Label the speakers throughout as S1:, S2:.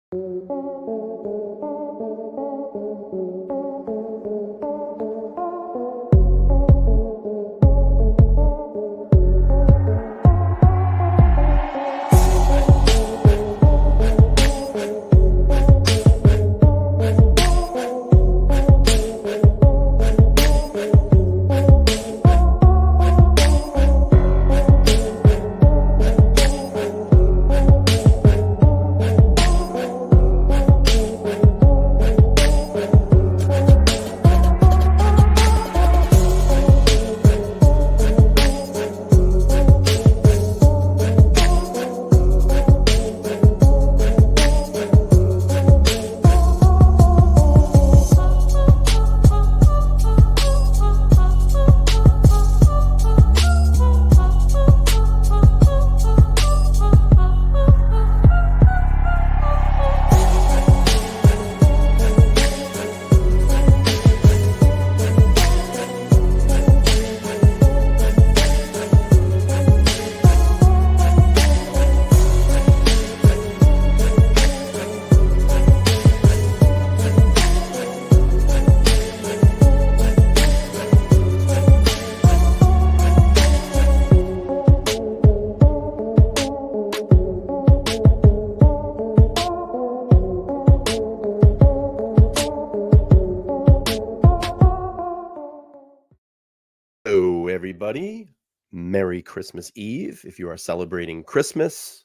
S1: Hello, everybody. Merry Christmas Eve. If you are celebrating Christmas,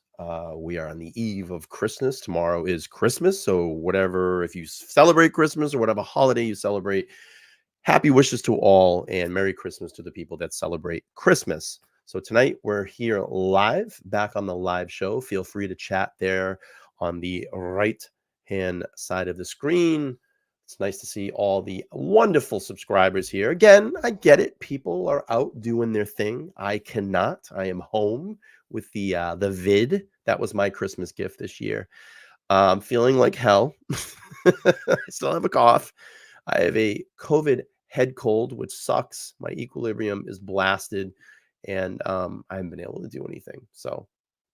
S1: we are on the eve of Christmas. Tomorrow is Christmas. So whatever, if you celebrate Christmas or whatever holiday you celebrate, happy wishes to all and Merry Christmas to the people that celebrate Christmas. So tonight we're here live, back on the live show. Feel free to chat there on the right-hand side of the screen. It's nice to see all the wonderful subscribers here. Again, I get it. People are out doing their thing. I cannot. I am home with the vid. That was my Christmas gift this year. I'm feeling like hell. I still have a cough. I have a COVID head cold, which sucks. My equilibrium is blasted, and I haven't been able to do anything. So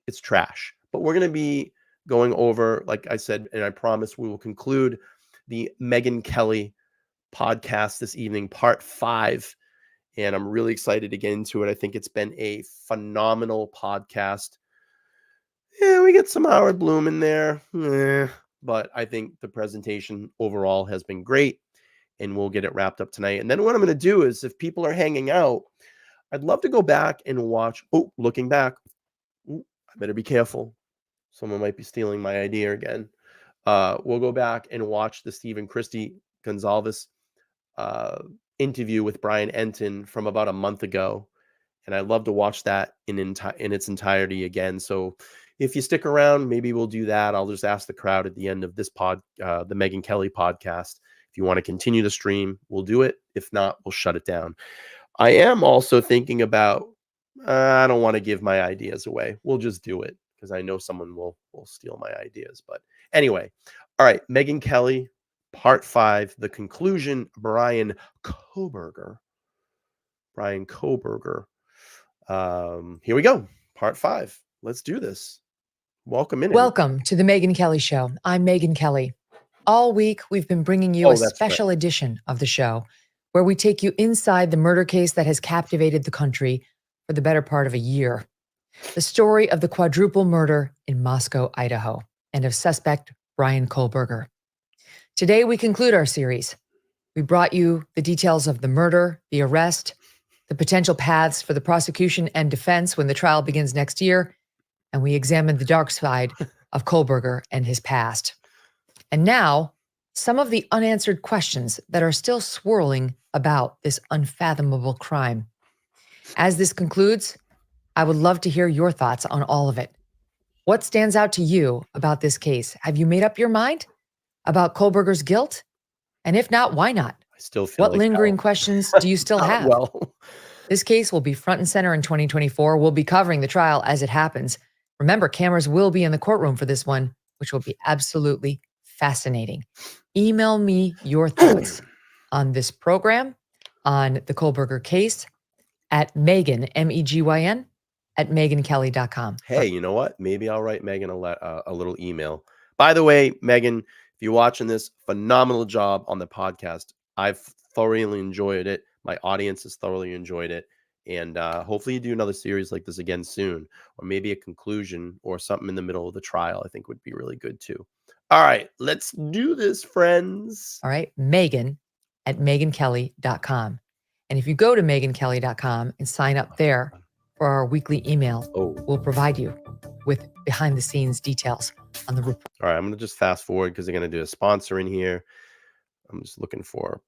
S1: it's trash. But we're going to be going over, like I said, and I promise we will conclude the Megyn Kelly podcast this evening, part 5. And I'm really excited to get into it. I think it's been a phenomenal podcast. Yeah, we get some Howard Bloom in there. But I think the presentation overall has been great. And we'll get it wrapped up tonight. And then what I'm going to do is, if people are hanging out, I'd love to go back and watch. Oh, looking back. Ooh, I better be careful. Someone might be stealing my idea again. We'll go back and watch the Stephen Christie Gonzalez interview with Brian Enton from about a month ago. And I'd love to watch that in its entirety again. So if you stick around, maybe we'll do that. I'll just ask the crowd at the end of this the Megyn Kelly podcast. If you want to continue the stream, we'll do it. If not, we'll shut it down. I am also thinking about, I don't want to give my ideas away. We'll just do it, because I know someone will steal my ideas. But anyway, all right, Megyn Kelly, part 5, the conclusion, Bryan Kohberger. Here we go, part 5. Let's do this. Welcome in.
S2: Welcome to the Megyn Kelly Show. I'm Megyn Kelly. All week, we've been bringing you a special edition of the show where we take you inside the murder case that has captivated the country for the better part of a year. The story of the quadruple murder in Moscow, Idaho, and of suspect Bryan Kohberger. Today, we conclude our series. We brought you the details of the murder, the arrest, the potential paths for the prosecution and defense when the trial begins next year, and we examined the dark side of Kohberger and his past. And now, some of the unanswered questions that are still swirling about this unfathomable crime. As this concludes, I would love to hear your thoughts on all of it. What stands out to you about this case? Have you made up your mind about Kohberger's guilt? And if not, why not?
S1: I still feel
S2: what
S1: like
S2: lingering questions do you still have?
S1: Well,
S2: this case will be front and center in 2024. We'll be covering the trial as it happens. Remember, cameras will be in the courtroom for this one, which will be absolutely fascinating. Email me your thoughts on this program, on the Kohberger case, at Megyn, Megyn, at megynkelly.com.
S1: Hey, you know what? Maybe I'll write Megyn a little email. By the way, Megyn, if you're watching this, phenomenal job on the podcast. I've thoroughly enjoyed it. My audience has thoroughly enjoyed it. And hopefully you do another series like this again soon, or maybe a conclusion or something in the middle of the trial, I think would be really good too. All right, let's do this, friends.
S2: All right, Megyn at MegynKelly.com. And if you go to MegynKelly.com and sign up there for our weekly email, we'll provide you with behind the scenes details on the report.
S1: All right, I'm going to just fast forward because they're going to do a sponsor in here. I'm just looking for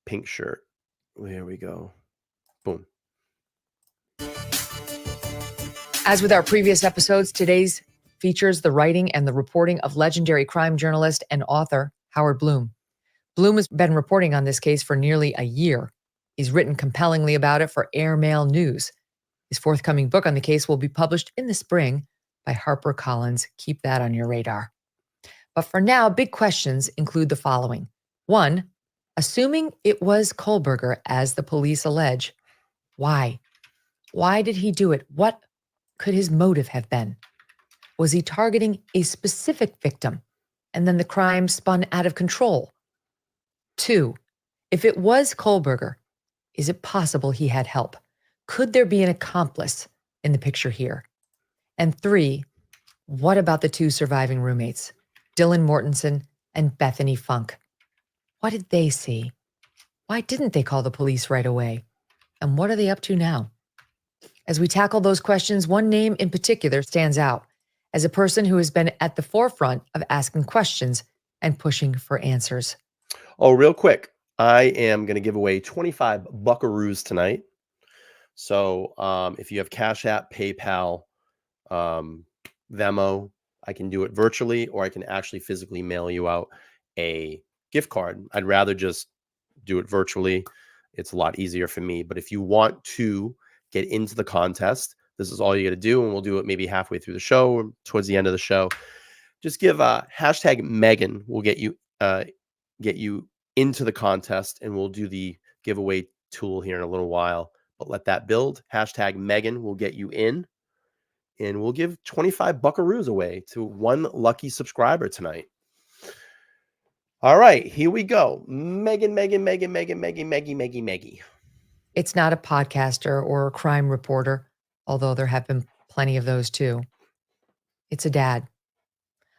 S1: pink shirt. There we go. Boom.
S2: As with our previous episodes, today's features the writing and the reporting of legendary crime journalist and author Howard Bloom. Bloom has been reporting on this case for nearly a year. He's written compellingly about it for Airmail News. His forthcoming book on the case will be published in the spring by HarperCollins. Keep that on your radar. But for now, big questions include the following. 1, assuming it was Kohberger, as the police allege, why? Why did he do it? What could his motive have been? Was he targeting a specific victim and then the crime spun out of control? 2, if it was Kohberger, is it possible he had help? Could there be an accomplice in the picture here? And 3, what about the 2 surviving roommates, Dylan Mortensen and Bethany Funk? What did they see? Why didn't they call the police right away? And what are they up to now? As we tackle those questions, one name in particular stands out as a person who has been at the forefront of asking questions and pushing for answers.
S1: Oh, real quick, I am going to give away 25 buckaroos tonight. So if you have Cash App, PayPal, Venmo, I can do it virtually, or I can actually physically mail you out a gift card. I'd rather just do it virtually. It's a lot easier for me. But if you want to get into the contest, this is all you got to do, and we'll do it maybe halfway through the show or towards the end of the show. Just give hashtag Megyn. We'll get you into the contest, and we'll do the giveaway tool here in a little while. But let that build. Hashtag Megyn will get you in, and we'll give 25 buckaroos away to one lucky subscriber tonight. All right, here we go. Megyn.
S2: It's not a podcaster or a crime reporter, although there have been plenty of those too. It's a dad,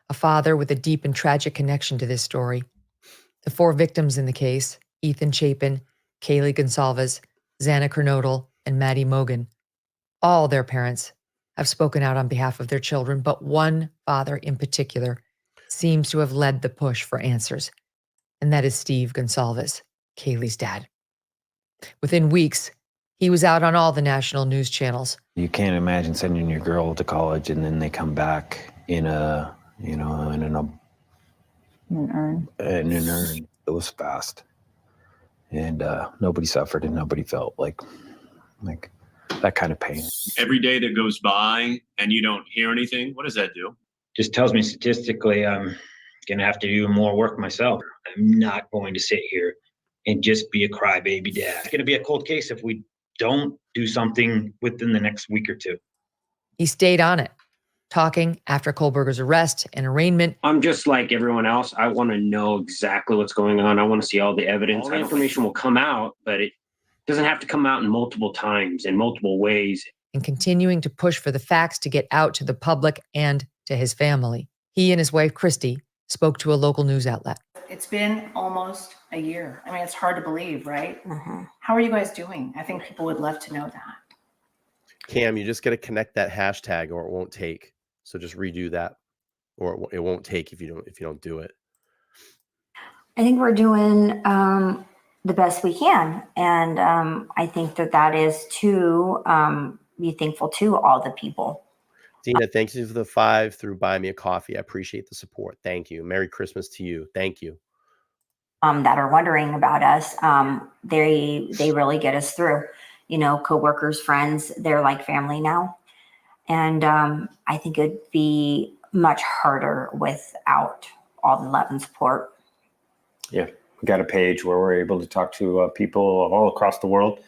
S2: a father with a deep and tragic connection to this story. The 4 victims in the case, Ethan Chapin, Kaylee Gonsalves, Xana Kernodle, and Maddie Mogan, all their parents have spoken out on behalf of their children, but one father in particular seems to have led the push for answers, and that is Steve Gonsalves, Kaylee's dad. Within weeks, he was out on all the national news channels.
S3: You can't imagine sending your girl to college and then they come back in an urn. It was fast, and nobody suffered and nobody felt like that kind of pain.
S4: Every day that goes by and you don't hear anything, what does that do?
S5: Just tells me statistically I'm gonna have to do more work myself. I'm not going to sit here and just be a crybaby dad. It's gonna be a cold case if we don't do something within the next week or 2.
S2: He stayed on it, talking after Kohberger's arrest and arraignment.
S6: I'm just like everyone else. I want to know exactly what's going on. I want to see all the evidence. All the information will come out, but it doesn't have to come out in multiple times, in multiple ways.
S2: And continuing to push for the facts to get out to the public and to his family. He and his wife, Christy, spoke to a local news outlet.
S7: It's been almost a year. I mean, it's hard to believe, right? Mm-hmm. How are you guys doing? I think people would love to know that.
S1: Cam, you just got to connect that hashtag or it won't take. So just redo that, or it won't take if you don't do it.
S8: I think we're doing the best we can. And I think that is to be thankful to all the people.
S1: Dina, thank you for the 5 through Buy Me a Coffee. I appreciate the support. Thank you. Merry Christmas to you. Thank you.
S8: That are wondering about us. They really get us through. You know, coworkers, friends, they're like family now. And I think it'd be much harder without all the love and support.
S9: Yeah, we got a page where we're able to talk to people all across the world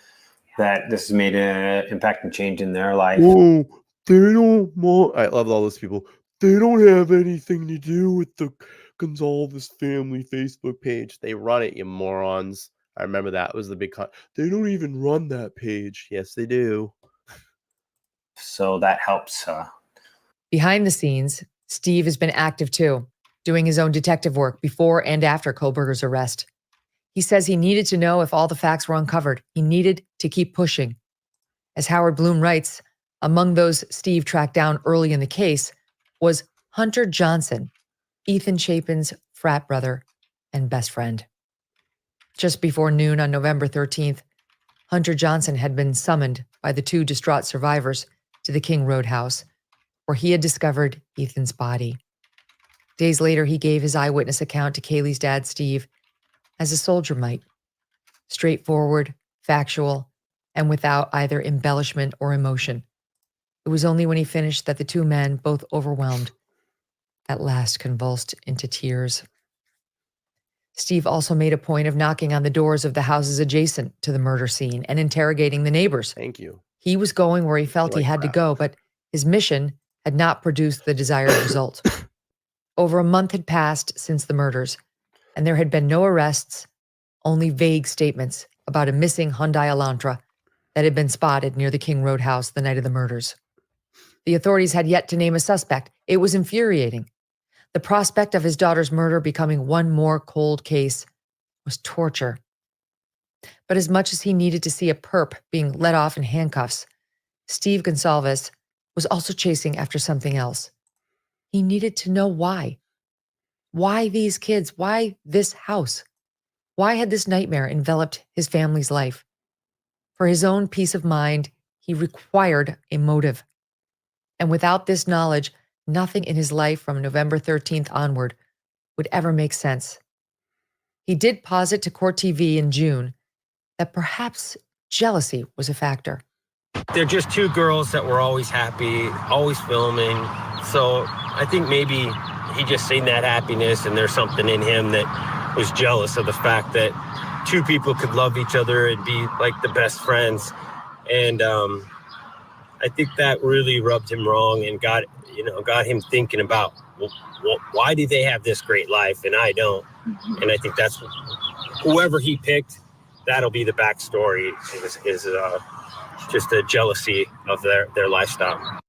S9: that this has made an impact and change in their life.
S1: Oh, they don't want. I love all those people. they don't have anything to do with the Gonzalez family Facebook page. They run it, you morons. I remember that was the big they don't even run that page. Yes, they do.
S9: So that helps.
S2: Behind the scenes, Steve has been active too, doing his own detective work before and after Kohberger's arrest. He says he needed to know if all the facts were uncovered. He needed to keep pushing. As Howard Bloom writes, among those Steve tracked down early in the case was Hunter Johnson, Ethan Chapin's frat brother and best friend. Just before noon on November 13th, Hunter Johnson had been summoned by the two distraught survivors to the King Road house, where he had discovered Ethan's body. Days later, he gave his eyewitness account to Kaylee's dad, Steve, as a soldier might. Straightforward, factual, and without either embellishment or emotion. It was only when he finished that the two men, both overwhelmed, at last convulsed into tears. Steve also made a point of knocking on the doors of the houses adjacent to the murder scene and interrogating the neighbors.
S1: Thank you.
S2: He was going where he felt he had to go, but his mission had not produced the desired result. Over a month had passed since the murders, and there had been no arrests, only vague statements about a missing Hyundai Elantra that had been spotted near the King Road house the night of the murders. The authorities had yet to name a suspect. It was infuriating. The prospect of his daughter's murder becoming one more cold case was torture. But as much as he needed to see a perp being let off in handcuffs, Steve Gonsalves was also chasing after something else. He needed to know why. Why these kids? Why this house? Why had this nightmare enveloped his family's life? For his own peace of mind, he required a motive. And without this knowledge, nothing in his life from November 13th onward would ever make sense. He did posit to Court TV in June that perhaps jealousy was a factor.
S10: They're just two girls that were always happy, always filming. So I think maybe he just seen that happiness and there's something in him that was jealous of the fact that two people could love each other and be like the best friends. And I think that really rubbed him wrong and got him thinking about, well, why do they have this great life and I don't? And I think that's whoever he picked, that'll be the backstory is just a jealousy of their lifestyle.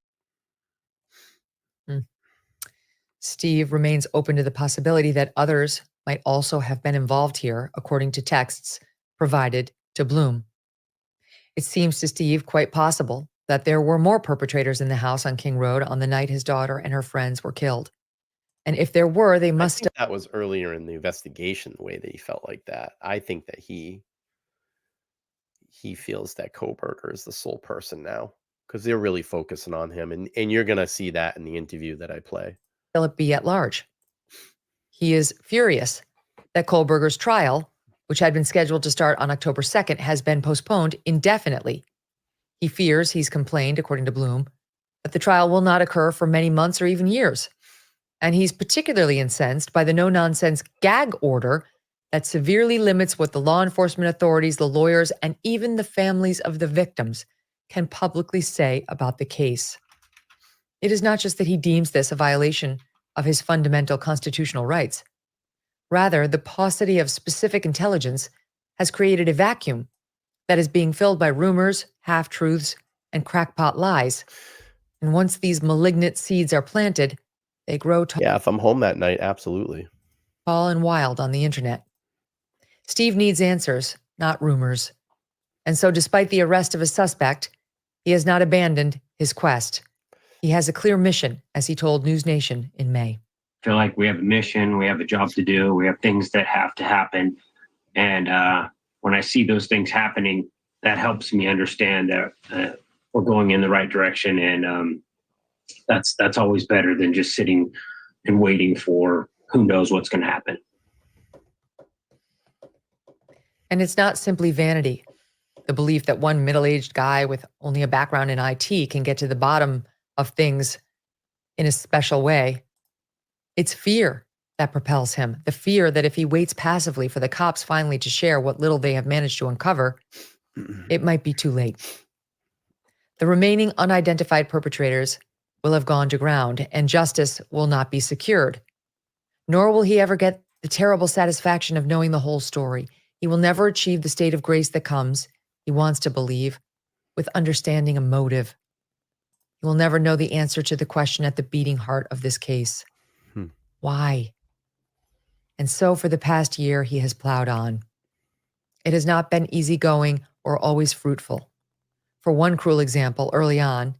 S2: Steve remains open to the possibility that others might also have been involved here, according to texts provided to Bloom. It seems to Steve quite possible that there were more perpetrators in the house on King Road on the night his daughter and her friends were killed. And if there were, they must have...
S1: That was earlier in the investigation, the way that he felt like that. I think that he feels that Kohberger is the sole person now because they're really focusing on him. And you're going to see that in the interview that I play.
S2: Philip be at large. He is furious that Kohberger's trial, which had been scheduled to start on October 2nd, has been postponed indefinitely. He fears, he's complained, according to Bloom, that the trial will not occur for many months or even years. And he's particularly incensed by the no-nonsense gag order that severely limits what the law enforcement authorities, the lawyers, and even the families of the victims can publicly say about the case. It is not just that he deems this a violation of his fundamental constitutional rights. Rather, the paucity of specific intelligence has created a vacuum that is being filled by rumors, half-truths, and crackpot lies. And once these malignant seeds are planted, they grow tall.
S1: Yeah, if I'm home that night, absolutely.
S2: Tall and wild on the internet. Steve needs answers, not rumors. And so despite the arrest of a suspect, he has not abandoned his quest. He has a clear mission, as he told News Nation in May.
S6: I feel like we have a mission, we have a job to do, we have things that have to happen. And when I see those things happening, that helps me understand that we're going in the right direction. And that's always better than just sitting and waiting for who knows what's going to happen.
S2: And it's not simply vanity, the belief that one middle-aged guy with only a background in IT can get to the bottom of things in a special way. It's fear that propels him, the fear that if he waits passively for the cops finally to share what little they have managed to uncover, it might be too late. The remaining unidentified perpetrators will have gone to ground and justice will not be secured. Nor will he ever get the terrible satisfaction of knowing the whole story. He will never achieve the state of grace that comes, he wants to believe, with understanding a motive. He will never know the answer to the question at the beating heart of this case. Why? And so for the past year, he has plowed on. It has not been easygoing or always fruitful. For one cruel example, early on,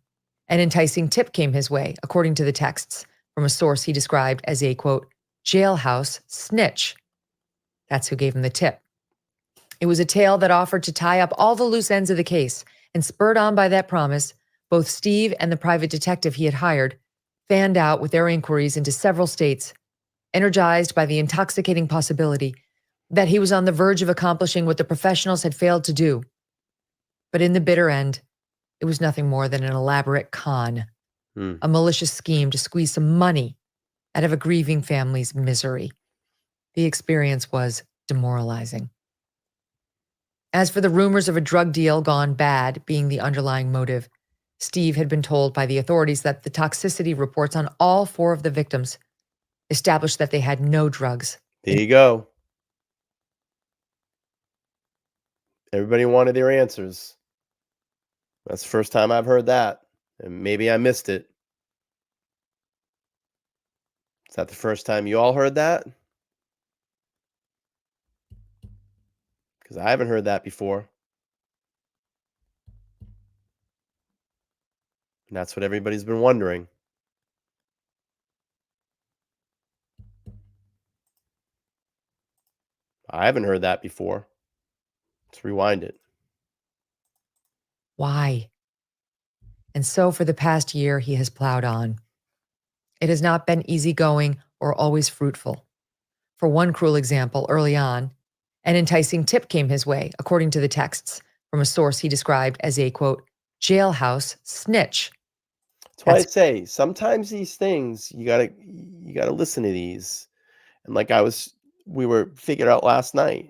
S2: an enticing tip came his way, according to the texts, from a source he described as a, quote, jailhouse snitch. That's who gave him the tip. It was a tale that offered to tie up all the loose ends of the case, and spurred on by that promise, both Steve and the private detective he had hired fanned out with their inquiries into several states, energized by the intoxicating possibility that he was on the verge of accomplishing what the professionals had failed to do. But in the bitter end, it was nothing more than an elaborate con, a malicious scheme to squeeze some money out of a grieving family's misery. The experience was demoralizing. As for the rumors of a drug deal gone bad being the underlying motive, Steve had been told by the authorities that the toxicity reports on all 4 of the victims established that they had no drugs.
S1: There you go. Everybody wanted their answers. That's the first time I've heard that. And maybe I missed it. Is that the first time you all heard that? Because I haven't heard that before. And that's what everybody's been wondering. I haven't heard that before. Let's rewind it.
S2: Why? And so for the past year, he has plowed on. It has not been easygoing or always fruitful. For one cruel example, early on, an enticing tip came his way, according to the texts, from a source he described as a, quote, jailhouse snitch.
S1: That's why I say sometimes these things you gotta listen to these, and like we were figured out last night.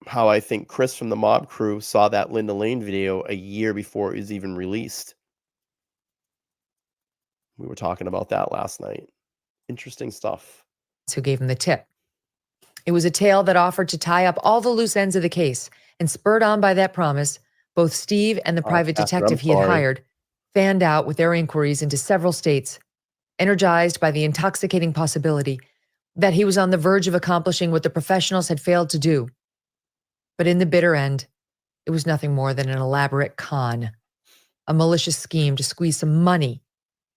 S1: How I think Chris from the Mob Crew saw that Linda Lane video a year before it was even released. We were talking about that last night. Interesting stuff.
S2: Who gave him the tip. It was a tale that offered to tie up all the loose ends of the case, and spurred on by that promise, both Steve and the private detective he had hired fanned out with their inquiries into several states, energized by the intoxicating possibility that he was on the verge of accomplishing what the professionals had failed to do. But in the bitter end, it was nothing more than an elaborate con, a malicious scheme to squeeze some money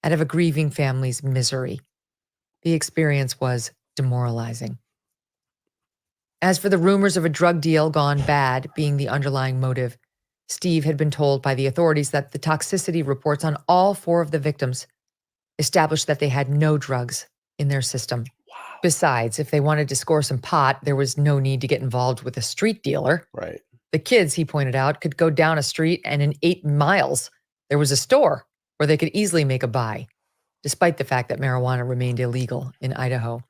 S2: out of a grieving family's misery. The experience was demoralizing. As for the rumors of a drug deal gone bad being the underlying motive, Steve had been told by the authorities that the toxicity reports on all 4 of the victims established that they had no drugs in their system. Wow. Besides, if they wanted to score some pot, there was no need to get involved with a street dealer.
S1: Right.
S2: The kids, he pointed out, could go down a street and in 8 miles, there was a store where they could easily make a buy, despite the fact that marijuana remained illegal in Idaho.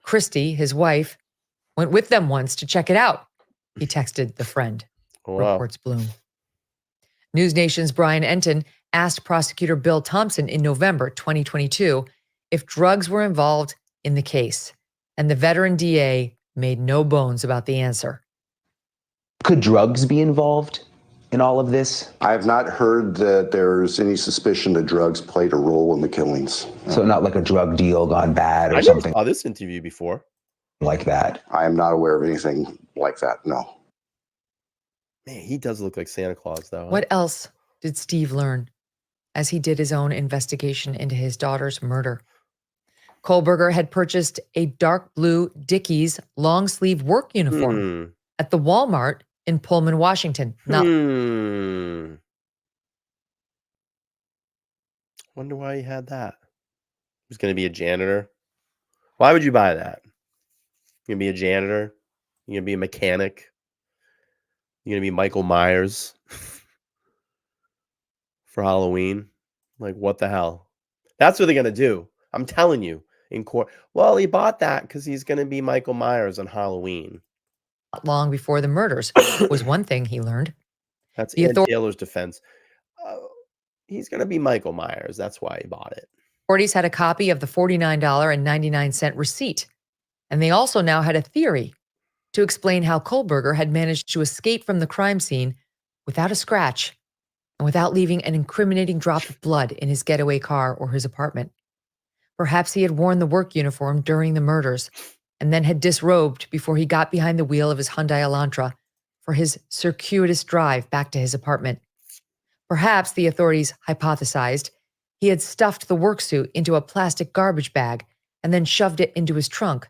S2: Christy, his wife, went with them once to check it out, he texted the friend, reports Bloom. News Nation's Brian Enton asked prosecutor Bill Thompson in November 2022 if drugs were involved in the case, and the veteran DA made no bones about the answer.
S11: Could drugs be involved in all of this?
S12: I have not heard that there's any suspicion that drugs played a role in the killings.
S11: So not like a drug deal gone bad or something?
S1: I never saw this interview before.
S11: Like that?
S12: I am not aware of anything like that, no.
S1: Man, he does look like Santa Claus, though.
S2: What else did Steve learn as he did his own investigation into his daughter's murder? Kohberger had purchased a dark blue Dickies long-sleeve work uniform at the Walmart in Pullman, Washington.
S1: Wonder why he had that. He was going to be a janitor. Why would you buy that? You're going to be a janitor? You're going to be a mechanic? You're going to be Michael Myers for Halloween? Like, what the hell? That's what they're going to do. I'm telling you. In court. Well, he bought that because he's going to be Michael Myers on Halloween.
S2: long before the murders was one thing he learned.
S1: That's
S2: The
S1: Ann Taylor's defense. He's going to be Michael Myers. That's why he bought it.
S2: authorities had a copy of the $49.99 receipt, and they also now had a theory to explain how Kohberger had managed to escape from the crime scene without a scratch and without leaving an incriminating drop of blood in his getaway car or his apartment. Perhaps he had worn the work uniform during the murders and then had disrobed before he got behind the wheel of his Hyundai Elantra for his circuitous drive back to his apartment. Perhaps, the authorities hypothesized, he had stuffed the work suit into a plastic garbage bag and then shoved it into his trunk.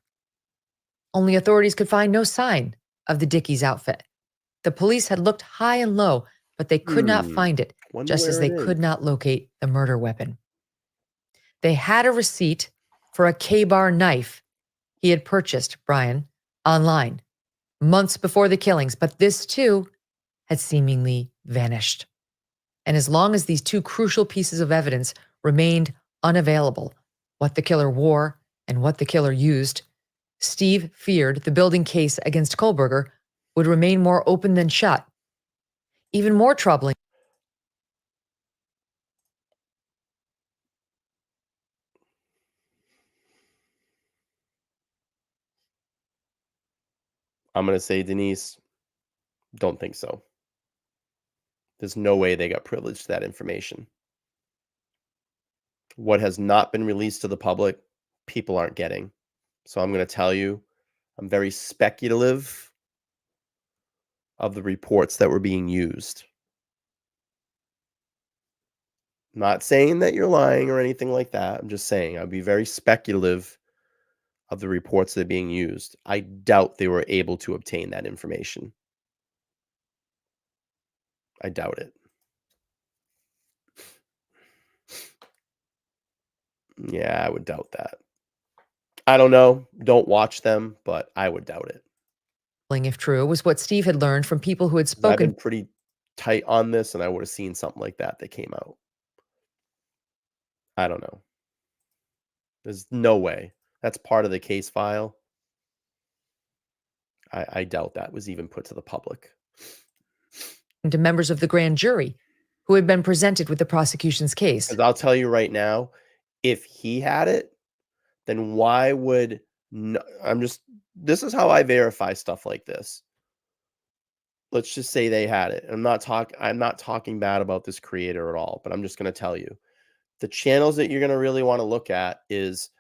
S2: Only authorities could find no sign of the Dickies outfit. The police had looked high and low, but they could not find it, just as they could not locate the murder weapon. They had a receipt for a K-bar knife he had purchased, Bryan, online, months before the killings, but this too had seemingly vanished. And as long as these two crucial pieces of evidence remained unavailable, what the killer wore and what the killer used, Steve feared the building case against Kohberger would remain more open than shut. Even more troubling.
S1: I'm going to say, Denise, don't think so. There's no way they got privilege to that information. What has not been released to the public, people aren't getting. So I'm going to tell you, I'm very speculative of the reports that were being used. I'm not saying that you're lying or anything like that. I'm just saying I'd be very speculative of the reports that are being used. I doubt they were able to obtain that information. I doubt it. Yeah, I would doubt that. I don't know. Don't watch them, but I would doubt it.
S2: If true, was what Steve had learned from people who had spoken.
S1: I've been pretty tight on this, and I would have seen something like that came out. I don't know. There's no way. That's part of the case file. I doubt that was even put to the public.
S2: To members of the grand jury who had been presented with the prosecution's case.
S1: Because I'll tell you right now, if he had it, then why would this is how I verify stuff like this. Let's just say they had it. I'm not talking bad about this creator at all, but I'm just going to tell you. The channels that you're going to really want to look at is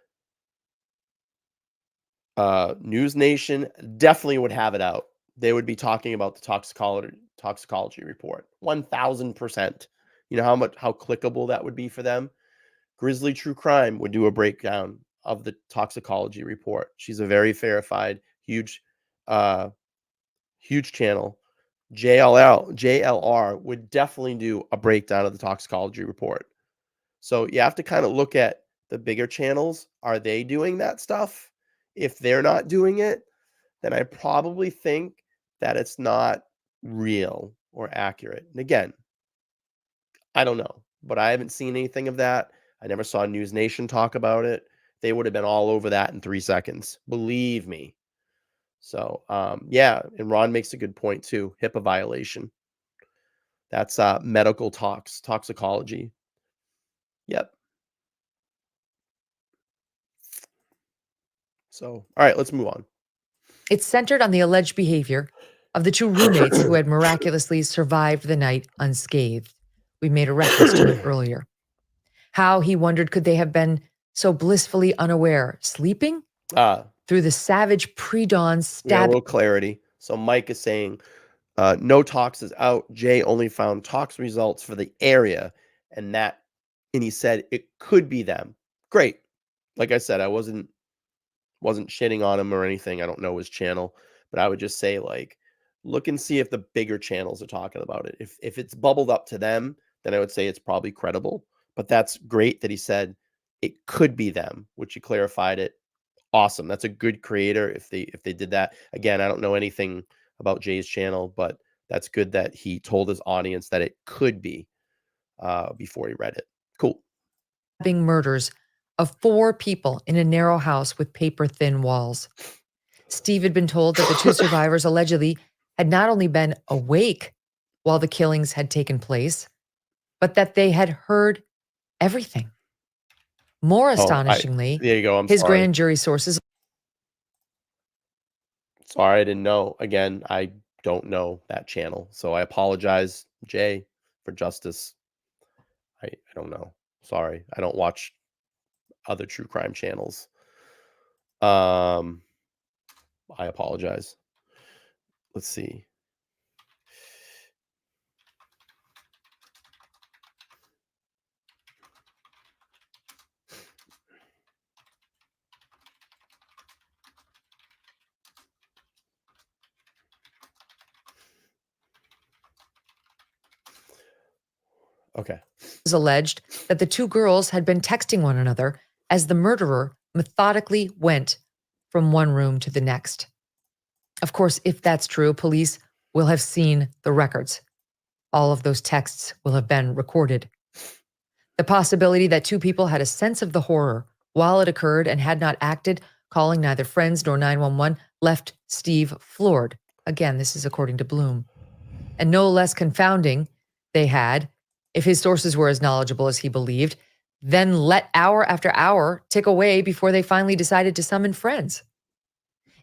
S1: News Nation definitely would have it out. They would be talking about the toxicology report. 1000%. You know how clickable that would be for them? Grizzly True Crime would do a breakdown of the toxicology report. She's a very verified, huge channel. JLR would definitely do a breakdown of the toxicology report. So you have to kind of look at the bigger channels. Are they doing that stuff? If they're not doing it, then I probably think that it's not real or accurate. And again, I don't know, but I haven't seen anything of that. I never saw News Nation talk about it. They would have been all over that in 3 seconds. Believe me. So, yeah, and Ron makes a good point too. HIPAA violation. That's medical toxicology. Yep. So, all right, let's move on.
S2: It's centered on the alleged behavior of the two roommates who had miraculously survived the night unscathed. We made a reference to it earlier. How he wondered, could they have been so blissfully unaware, sleeping through the savage pre-dawn stab.
S1: A little clarity. So Mike is saying no tox is out. Jay only found tox results for the area, and he said it could be them. Great. Like I said, I wasn't shitting on him or anything. I don't know his channel, but I would just say, like, look and see if the bigger channels are talking about it. If it's bubbled up to them, then I would say it's probably credible. But that's great that he said it could be them, which he clarified it. Awesome. That's a good creator if they did that. Again, I don't know anything about Jay's channel, but that's good that he told his audience that it could be before he read it. Cool.
S2: Murders of 4 people in a narrow house with paper-thin walls. Steve had been told that the two survivors allegedly had not only been awake while the killings had taken place, but that they had heard everything. More astonishingly,
S1: there you go. I'm
S2: his
S1: sorry.
S2: grand jury sources.
S1: Sorry, I didn't know. Again, I don't know that channel. So I apologize, Jay, for justice. I don't know. Sorry. I don't watch other true crime channels. I apologize. Let's see. Okay.
S2: It was alleged that the two girls had been texting one another as the murderer methodically went from one room to the next. Of course, if that's true, police will have seen the records. All of those texts will have been recorded. The possibility that two people had a sense of the horror while it occurred and had not acted, calling neither friends nor 911, left Steve floored. Again, this is according to Bloom. And no less confounding, they had, if his sources were as knowledgeable as he believed, then let hour after hour tick away before they finally decided to summon friends.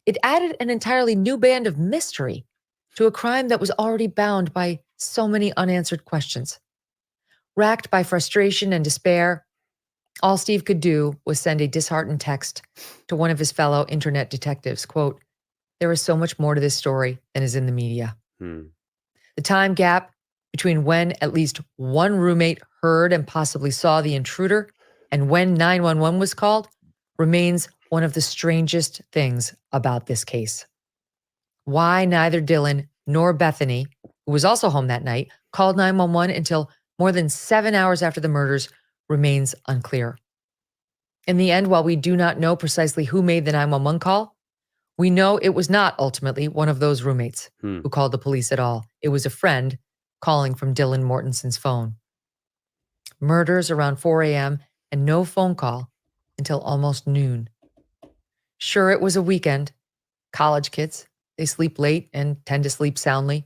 S2: It added an entirely new band of mystery to a crime that was already bound by so many unanswered questions. Racked by frustration and despair, all Steve could do was send a disheartened text to one of his fellow internet detectives, quote, "There is so much more to this story than is in the media." The time gap between when at least one roommate heard and possibly saw the intruder and when 911 was called remains one of the strangest things about this case. Why neither Dylan nor Bethany, who was also home that night, called 911 until more than 7 hours after the murders remains unclear. In the end, while we do not know precisely who made the 911 call, we know it was not ultimately one of those roommates who called the police at all. It was a friend calling from Dylan Mortenson's phone. Murders around 4 a.m. and no phone call until almost noon. Sure, it was a weekend. College kids, they sleep late and tend to sleep soundly.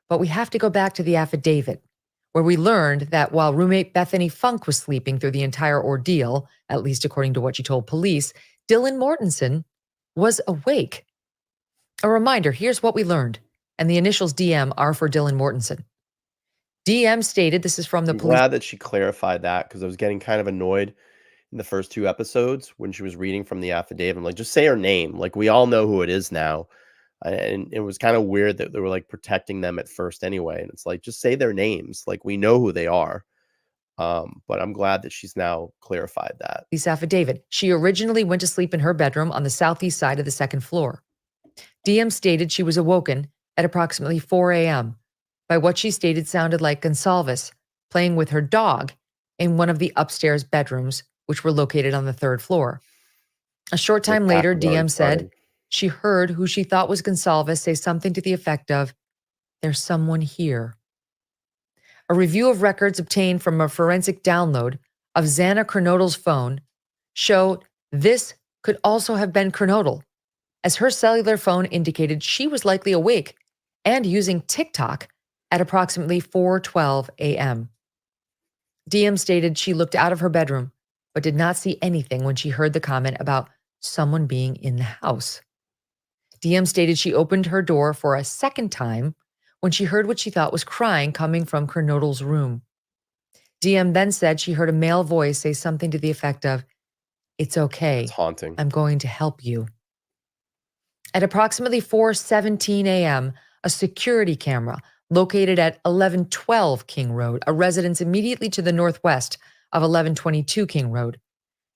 S2: But we have to go back to the affidavit, where we learned that while roommate Bethany Funk was sleeping through the entire ordeal, at least according to what she told police, Dylan Mortenson was awake. A reminder, here's what we learned, and the initials DM are for Dylan Mortenson. DM stated, this is from the
S1: I'm
S2: police.
S1: glad that she clarified that, because I was getting kind of annoyed in the first two episodes when she was reading from the affidavit. I'm like, just say her name. Like, we all know who it is now. And it was kind of weird that they were like protecting them at first anyway. And it's like, just say their names. Like, we know who they are. But I'm glad that she's now clarified that.
S2: Police affidavit. She originally went to sleep in her bedroom on the southeast side of the second floor. DM stated she was awoken at approximately 4 a.m. by what she stated sounded like Gonsalves playing with her dog in one of the upstairs bedrooms, which were located on the third floor. A short time later, DM said she heard who she thought was Gonsalves say something to the effect of, "There's someone here." A review of records obtained from a forensic download of Xana Kernodle's phone showed this could also have been Kernodle, as her cellular phone indicated she was likely awake and using TikTok at approximately 4:12 a.m. DM stated she looked out of her bedroom, but did not see anything when she heard the comment about someone being in the house. DM stated she opened her door for a second time when she heard what she thought was crying coming from Kernodle's room. DM then said she heard a male voice say something to the effect of, "It's okay.
S1: It's haunting.
S2: I'm going to help you." At approximately 4:17 a.m., a security camera located at 1112 King Road, a residence immediately to the northwest of 1122 King Road,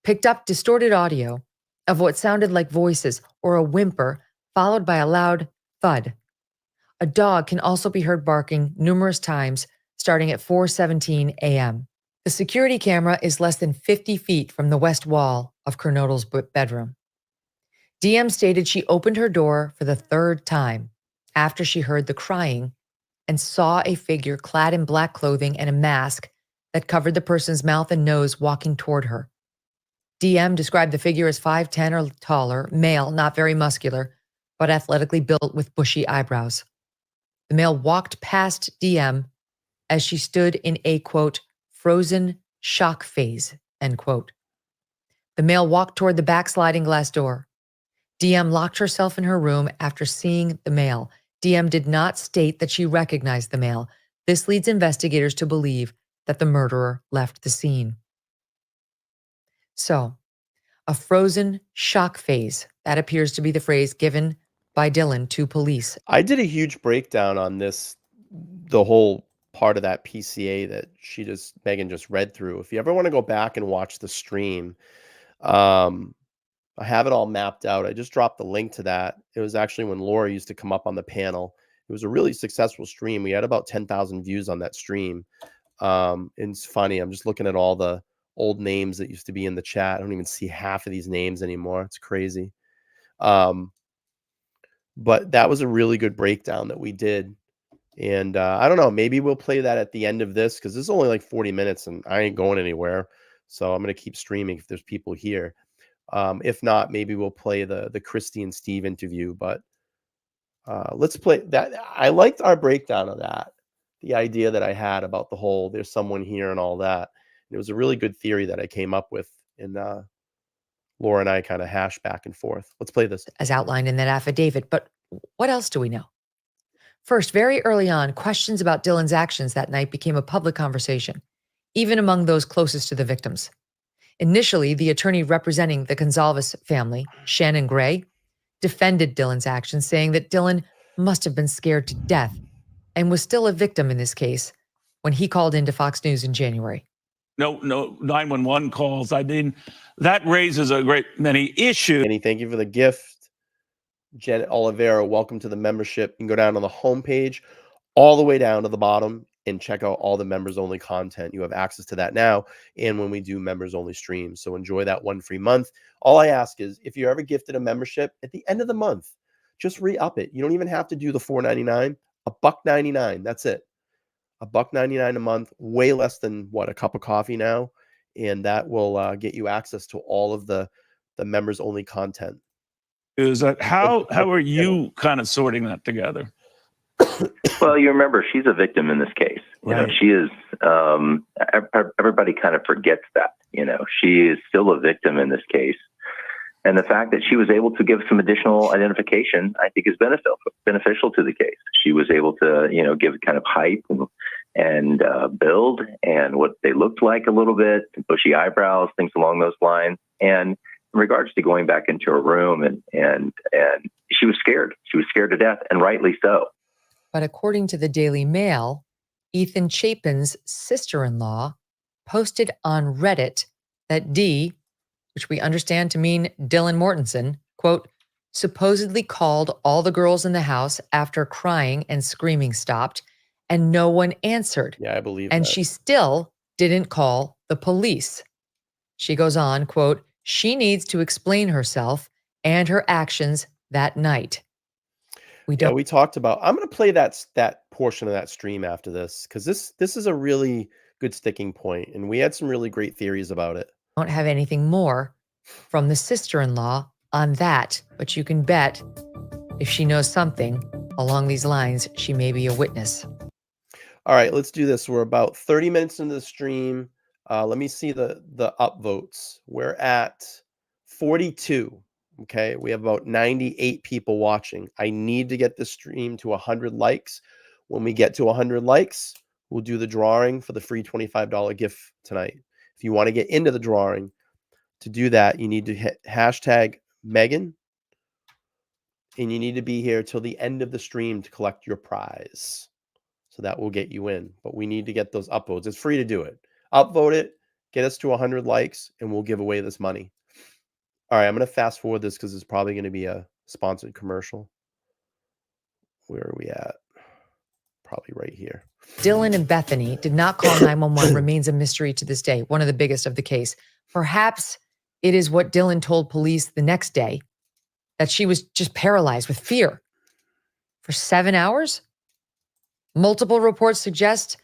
S2: picked up distorted audio of what sounded like voices or a whimper, followed by a loud thud. A dog can also be heard barking numerous times, starting at 4:17 a.m. The security camera is less than 50 feet from the west wall of Kernodle's bedroom. DM stated she opened her door for the third time after she heard the crying and saw a figure clad in black clothing and a mask that covered the person's mouth and nose walking toward her. DM described the figure as 5'10" or taller, male, not very muscular, but athletically built with bushy eyebrows. The male walked past DM as she stood in a, quote, frozen shock phase, end quote. The male walked toward the back sliding glass door. DM locked herself in her room after seeing the male. DM did not state that she recognized the male. This leads investigators to believe that the murderer left the scene. So, a frozen shock phase, that appears to be the phrase given by Dylan to police.
S1: I did a huge breakdown on this, the whole part of that PCA that Megyn just read through. If you ever want to go back and watch the stream, I have it all mapped out. I just dropped the link to that. It was actually when Laura used to come up on the panel. It was a really successful stream. We had about 10,000 views on that stream. And it's funny. I'm just looking at all the old names that used to be in the chat. I don't even see half of these names anymore. It's crazy. But that was a really good breakdown that we did. And I don't know, maybe we'll play that at the end of this, because this is only like 40 minutes and I ain't going anywhere. So I'm going to keep streaming if there's people here. If not, maybe we'll play the Christy and Steve interview, but let's play that. I liked our breakdown of that. The idea that I had about the whole, there's someone here and all that. And it was a really good theory that I came up with, and Laura and I kind of hashed back and forth. Let's play this.
S2: As outlined in that affidavit, but what else do we know? First, very early on, questions about Dylan's actions that night became a public conversation, even among those closest to the victims. Initially, the attorney representing the Gonzalez family, Shannon Gray, defended Dylan's actions, saying that Dylan must have been scared to death and was still a victim in this case when he called into Fox News in January.
S13: No 911 calls. I mean, that raises a great many issues.
S1: Annie, thank you for the gift. Janet Oliveira, welcome to the membership. You can go down on the homepage all the way down to the bottom and check out all the members only content. You have access to that now and when we do members only streams. So enjoy that 1 free month. All I ask is, if you're ever gifted a membership at the end of the month, just re-up it. You don't even have to do the $4.99, $1.99. That's it. $1.99 a month, way less than what, a cup of coffee now. And that will get you access to all of the members only content.
S13: Is that how are you kind of sorting that together?
S14: Well, you remember, she's a victim in this case. You know, she is, everybody kind of forgets that, she is still a victim in this case. And the fact that she was able to give some additional identification, I think, is beneficial to the case. She was able to, give kind of height and build and what they looked like a little bit, bushy eyebrows, things along those lines. And in regards to going back into her room, and she was scared. She was scared to death, and rightly so.
S2: But according to the Daily Mail, Ethan Chapin's sister-in-law posted on Reddit that D, which we understand to mean Dylan Mortensen, quote, supposedly called all the girls in the house after crying and screaming stopped, and no one answered.
S1: Yeah, I believe
S2: and
S1: that.
S2: She still didn't call the police. She goes on, quote, she needs to explain herself and her actions that night. We
S1: talked about, I'm going to play that portion of that stream after this, because this is a really good sticking point, and we had some really great theories about it.
S2: Don't have anything more from the sister-in-law on that, but you can bet if she knows something along these lines, she may be a witness.
S1: All right, let's do this. We're about 30 minutes into the stream. Let me see the upvotes. We're at 42. Okay, we have about 98 people watching. I need to get the stream to 100 likes. When we get to 100 likes, we'll do the drawing for the free $25 gift tonight. If you want to get into the drawing, to do that, you need to hit hashtag Megyn, and you need to be here till the end of the stream to collect your prize. So that will get you in. But we need to get those upvotes. It's free to do it. Upvote it, get us to 100 likes, and we'll give away this money. All right, I'm going to fast forward this because it's probably going to be a sponsored commercial. Where are we at? Probably right here.
S2: Dylan and Bethany did not call 911 remains a mystery to this day, one of the biggest of the case. Perhaps it is what Dylan told police the next day, that she was just paralyzed with fear for 7 hours. Multiple reports suggest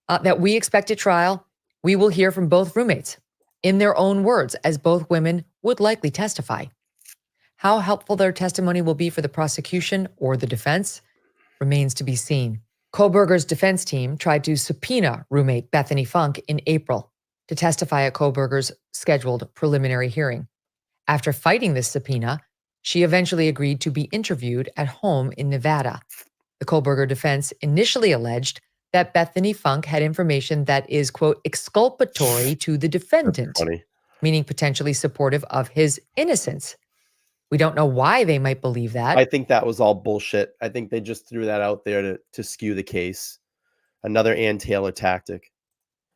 S2: that we expect at trial, we will hear from both roommates. in their own words, as both women would likely testify. How helpful their testimony will be for the prosecution or the defense remains to be seen. Kohberger's defense team tried to subpoena roommate Bethany Funk in April to testify at Kohberger's scheduled preliminary hearing. After fighting this subpoena, she eventually agreed to be interviewed at home in Nevada. The Kohberger defense initially alleged that Bethany Funk had information that is, quote, exculpatory to the defendant, meaning potentially supportive of his innocence. We don't know why they might believe that.
S1: I think that was all bullshit. I think they just threw that out there to skew the case. Another Ann Taylor tactic.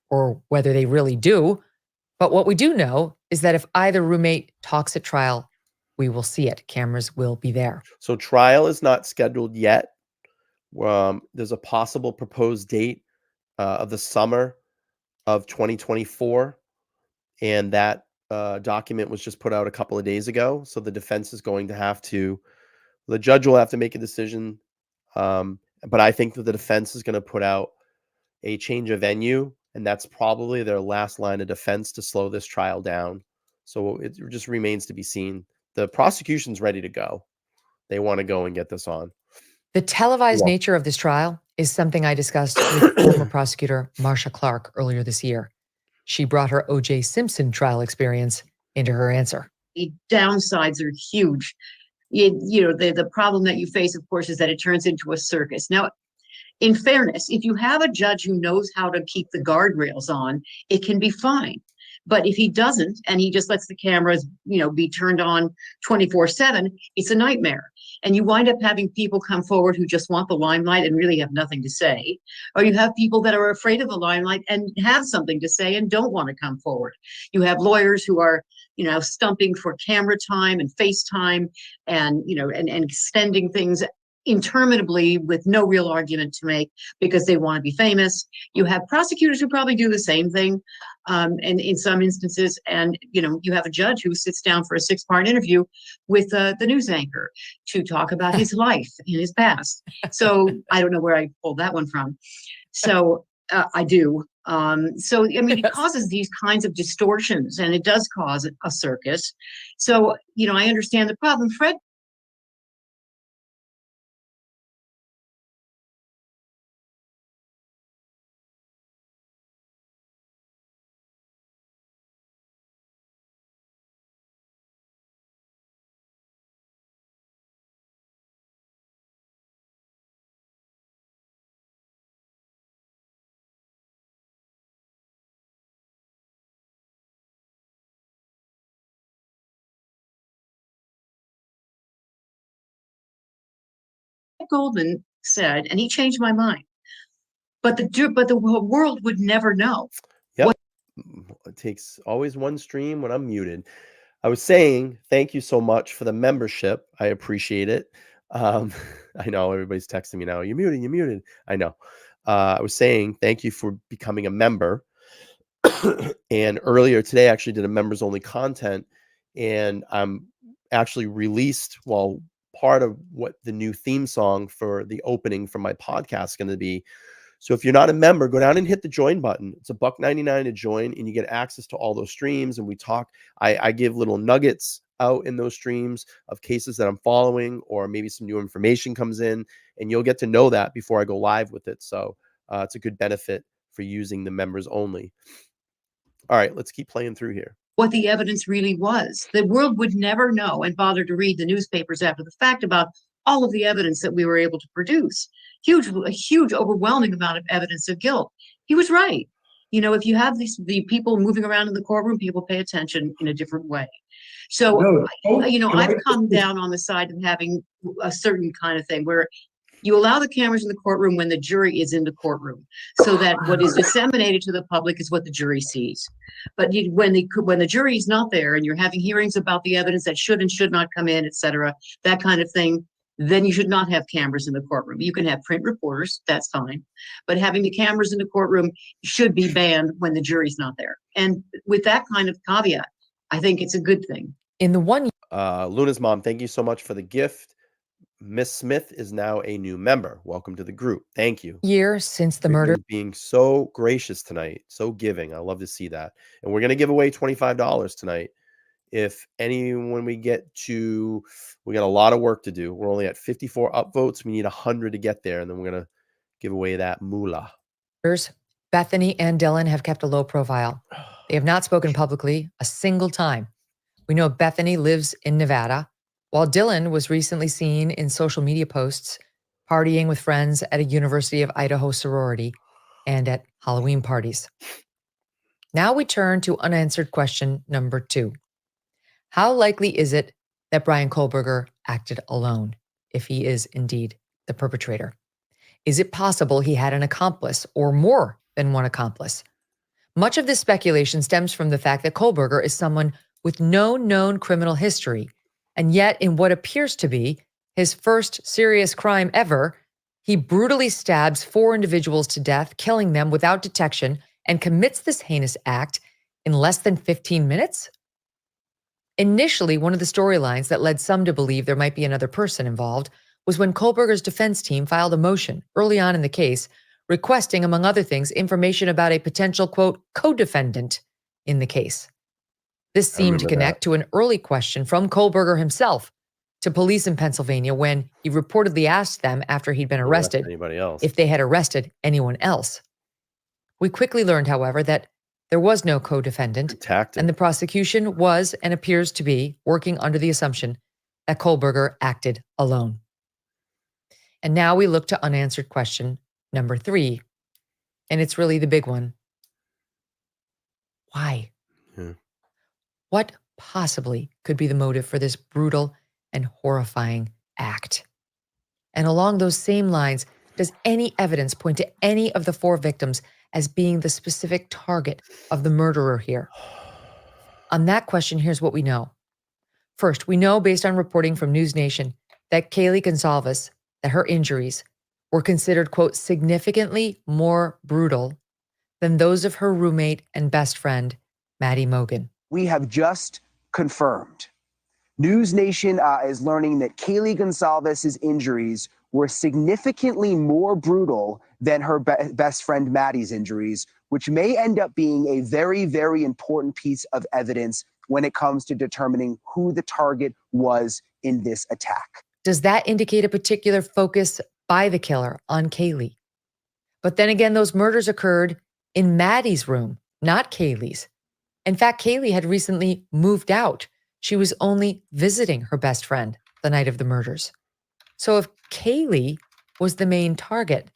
S2: Or whether they really do. But what we do know is that if either roommate talks at trial, we will see it. Cameras will be there.
S1: So trial is not scheduled yet. There's a possible proposed date of the summer of 2024. And that document was just put out a couple of days ago. So the defense is going to have to, the judge will have to make a decision. But I think that the defense is going to put out a change of venue, and that's probably their last line of defense to slow this trial down. So it just remains to be seen. The prosecution's ready to go. They want to go and get this on.
S2: The televised nature of this trial is something I discussed with former prosecutor Marcia Clark earlier this year. She brought her O.J. Simpson trial experience into her answer.
S15: The downsides are huge. The problem that you face, of course, is that it turns into a circus. Now, in fairness, if you have a judge who knows how to keep the guardrails on, it can be fine. But if he doesn't, and he just lets the cameras, be turned on 24/7, it's a nightmare. And you wind up having people come forward who just want the limelight and really have nothing to say. Or you have people that are afraid of the limelight and have something to say and don't want to come forward. You have lawyers who are, stumping for camera time and FaceTime and extending things interminably with no real argument to make because they want to be famous. You have prosecutors who probably do the same thing, and in some instances, and you have a judge who sits down for a 6-part interview with the news anchor to talk about his life in his past. So I don't know where I pulled that one from. So I do. It causes these kinds of distortions, and it does cause a circus. So I understand the problem. Fred. Goldman said, and he changed my mind, but the world would never know.
S1: Yep. It takes always one stream when I'm muted. I was saying, thank you so much for the membership. I appreciate it. I know everybody's texting me now. You're muted. I know. I was saying, thank you for becoming a member. And earlier today, I actually did a members only content, and I'm actually released, part of what the new theme song for the opening for my podcast is going to be. So if you're not a member, go down and hit the join button. It's $1.99 to join, and you get access to all those streams. And we talk, I give little nuggets out in those streams of cases that I'm following, or maybe some new information comes in, and you'll get to know that before I go live with it. So it's a good benefit for using the members only. All right, let's keep playing through here.
S15: What the evidence really was. The world would never know and bother to read the newspapers after the fact about all of the evidence that we were able to produce. A huge, overwhelming amount of evidence of guilt. He was right. If you have the people moving around in the courtroom, people pay attention in a different way. So, I've come down on the side of having a certain kind of thing where you allow the cameras in the courtroom when the jury is in the courtroom, so that what is disseminated to the public is what the jury sees. But when the jury is not there and you're having hearings about the evidence that should and should not come in, et cetera, that kind of thing, then you should not have cameras in the courtroom. You can have print reporters, that's fine. But having the cameras in the courtroom should be banned when the jury's not there. And with that kind of caveat, I think it's a good thing.
S2: In the one
S1: Luna's mom, thank you so much for the gift. Miss Smith is now a new member. Welcome to the group. Thank you.
S2: Year since the murder.
S1: Everyone's being so gracious tonight, so giving. I love to see that. And we're going to give away $25 tonight. If anyone we got a lot of work to do. We're only at 54 upvotes. We need 100 to get there, and then we're going to give away that moolah.
S2: Bethany and Dylan have kept a low profile. They have not spoken publicly a single time. We know Bethany lives in Nevada, while Dylan was recently seen in social media posts partying with friends at a University of Idaho sorority and at Halloween parties. Now we turn to unanswered question number 2. How likely is it that Bryan Kohberger acted alone, if he is indeed the perpetrator? Is it possible he had an accomplice or more than one accomplice? Much of this speculation stems from the fact that Kohberger is someone with no known criminal history, and yet in what appears to be his first serious crime ever, he brutally stabs 4 individuals to death, killing them without detection, and commits this heinous act in less than 15 minutes? Initially, one of the storylines that led some to believe there might be another person involved was when Kohberger's defense team filed a motion early on in the case requesting, among other things, information about a potential, quote, co-defendant in the case. This seemed to connect to an early question from Kohberger himself to police in Pennsylvania when he reportedly asked them after he'd been arrested if they had arrested anyone else. We quickly learned, however, that there was no co-defendant, and the prosecution was and appears to be working under the assumption that Kohberger acted alone. And now we look to unanswered question number 3, and it's really the big one. Why? What possibly could be the motive for this brutal and horrifying act? And along those same lines, does any evidence point to any of the 4 victims as being the specific target of the murderer here? On that question, here's what we know. First, we know based on reporting from News Nation that Kaylee Gonsalves, that her injuries were considered, quote, significantly more brutal than those of her roommate and best friend, Maddie Mogin.
S16: We have just confirmed. News Nation is learning that Kaylee Gonsalves' injuries were significantly more brutal than her best friend Maddie's injuries, which may end up being a very, very important piece of evidence when it comes to determining who the target was in this attack.
S2: Does that indicate a particular focus by the killer on Kaylee? But then again, those murders occurred in Maddie's room, not Kaylee's. In fact, Kaylee had recently moved out. She was only visiting her best friend the night of the murders. So if Kaylee was the main target,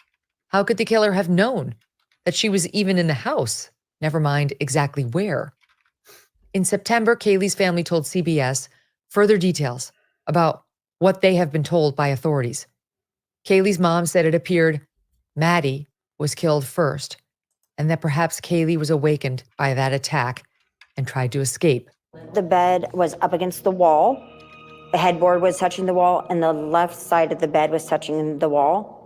S2: how could the killer have known that she was even in the house, never mind exactly where? In September, Kaylee's family told CBS further details about what they have been told by authorities. Kaylee's mom said it appeared Maddie was killed first, and that perhaps Kaylee was awakened by that attack and tried to escape.
S8: The bed was up against the wall. The headboard was touching the wall, and the left side of the bed was touching the wall.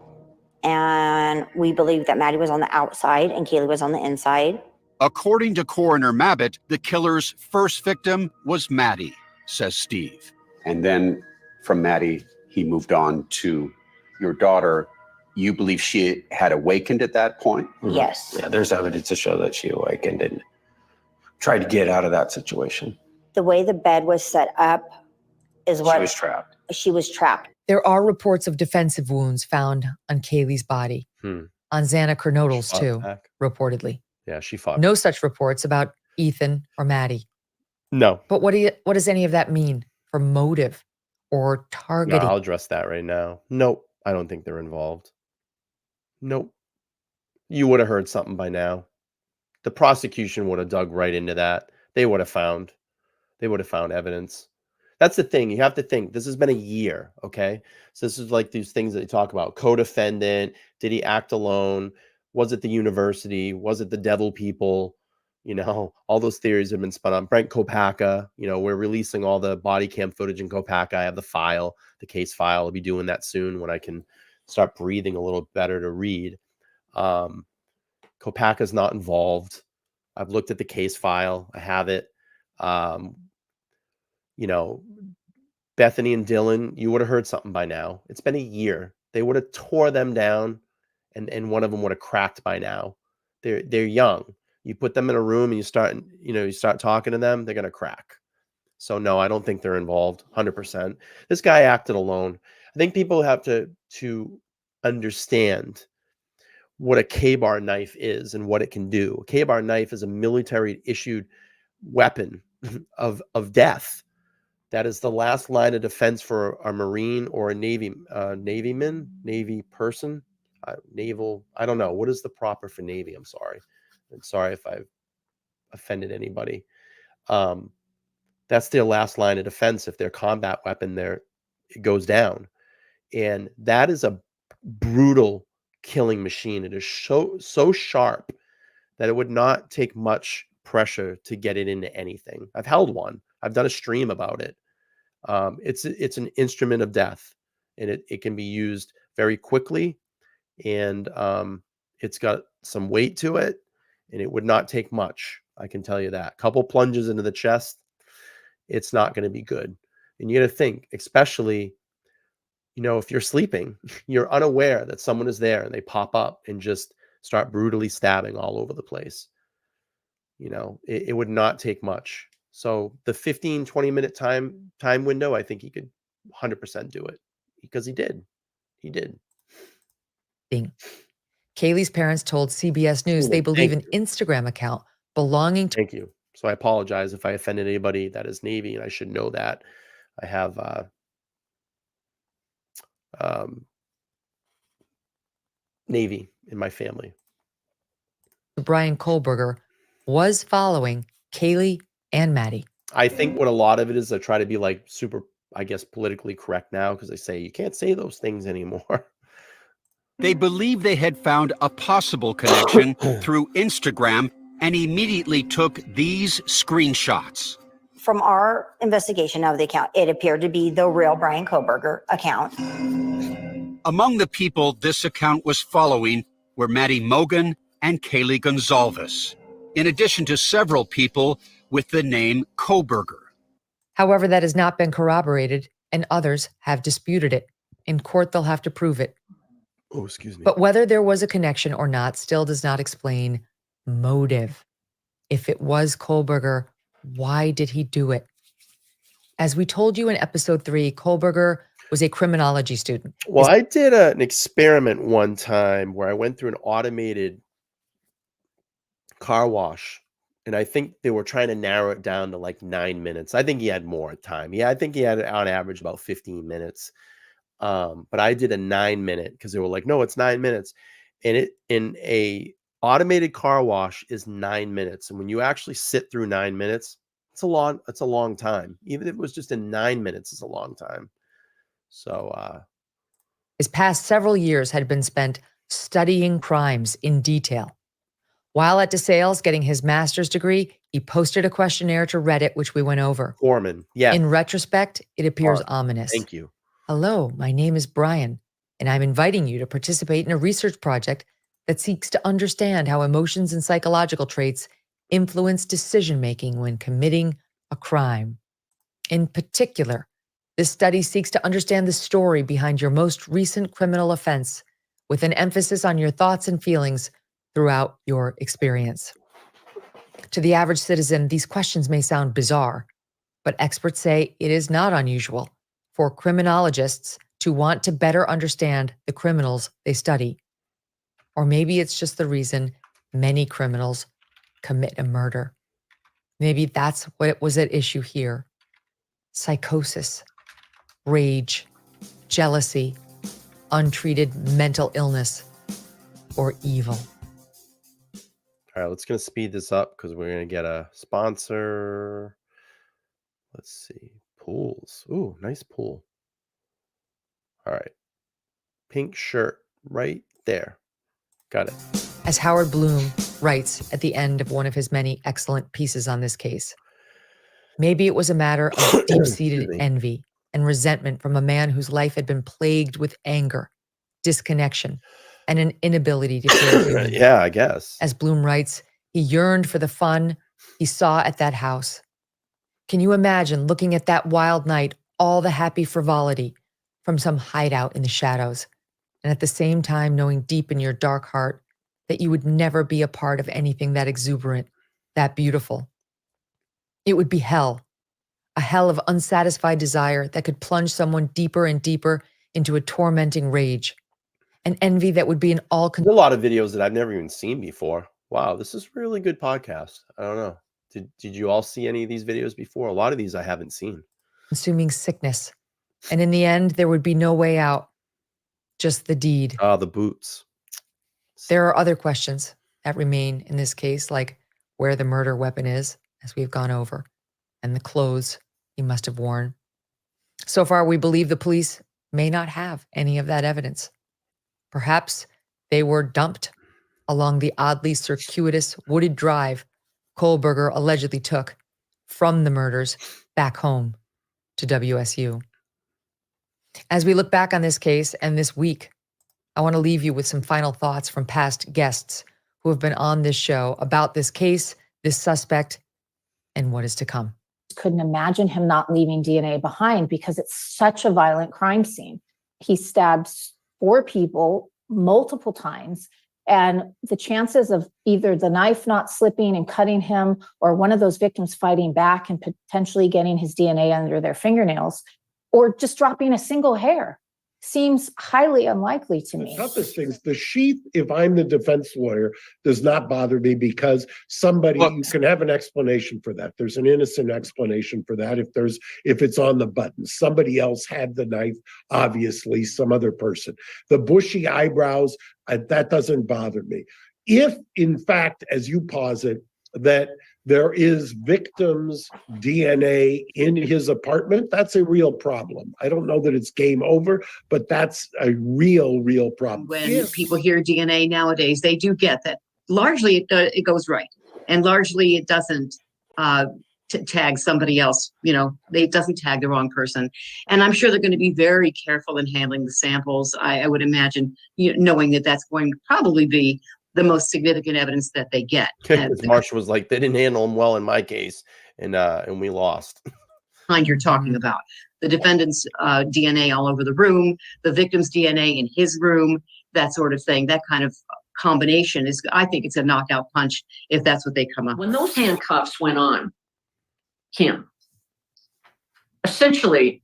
S8: And we believe that Maddie was on the outside and Kaylee was on the inside.
S17: According to Coroner Mabbitt, the killer's first victim was Maddie, says Steve.
S12: And then from Maddie, he moved on to your daughter. You believe she had awakened at that point?
S8: Yes.
S3: Yeah, there's evidence to show that she awakened and tried to get out of that situation.
S8: The way the bed was set up is what...
S3: She was trapped.
S8: She was trapped.
S2: There are reports of defensive wounds found on Kaylee's body, on Xana Kernodle's too, reportedly.
S1: Yeah, she fought.
S2: No such reports about Ethan or Maddie.
S1: No.
S2: But what does any of that mean for motive or targeting?
S1: No, I'll address that right now. Nope, I don't think they're involved. Nope. You would have heard something by now. The prosecution would have dug right into that. They would have found evidence. That's the thing. You have to think, this has been a year, okay? So this is like these things that they talk about. Co-defendant, did he act alone? Was it the university? Was it the devil people? You know, all those theories have been spun on. Bryan Kohberger, you know, we're releasing all the body cam footage in Kohberger. I have the file, the case file. I'll be doing that soon when I can start breathing a little better to read. Kohberger's not involved. I've looked at the case file. I have it. You know, Bethany and Dylan, you would have heard something by now. It's been a year. They would have tore them down, and one of them would have cracked by now. They're young. You put them in a room and you start talking to them, they're gonna crack. So no, I don't think they're involved 100%. This guy acted alone. I think people have to understand what a K-bar knife is and what it can do. A K-bar knife is a military issued weapon of death. That is the last line of defense for a Marine or a Navy person, naval. I don't know. What is the proper for Navy? I'm sorry. I'm sorry if I've offended anybody. That's their last line of defense. If their combat weapon it goes down. And that is a brutal killing machine. It is so sharp that it would not take much pressure to get it into anything. I've held one. I've done a stream about it. It's an instrument of death, and it can be used very quickly, and it's got some weight to it, and it would not take much. I can tell you that. A couple plunges into the chest, it's not going to be good. And you got to think, especially, if you're sleeping, you're unaware that someone is there and they pop up and just start brutally stabbing all over the place. It would not take much. So the 15-20 minute time window, I think he could 100% do it, because he did.
S2: Kaylee's parents told CBS News they believe an Instagram account belonging to.
S1: Thank you. So I apologize if I offended anybody that is Navy, and I should know that. I have Navy in my family.
S2: Bryan Kohberger was following Kaylee and Maddie.
S1: I think what a lot of it is, I try to be like super, I guess, politically correct now, because they say you can't say those things anymore.
S17: They believe they had found a possible connection through Instagram and immediately took these screenshots.
S8: From our investigation of the account, it appeared to be the real Bryan Kohberger account.
S17: Among the people this account was following were Maddie Mogyn and Kaylee Gonzalez, in addition to several people with the name Kohberger.
S2: However, that has not been corroborated, and others have disputed it. In court, they'll have to prove it.
S1: Oh, excuse me.
S2: But whether there was a connection or not still does not explain motive. If it was Kohberger, why did he do it? As we told you in episode 3, Kohberger was a criminology student.
S1: Well, I did an experiment one time where I went through an automated car wash, and I think they were trying to narrow it down to like 9 minutes. I think he had more time. Yeah, I think he had on average about 15 minutes. But I did a 9-minute, because they were like, no, it's 9 minutes. And it in a automated car wash is 9 minutes. And when you actually sit through 9 minutes, it's a long time. Even if it was just in 9 minutes, it's a long time. So
S2: his past several years had been spent studying crimes in detail. While at DeSales getting his master's degree, he posted a questionnaire to Reddit, which we went over.
S1: Foreman, yeah.
S2: In retrospect, it appears ominous.
S1: Thank you.
S2: Hello, my name is Bryan, and I'm inviting you to participate in a research project that seeks to understand how emotions and psychological traits influence decision-making when committing a crime. In particular, this study seeks to understand the story behind your most recent criminal offense, with an emphasis on your thoughts and feelings throughout your experience. To the average citizen, these questions may sound bizarre, but experts say it is not unusual for criminologists to want to better understand the criminals they study. Or maybe it's just the reason many criminals commit a murder. Maybe that's what was at issue here. Psychosis, rage, jealousy, untreated mental illness, or evil.
S1: All right, let's speed this up, because we're going to get a sponsor. Let's see. Pools. Ooh, nice pool. All right. Pink shirt right there. Got it.
S2: As Howard Bloom writes at the end of one of his many excellent pieces on this case, maybe it was a matter of deep-seated envy and resentment from a man whose life had been plagued with anger, disconnection, and an inability to feel human.
S1: Yeah, I guess.
S2: As Bloom writes, he yearned for the fun he saw at that house. Can you imagine looking at that wild night all the happy frivolity from some hideout in the shadows, and at the same time knowing deep in your dark heart that you would never be a part of anything that exuberant, that beautiful. It would be hell, a hell of unsatisfied desire that could plunge someone deeper and deeper into a tormenting rage, an envy that would be an all.
S1: There's a lot of videos that I've never even seen before. Wow, this is a really good podcast. I don't know. Did you all see any of these videos before? A lot of these I haven't seen.
S2: Consuming sickness. And in the end, there would be no way out, just the deed.
S1: The boots.
S2: There are other questions that remain in this case, like where the murder weapon is, as we've gone over, and the clothes he must have worn. So far, we believe the police may not have any of that evidence. Perhaps they were dumped along the oddly circuitous wooded drive Kohberger allegedly took from the murders back home to WSU. As we look back on this case and this week, I want to leave you with some final thoughts from past guests who have been on this show about this case, this suspect, and what is to come.
S18: Couldn't imagine him not leaving DNA behind because it's such a violent crime scene. He stabbed 4 people multiple times, and the chances of either the knife not slipping and cutting him or one of those victims fighting back and potentially getting his DNA under their fingernails or just dropping a single hair seems highly unlikely to me.
S19: The toughest things, the sheath, if I'm the defense lawyer, does not bother me because you can have an explanation for that. There's an innocent explanation for that. If it's on the button, somebody else had the knife, obviously some other person. The bushy eyebrows, that doesn't bother me. If in fact, as you posit, that there is victims' DNA in his apartment, that's a real problem. I don't know that it's game over, but that's a real problem.
S15: When people hear DNA nowadays, they do get that. Largely, it goes right. And largely, it doesn't tag somebody else. It doesn't tag the wrong person. And I'm sure they're going to be very careful in handling the samples. I would imagine, knowing that that's going to probably be the most significant evidence that they get.
S1: Marsha was like, they didn't handle him well in my case, and we lost.
S15: You're talking about the defendant's DNA all over the room, the victim's DNA in his room, that sort of thing. That kind of combination I think it's a knockout punch if that's what they come up with.
S20: When those handcuffs went on him, essentially,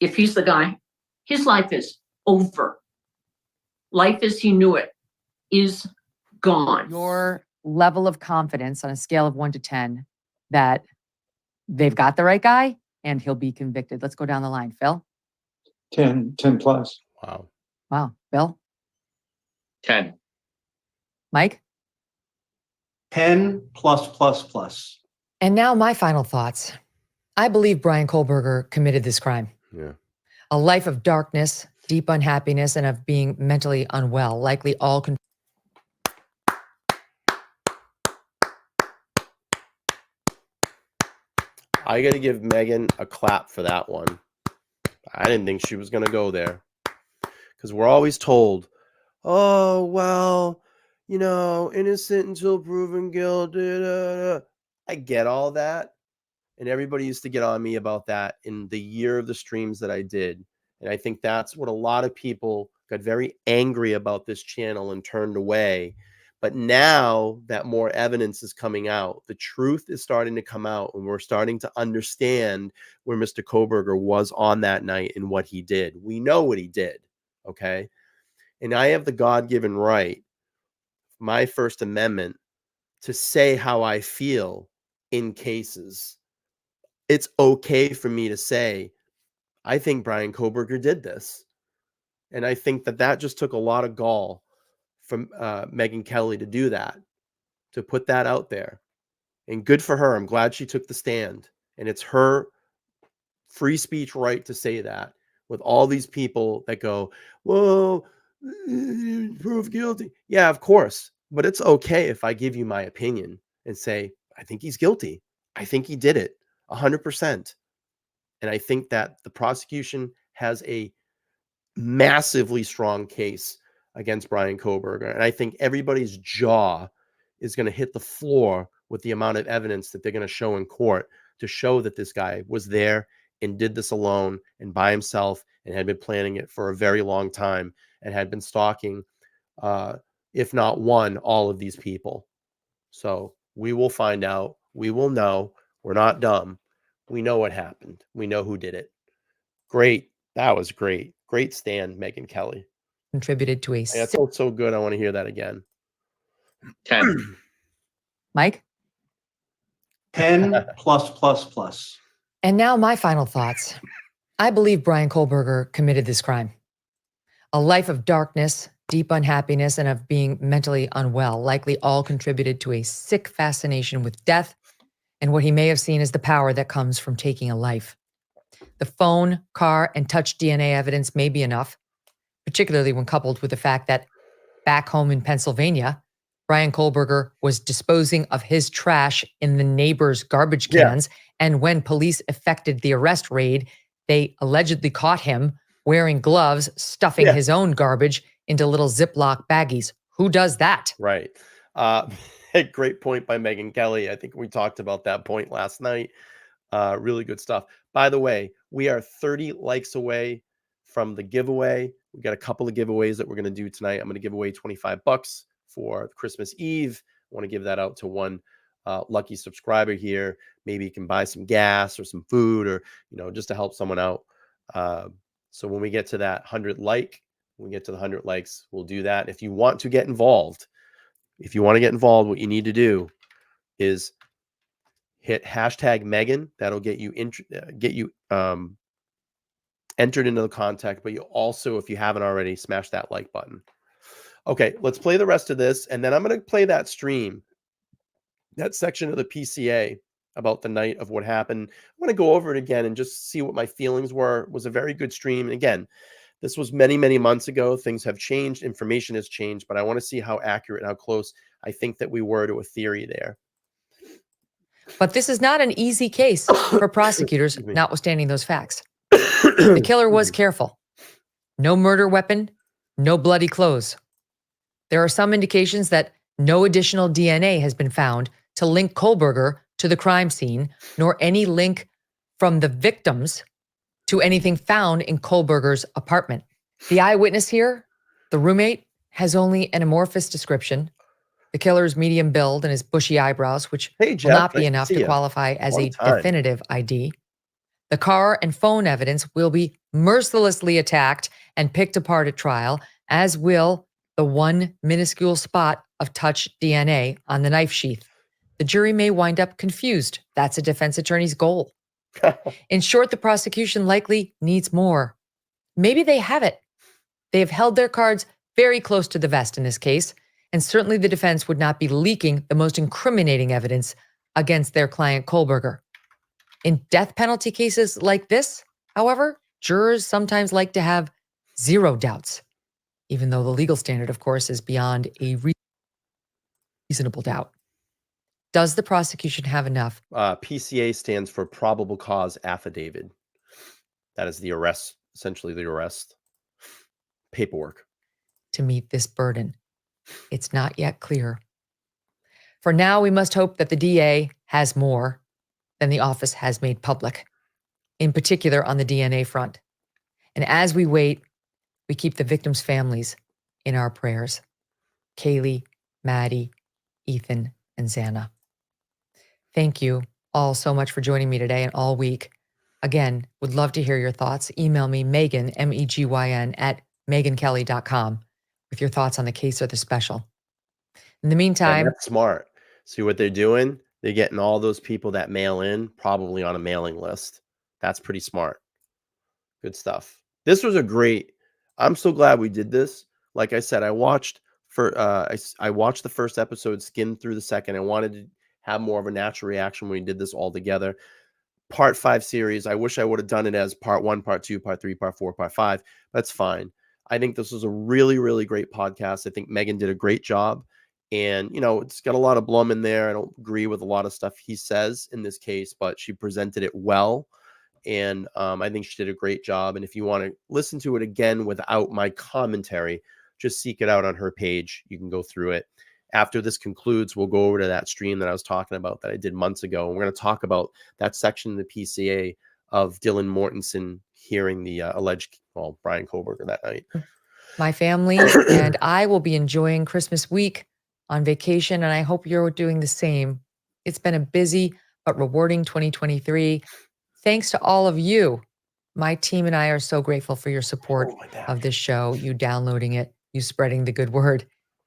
S20: if he's the guy, his life is over. Life as he knew it is gone.
S2: Your level of confidence on a scale of 1 to 10 that they've got the right guy and he'll be convicted. Let's go down the line. Phil?
S9: 10 plus.
S2: Wow. Bill?
S21: 10.
S2: Mike?
S21: 10 plus.
S2: And now my final thoughts. I believe Bryan Kohberger committed this crime.
S1: Yeah.
S2: A life of darkness, deep unhappiness, and of being mentally unwell, likely all
S1: I got to give Megyn a clap for that one. I didn't think she was going to go there. Because we're always told, oh, well, innocent until proven guilty. I get all that. And everybody used to get on me about that in the year of the streams that I did. And I think that's what a lot of people got very angry about this channel and turned away. But now that more evidence is coming out, the truth is starting to come out, and we're starting to understand where Mr. Kohberger was on that night and what he did. We know what he did, okay? And I have the God-given right, my First Amendment, to say how I feel in cases. It's okay for me to say, I think Bryan Kohberger did this. And I think that just took a lot of gall from Megyn Kelly to do that, to put that out there. And good for her. I'm glad she took the stand. And it's her free speech right to say that, with all these people that go, well, prove guilty. Yeah, of course. But it's okay if I give you my opinion and say, I think he's guilty. I think he did it 100%. And I think that the prosecution has a massively strong case against Bryan Kohberger. And I think everybody's jaw is going to hit the floor with the amount of evidence that they're going to show in court to show that this guy was there and did this alone and by himself and had been planning it for a very long time and had been stalking, if not one, all of these people. So we will find out. We will know. We're not dumb. We know what happened. We know who did it. Great. That was great. Great stand, Megyn Kelly.
S2: Contributed to a
S1: That felt so good. I want to hear that again.
S21: 10.
S2: Mike?
S21: 10 plus.
S2: And now my final thoughts. I believe Bryan Kohberger committed this crime. A life of darkness, deep unhappiness, and of being mentally unwell likely all contributed to a sick fascination with death and what he may have seen as the power that comes from taking a life. The phone, car, and touch DNA evidence may be enough, particularly when coupled with the fact that back home in Pennsylvania, Bryan Kohberger was disposing of his trash in the neighbor's garbage cans. Yeah. And when police effected the arrest raid, they allegedly caught him wearing gloves, stuffing his own garbage into little Ziploc baggies. Who does that?
S1: Right. Great point by Megyn Kelly. I think we talked about that point last night. Really good stuff. By the way, we are 30 likes away from the giveaway. We got a couple of giveaways that we're going to do tonight. I'm going to give away $25 for Christmas Eve. I want to give that out to one lucky subscriber here. Maybe you can buy some gas or some food or, just to help someone out. So when we get to that 100 when we get to the 100 likes, we'll do that. If you want to get involved, what you need to do is hit hashtag Megyn. That'll get you entered into the contact, but you also, if you haven't already, smash that like button. Okay, let's play the rest of this, and then I'm going to play that stream, that section of the PCA about the night of what happened. I want to go over it again and just see what my feelings were. It was a very good stream. And again, this was many, many months ago. Things have changed. Information has changed, but I want to see how accurate and how close I think that we were to a theory there.
S2: But this is not an easy case for prosecutors, notwithstanding those facts. The killer was careful. No murder weapon, no bloody clothes. There are some indications that no additional DNA has been found to link Kohberger to the crime scene, nor any link from the victims to anything found in Kohberger's apartment. The eyewitness here, the roommate, has only an amorphous description. The killer's medium build and his bushy eyebrows, which will not be enough to qualify as a definitive ID. The car and phone evidence will be mercilessly attacked and picked apart at trial, as will the one minuscule spot of touch DNA on the knife sheath. The jury may wind up confused. That's a defense attorney's goal. In short, the prosecution likely needs more. Maybe they have it. They have held their cards very close to the vest in this case, and certainly the defense would not be leaking the most incriminating evidence against their client Kohberger. In death penalty cases like this, however, jurors sometimes like to have zero doubts, even though the legal standard, of course, is beyond a reasonable doubt. Does the prosecution have enough?
S1: PCA stands for probable cause affidavit. That is the arrest, essentially the arrest paperwork.
S2: To meet this burden. It's not yet clear. For now, we must hope that the DA has more than the office has made public, in particular on the DNA front. And as we wait, we keep the victims' families in our prayers. Kaylee, Maddie, Ethan, and Xana. Thank you all so much for joining me today and all week. Again, would love to hear your thoughts. Email me, Megyn, MEGYN, at megynkelly.com with your thoughts on the case or the special. In the meantime...
S1: That's smart. See what they're doing? They're getting all those people that mail in, probably on a mailing list. That's pretty smart. Good stuff. This was a great... I'm so glad we did this. Like I said, I watched the first episode, skimmed through the second. I wanted to have more of a natural reaction when we did this all together. Part 5 series. I wish I would have done it as part 1, part 2, part 3, part 4, part 5. That's fine. I think this was a really, really great podcast. I think Megyn did a great job. And, it's got a lot of Blum in there. I don't agree with a lot of stuff he says in this case, but she presented it well. And I think she did a great job. And if you want to listen to it again without my commentary, just seek it out on her page. You can go through it. After this concludes, we'll go over to that stream that I was talking about that I did months ago. And we're going to talk about that section of the PCA of Dylan Mortensen hearing the alleged, Bryan Kohberger that night.
S2: My family and I will be enjoying Christmas week on vacation, and I hope you're doing the same. It's been a busy but rewarding 2023. Thanks to all of you. My team and I are so grateful for your support of this show, you downloading it, you spreading the good word,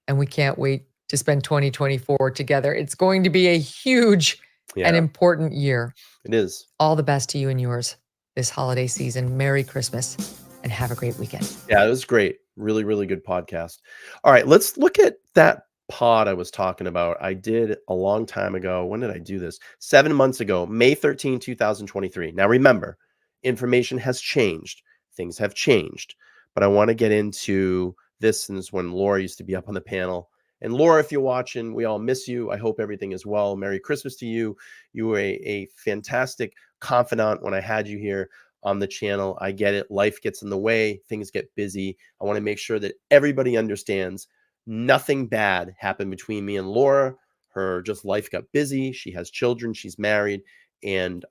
S2: and we can't wait to spend 2024 together. It's going to be a huge and important year.
S1: It is.
S2: All the best to you and yours this holiday season. Merry Christmas and have a great weekend.
S1: Yeah, it was great. Really, really good podcast. All right, let's look at that pod I was talking about. I did a long time ago. When did I do this? 7 months ago, May 13, 2023. Now remember, information has changed. Things have changed. But I want to get into this since when Laura used to be up on the panel. And Laura, if you're watching, we all miss you. I hope everything is well. Merry Christmas to you. You were a fantastic confidant when I had you here on the channel. I get it. Life gets in the way. Things get busy. I want to make sure that everybody understands nothing bad happened between me and Laura. Her just life got busy. She has children. She's married. And,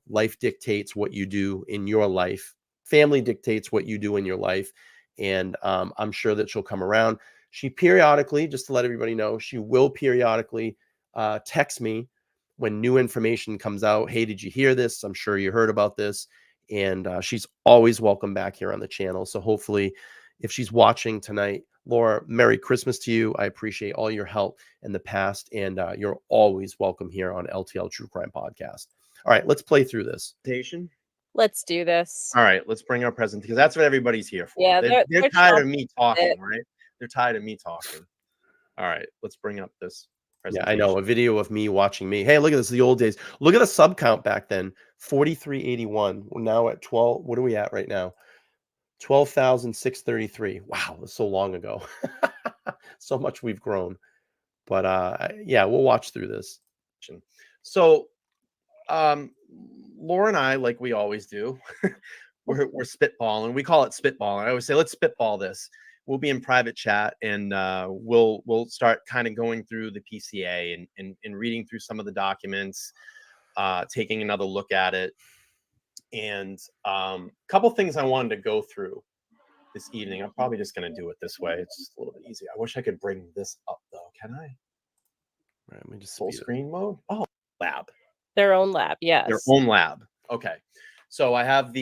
S1: life dictates what you do in your life. Family dictates what you do in your life. And I'm sure that she'll come around. She periodically, just to let everybody know, she will periodically text me when new information comes out. Hey, did you hear this? I'm sure you heard about this. And she's always welcome back here on the channel. So hopefully, if she's watching tonight, Laura, Merry Christmas to you. I appreciate all your help in the past. And you're always welcome here on LTL True Crime Podcast. All right, let's play through this.
S4: Let's do this.
S1: All right, let's bring our present because that's what everybody's here for.
S4: Yeah,
S1: they're tired of me talking, right? They're tired of me talking. All right, let's bring up this presentation. Yeah, I know, a video of me watching me. Hey, look at this, the old days. Look at the sub count back then, 4381. We're now at 12. What are we at right now? 12,633. Wow, that's so long ago. So much we've grown. But yeah, we'll watch through this. So Laura and I, like we always do, we're spitballing. We call it spitballing. I always say, let's spitball this. We'll be in private chat and we'll start kind of going through the PCA and reading through some of the documents, taking another look at it. And a couple things I wanted to go through this evening. I'm probably just going to do it this way. It's just a little bit easier. I wish I could bring this up though. Can I? Right, let me just full screen mode. Oh, lab.
S4: Their own lab, yes.
S1: Their own lab. Okay. So I have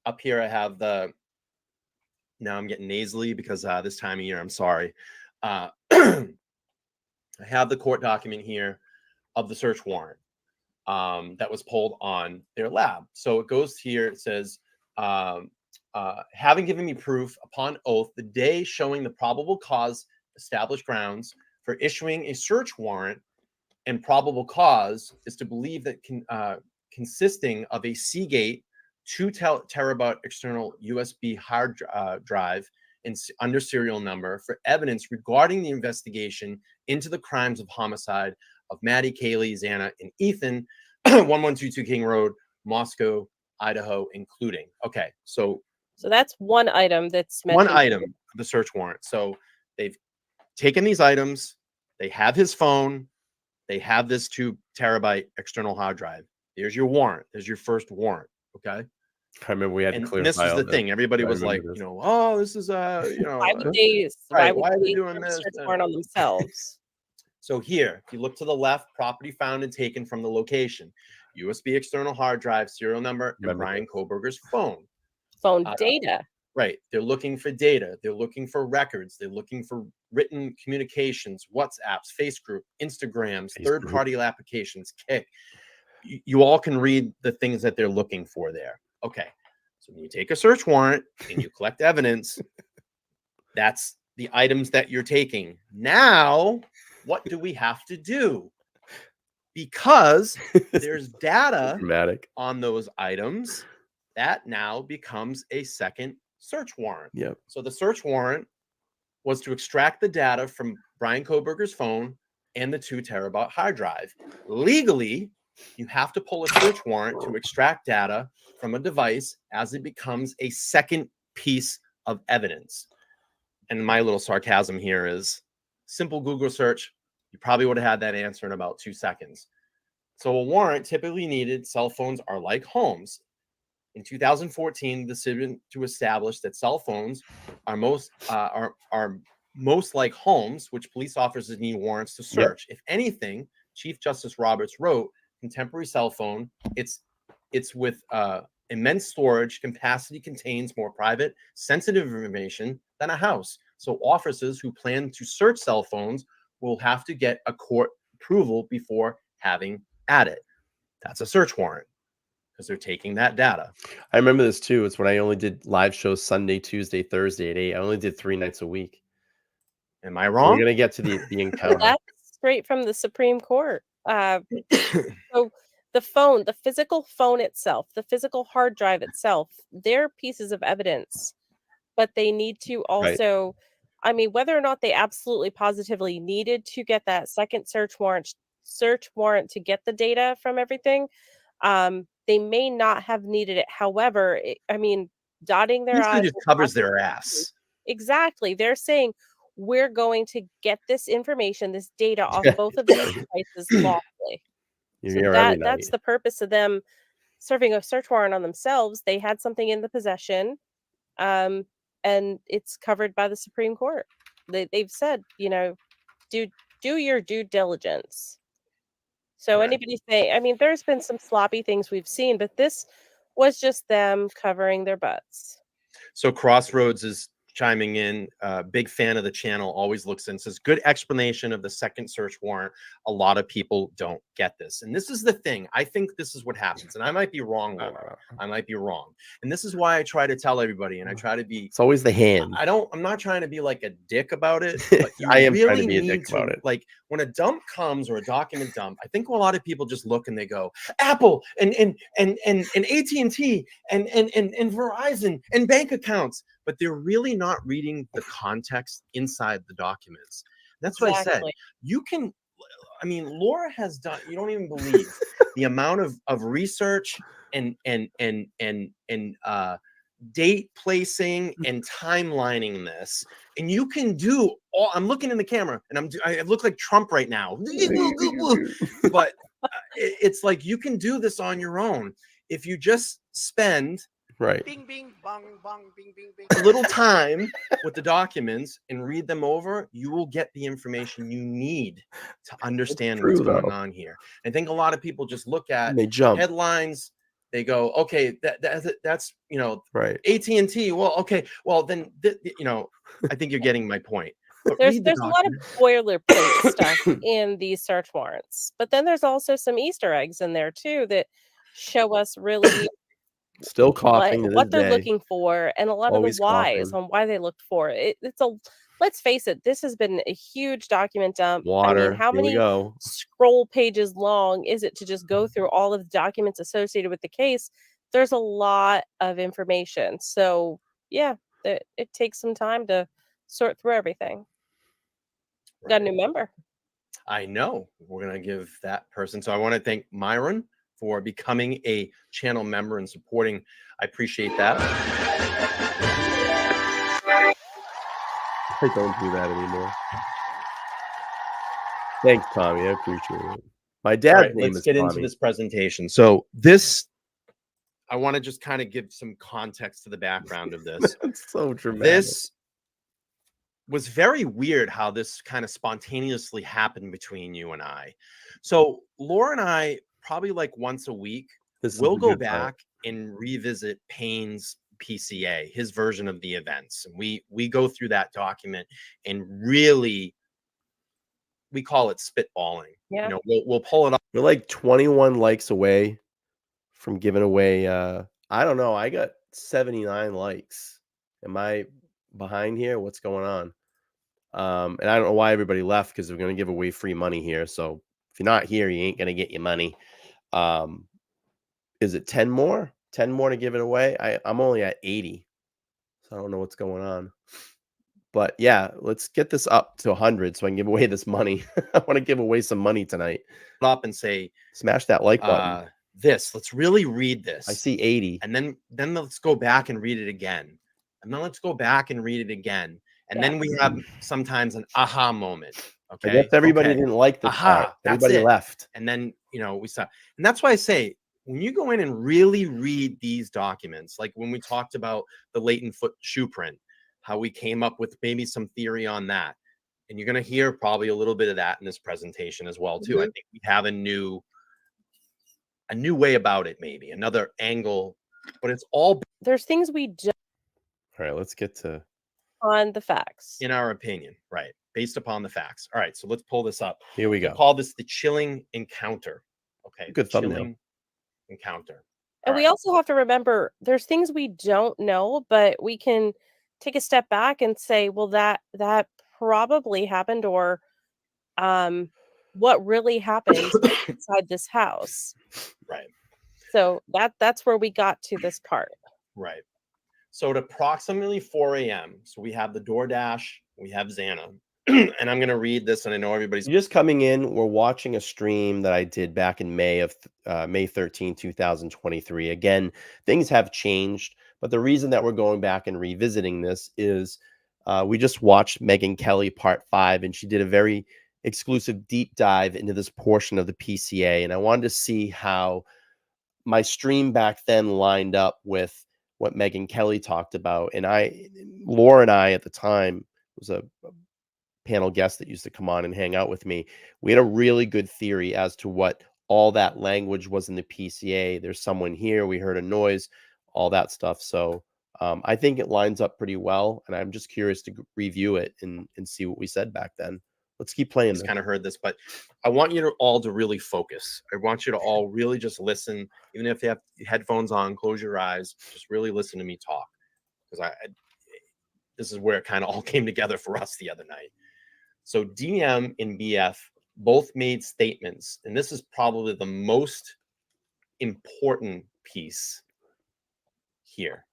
S1: up here, I have now I'm getting nasally because this time of year, I'm sorry. I have the court document here of the search warrant that was pulled on their lab. So it goes here, it says, having given me proof upon oath the day showing the probable cause established grounds for issuing a search warrant and probable cause is to believe that consisting of a Seagate 2 terabyte external USB hard drive and under serial number for evidence regarding the investigation into the crimes of homicide of Maddie, Kaylee, Xana, and Ethan, 1122 King Road, Moscow, Idaho, including. Okay, so
S4: that's one item that's mentioned.
S1: One item of the search warrant. So they've taken these items, they have his phone, they have this 2 terabyte external hard drive. There's your warrant. There's your first warrant. Okay.
S21: I remember we had to clarify.
S1: And this was the thing. Everybody was like,
S21: this.
S1: Oh, this is
S4: why would they doing this? Search warrant on themselves.
S1: So here, if you look to the left, property found and taken from the location, USB external hard drive, serial number, and Bryan Kohberger's phone.
S4: Phone data.
S1: Right. They're looking for data. They're looking for records. They're looking for written communications, WhatsApps, Facebook, Instagrams, third-party applications, Kik. You all can read the things that they're looking for there. Okay. So when you take a search warrant and you collect evidence, that's the items that you're taking. Now, what do we have to do? Because there's data on those items, that now becomes a second search warrant.
S21: Yep.
S1: So the search warrant was to extract the data from Bryan Kohberger's phone and the 2 terabyte hard drive. Legally, you have to pull a search warrant to extract data from a device as it becomes a second piece of evidence. And my little sarcasm here is simple Google search. You probably would have had that answer in about 2 seconds. So a warrant typically needed. Cell phones are like homes. In 2014, the decision to establish that cell phones are most like homes, which police officers need warrants to search. If anything, Chief Justice Roberts wrote, contemporary cell phone, it's with immense storage capacity, contains more private, sensitive information than a house. So officers who plan to search cell phones will have to get a court approval before having at it. That's a search warrant because they're taking that data. I remember this too. It's when I only did live shows Sunday, Tuesday, Thursday at 8. I only did 3 nights a week. Am I wrong? We're going to get to the encounter.
S4: That's straight from the Supreme Court. So the phone, the physical phone itself, the physical hard drive itself, they're pieces of evidence, but they need to also, I mean, whether or not they absolutely positively needed to get that second search warrant to get the data from everything, they may not have needed it. However, I mean, dotting their I's
S1: just covers their ass.
S4: Exactly. They're saying, we're going to get this information, this data off both of these devices lawfully. So that's the purpose of them serving a search warrant on themselves. They had something in the possession, and it's covered by the Supreme Court. They've said, you know, do your due diligence. So anybody say, I mean, there's been some sloppy things we've seen, but this was just them covering their butts.
S1: So Crossroads is chiming in, big fan of the channel, always looks in, says, good explanation of the second search warrant. A lot of people don't get this. And this is the thing. I think this is what happens. And I might be wrong, Laura. I might be wrong. And this is why I try to tell everybody, and I try to be...
S3: It's always the hand.
S1: I'm not trying to be like a dick about it, but you I am really trying to be a dick about it. Like, when a dump comes or a document dump, I think a lot of people just look and they go, Apple and AT&T and Verizon and bank accounts. But they're really not reading the context inside the documents. That's what I said. You can, I mean, Laura has done, you don't even believe the amount of research and date placing and timelining this. And you can do all, I'm looking in the camera and I look like Trump right now. But it's like, you can do this on your own. If you just spend
S3: bing, bing,
S1: bong, bong, bing, bing, bing. A little time with the documents and read them over, you will get the information you need to understand what's going on here. I think a lot of people just look at headlines. They go, okay, that's you know, AT&T. Well, okay, well then, you know, I think you're getting my point.
S4: There's a lot of boilerplate stuff in these search warrants, but then there's also some Easter eggs in there too that show us really.
S3: Still coughing
S4: what they're looking for, and a lot of the whys on why they looked for it. Let's face it, this has been a huge document dump. I mean, how many scroll pages long is it to just go through all of the documents associated with the case? There's a lot of information. So yeah, it takes some time to sort through everything. Got a new member.
S1: I know. We're going to give that person. So I want to thank Myron for becoming a channel member and supporting. I appreciate that.
S3: I don't do that anymore. Thanks, Tommy. I appreciate it. My dad's name is Tommy.
S1: Let's get into this presentation. So this, I want to just kind of give some context to the background of this.
S3: That's so dramatic.
S1: This was very weird how this kind of spontaneously happened between you and I. So Laura and I, probably like once a week, we'll go back and revisit Payne's PCA, his version of the events. And we go through that document and really, we call it spitballing.
S4: Yeah.
S1: You know, we'll pull it up.
S3: We're like 21 likes away from giving away. I don't know. I got 79 likes. Am I behind here? What's going on? And I don't know why everybody left, because we're going to give away free money here. So if you're not here, you ain't going to get your money. Is it 10 more? 10 more to give it away? I'm only at 80. So I don't know what's going on. But yeah, let's get this up to 100 so I can give away this money. I want to give away some money tonight.
S1: Up and say,
S3: smash that like button.
S1: Let's really read this.
S3: I see 80.
S1: And then let's go back and read it again. And then let's go back and read it again. And then we have sometimes an aha moment. Okay.
S3: I guess everybody didn't like this part. Everybody left.
S1: And then
S3: you know, we saw. And that's why I say, when you go in and really read these documents, like when we talked about the latent foot shoe print, how we came up with maybe some theory on that. And you're going to hear probably a little bit of that in this presentation as well, too. I think we have a new way about it, maybe another angle, but it's all.
S4: There's things we don't.
S3: All right, let's get to
S4: on the facts.
S3: In our opinion, right? Based upon the facts. All right, so let's pull this up.
S1: Here we go.
S3: Call this the chilling encounter. Okay,
S1: good thumbnail.
S3: Chilling encounter.
S4: And we also have to remember there's things we don't know, but we can take a step back and say, well, that probably happened, or what really happened inside this house.
S3: Right.
S4: So that's where we got to this part.
S3: Right. So at approximately 4 a.m., so we have the DoorDash, we have Xana, and I'm going to read this, and I know everybody's just coming in. We're watching a stream that I did back in May 13, 2023. Again, things have changed, but the reason that we're going back and revisiting this is we just watched Megyn Kelly part 5, and she did a very exclusive deep dive into this portion of the PCA, and I wanted to see how my stream back then lined up with what Megyn Kelly talked about. And Laura and I at the time, was a panel guest that used to come on and hang out with me. We had a really good theory as to what all that language was in the PCA. There's someone here, we heard a noise, all that stuff. So I think it lines up pretty well, and I'm just curious to review it and see what we said back then. Let's keep playing. Just kind of heard this, but I want you all to really focus. I want you to all really just listen, even if you have headphones on, close your eyes, just really listen to me talk, because this is where it kind of all came together for us the other night. So DM and BF both made statements, and this is probably the most important piece here.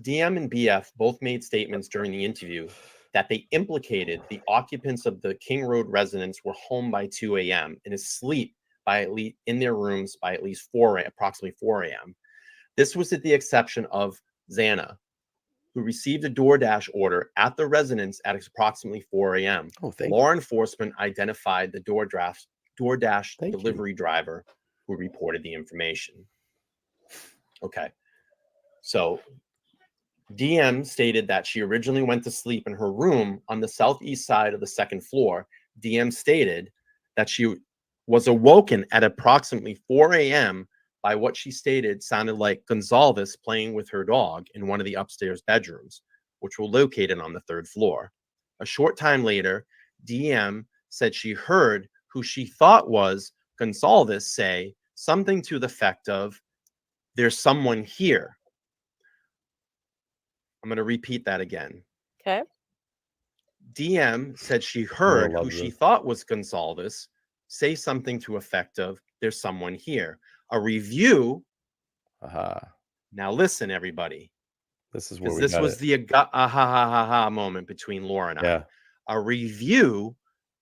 S3: DM and BF both made statements during the interview that they implicated the occupants of the King Road residence were home by 2 a.m. and asleep by at least in their rooms by at least approximately 4 a.m. This was at the exception of Xana, who received a DoorDash order at the residence at approximately 4 a.m. Law enforcement identified the DoorDash delivery driver who reported the information. Okay, so DM stated that she originally went to sleep in her room on the southeast side of the second floor. DM stated that she was awoken at approximately 4 a.m. by what she stated sounded like Gonzalez playing with her dog in one of the upstairs bedrooms, which were located on the third floor. A short time later, DM said she heard who she thought was Gonzalez say something to the effect of, "There's someone here." I'm going to repeat that again.
S4: Okay.
S3: DM said she heard who she thought was Gonzalez say something to effect of, "There's someone here." A review. Now listen, everybody.
S1: This is where
S3: this was the moment between Laura and I. A review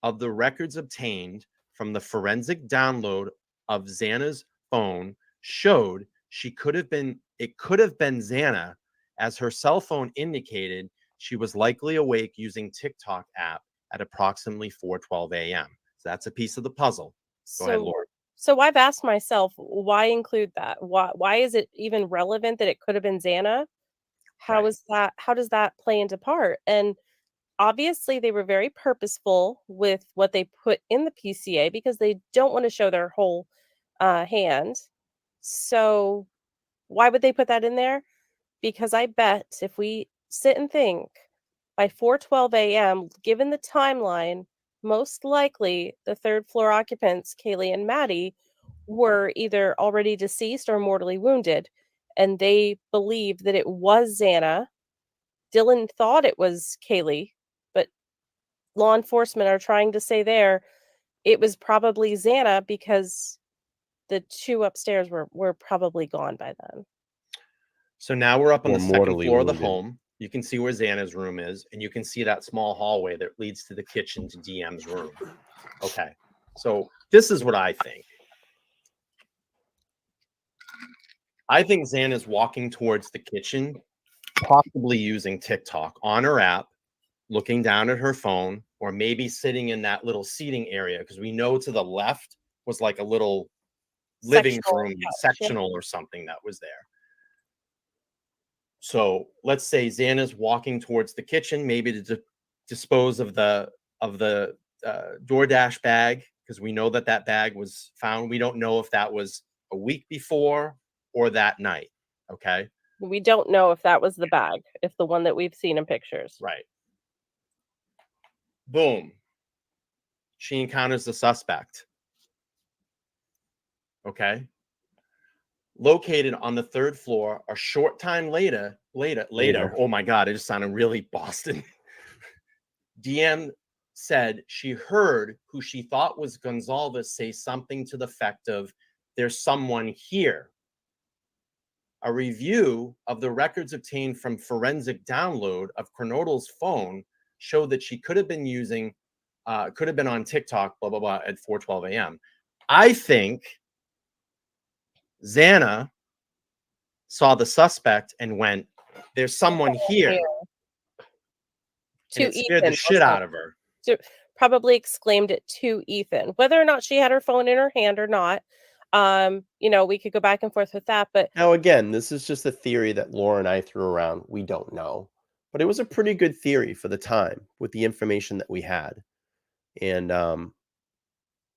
S3: of the records obtained from the forensic download of Xana's phone showed it could have been Xana, as her cell phone indicated she was likely awake using TikTok app at approximately 4:12 a.m. So that's a piece of the puzzle. Go ahead, Laura.
S4: So I've asked myself, why include that? Why is it even relevant that it could have been Xana? How does that play into part? And obviously they were very purposeful with what they put in the PCA because they don't want to show their whole hand. So why would they put that in there? Because I bet if we sit and think, by 4:12 a.m., given the timeline, most likely the third floor occupants, Kaylee and Maddie, were either already deceased or mortally wounded. And they believed that it was Xana. Dylan thought it was Kaylee, but law enforcement are trying to say it was probably Xana because the two upstairs were probably gone by then.
S3: So now we're up on the second floor of the home. You can see where Xana's room is, and you can see that small hallway that leads to the kitchen to DM's room. Okay, so this is what I think. I think Xana's walking towards the kitchen, possibly using TikTok on her app, looking down at her phone, or maybe sitting in that little seating area, because we know to the left was like a little living
S4: Sectional
S3: room,
S4: couch, yeah.
S3: sectional or something that was there. So let's say Xana's walking towards the kitchen, maybe to dispose of the DoorDash bag, because we know that that bag was found. We don't know if that was a week before or that night. Okay.
S4: We don't know if that was the bag, if the one that we've seen in pictures.
S3: Right. Boom. She encounters the suspect. Okay. Located on the 3rd floor, a short time later. Oh my God, it just sounded really Boston. DM said she heard who she thought was Gonzalez say something to the effect of, "There's someone here." A review of the records obtained from forensic download of Kernodle's phone showed that she could have been on TikTok, blah, blah, blah, at 4:12 a.m. I think Xana saw the suspect and went, "There's someone here."
S4: To
S3: And it scared
S4: Ethan,
S3: the shit out of her.
S4: Probably exclaimed it to Ethan. Whether or not she had her phone in her hand or not, we could go back and forth with that. But
S3: now, again, this is just a theory that Laura and I threw around. We don't know. But it was a pretty good theory for the time with the information that we had. And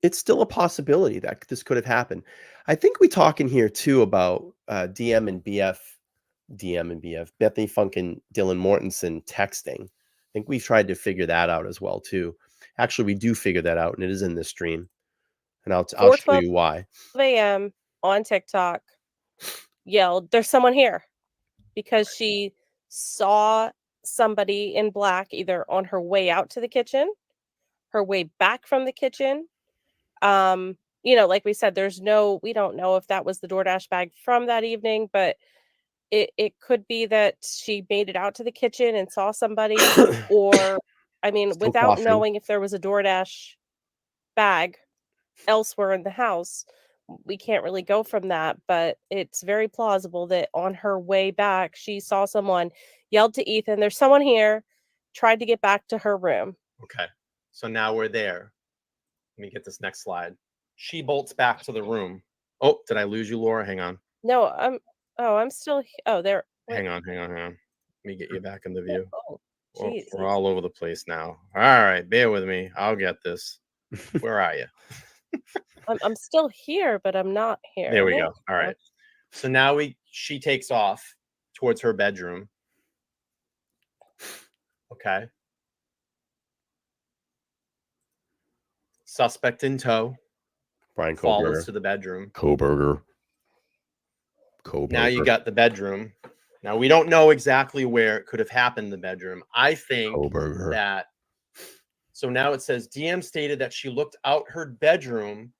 S3: it's still a possibility that this could have happened. I think we talk in here, too, about DM and BF, Bethany Funk and Dylan Mortensen texting. I think we've tried to figure that out as well, too. Actually, we do figure that out, and it is in this stream. And I'll show you why.
S4: 4:12 a.m. on TikTok yelled, "There's someone here," because she saw somebody in black either on her way out to the kitchen, her way back from the kitchen. Like we said, we don't know if that was the DoorDash bag from that evening, but it could be that she made it out to the kitchen and saw somebody, or without knowing if there was a DoorDash bag elsewhere in the house, we can't really go from that. But it's very plausible that on her way back, she saw someone, yelled to Ethan, "There's someone here," tried to get back to her room.
S3: Okay. So now we're there. Let me get this next slide. She bolts back to the room. Oh, did I lose you, Laura? Hang on.
S4: No, I'm still. Oh, there.
S3: Hang on. Let me get you back in the view.
S4: Oh,
S3: well, we're all over the place now. All right, bear with me. I'll get this. Where are you?
S4: I'm still here, but I'm not here.
S3: There we go. All right. So now she takes off towards her bedroom. Okay. Suspect in tow.
S1: Bryan Kohberger.
S3: Follows to the bedroom.
S1: Kohberger.
S3: Now you got the bedroom. Now we don't know exactly where it could have happened in the bedroom. I think that. So now it says DM stated that she looked out her bedroom,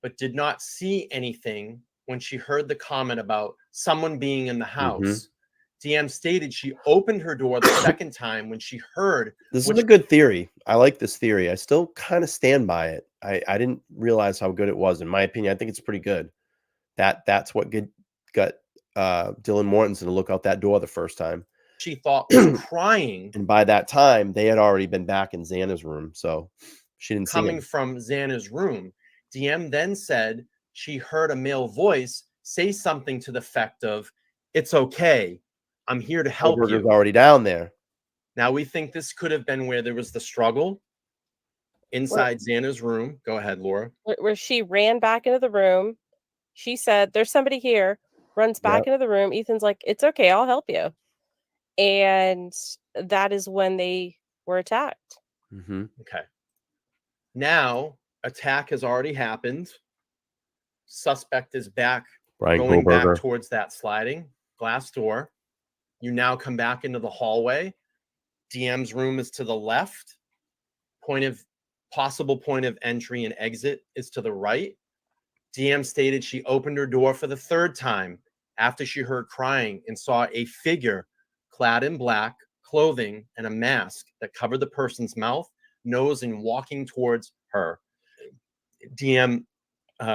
S3: but did not see anything when she heard the comment about someone being in the house. DM stated she opened her door the second time when she heard.
S1: This is a good theory. I like this theory. I still kind of stand by it. I didn't realize how good it was. In my opinion, I think it's pretty good. That's what got Dylan Mortensen to look out that door the first time.
S3: She thought was crying.
S1: And by that time, they had already been back in Xana's room. So she didn't see him.
S3: Coming from Xana's room. DM then said she heard a male voice say something to the effect of, "It's okay. I'm here to help you."
S1: Kohberger's already down there.
S3: Now we think this could have been where there was the struggle inside Xana's room. Go ahead, Laura.
S4: Where she ran back into the room. She said, "There's somebody here," runs back into the room. Ethan's like, "It's okay. I'll help you." And that is when they were attacked.
S3: Okay. Now, attack has already happened. Suspect is back, going back towards that sliding glass door. You now come back into the hallway. DM's room is to the left. Possible point of entry and exit is to the right. DM stated she opened her door for the third time after she heard crying and saw a figure clad in black clothing and a mask that covered the person's mouth, nose, and walking towards her. DM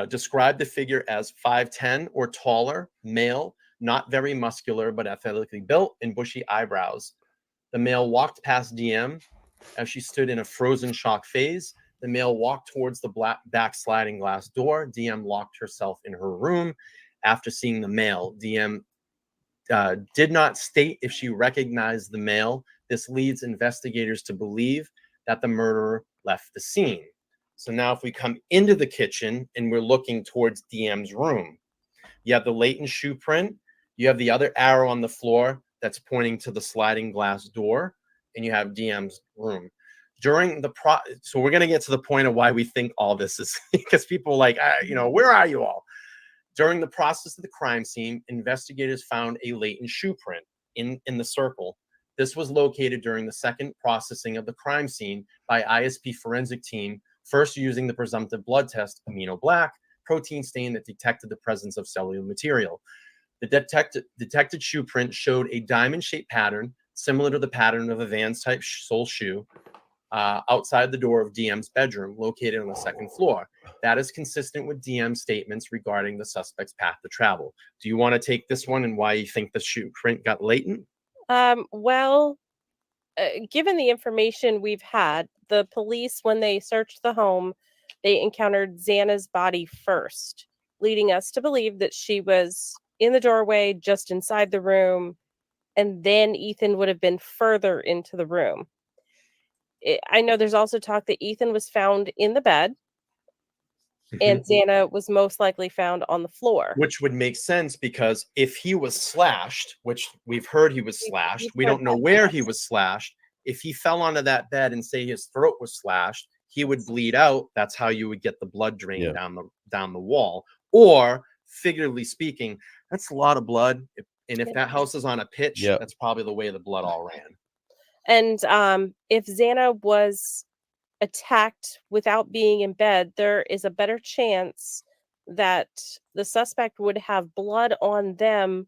S3: described the figure as 5'10" or taller, male, not very muscular, but athletically built, and bushy eyebrows. The male walked past DM as she stood in a frozen shock phase. The male walked towards the back sliding glass door. DM locked herself in her room. After seeing the male, DM did not state if she recognized the male. This leads investigators to believe that the murderer left the scene. So now if we come into the kitchen and we're looking towards DM's room, you have the latent shoe print. You have the other arrow on the floor that's pointing to the sliding glass door, and you have DM's room. During the so we're going to get to the point of why we think all this is, because people are like, where are you all? During the process of the crime scene, investigators found a latent shoe print in the circle. This was located during the second processing of the crime scene by ISP forensic team, first using the presumptive blood test, amino black, protein stain that detected the presence of cellular material. The detected shoe print showed a diamond-shaped pattern similar to the pattern of a Vans-type sole shoe outside the door of DM's bedroom, located on the second floor. That is consistent with DM's statements regarding the suspect's path to travel. Do you want to take this one and why you think the shoe print got latent?
S4: Well, given the information we've had, the police, when they searched the home, they encountered Xana's body first, leading us to believe that she was in the doorway, just inside the room, and then Ethan would have been further into the room. I know there's also talk that Ethan was found in the bed, and Xana was most likely found on the floor.
S3: Which would make sense, because if he was slashed, which we've heard he was slashed, we don't know where he was slashed. If he fell onto that bed and say his throat was slashed, he would bleed out. That's how you would get the blood drain down the wall. Or, figuratively speaking, that's a lot of blood. And if that house is on a pitch, that's probably the way the blood all ran.
S4: And if Xana was attacked without being in bed, there is a better chance that the suspect would have blood on them,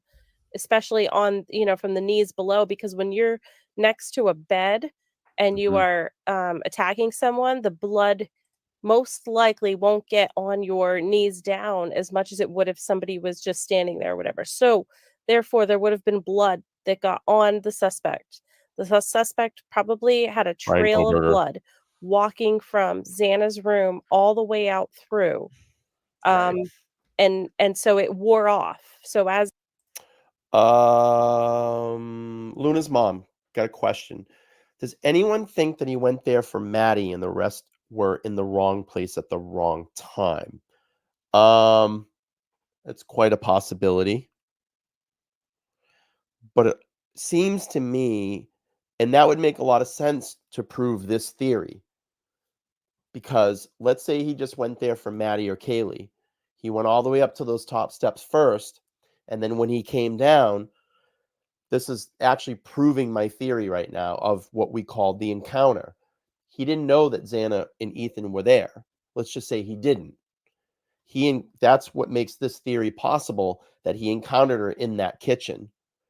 S4: especially on, from the knees below, because when you're next to a bed and you are attacking someone, the blood most likely won't get on your knees down as much as it would if somebody was just standing there or whatever. So therefore, there would have been blood that got on the suspect. The suspect probably had a trail of blood walking from Xana's room all the way out through. And so it wore off. So as
S3: Luna's mom got a question. Does anyone think that he went there for Maddie and the rest were in the wrong place at the wrong time? It's quite a possibility. But it seems to me, and that would make a lot of sense to prove this theory. Because let's say he just went there for Maddie or Kaylee. He went all the way up to those top steps first. And then when he came down, this is actually proving my theory right now of what we call the encounter. He didn't know that Xana and Ethan were there. Let's just say he didn't. That's what makes this theory possible, that he encountered her in that kitchen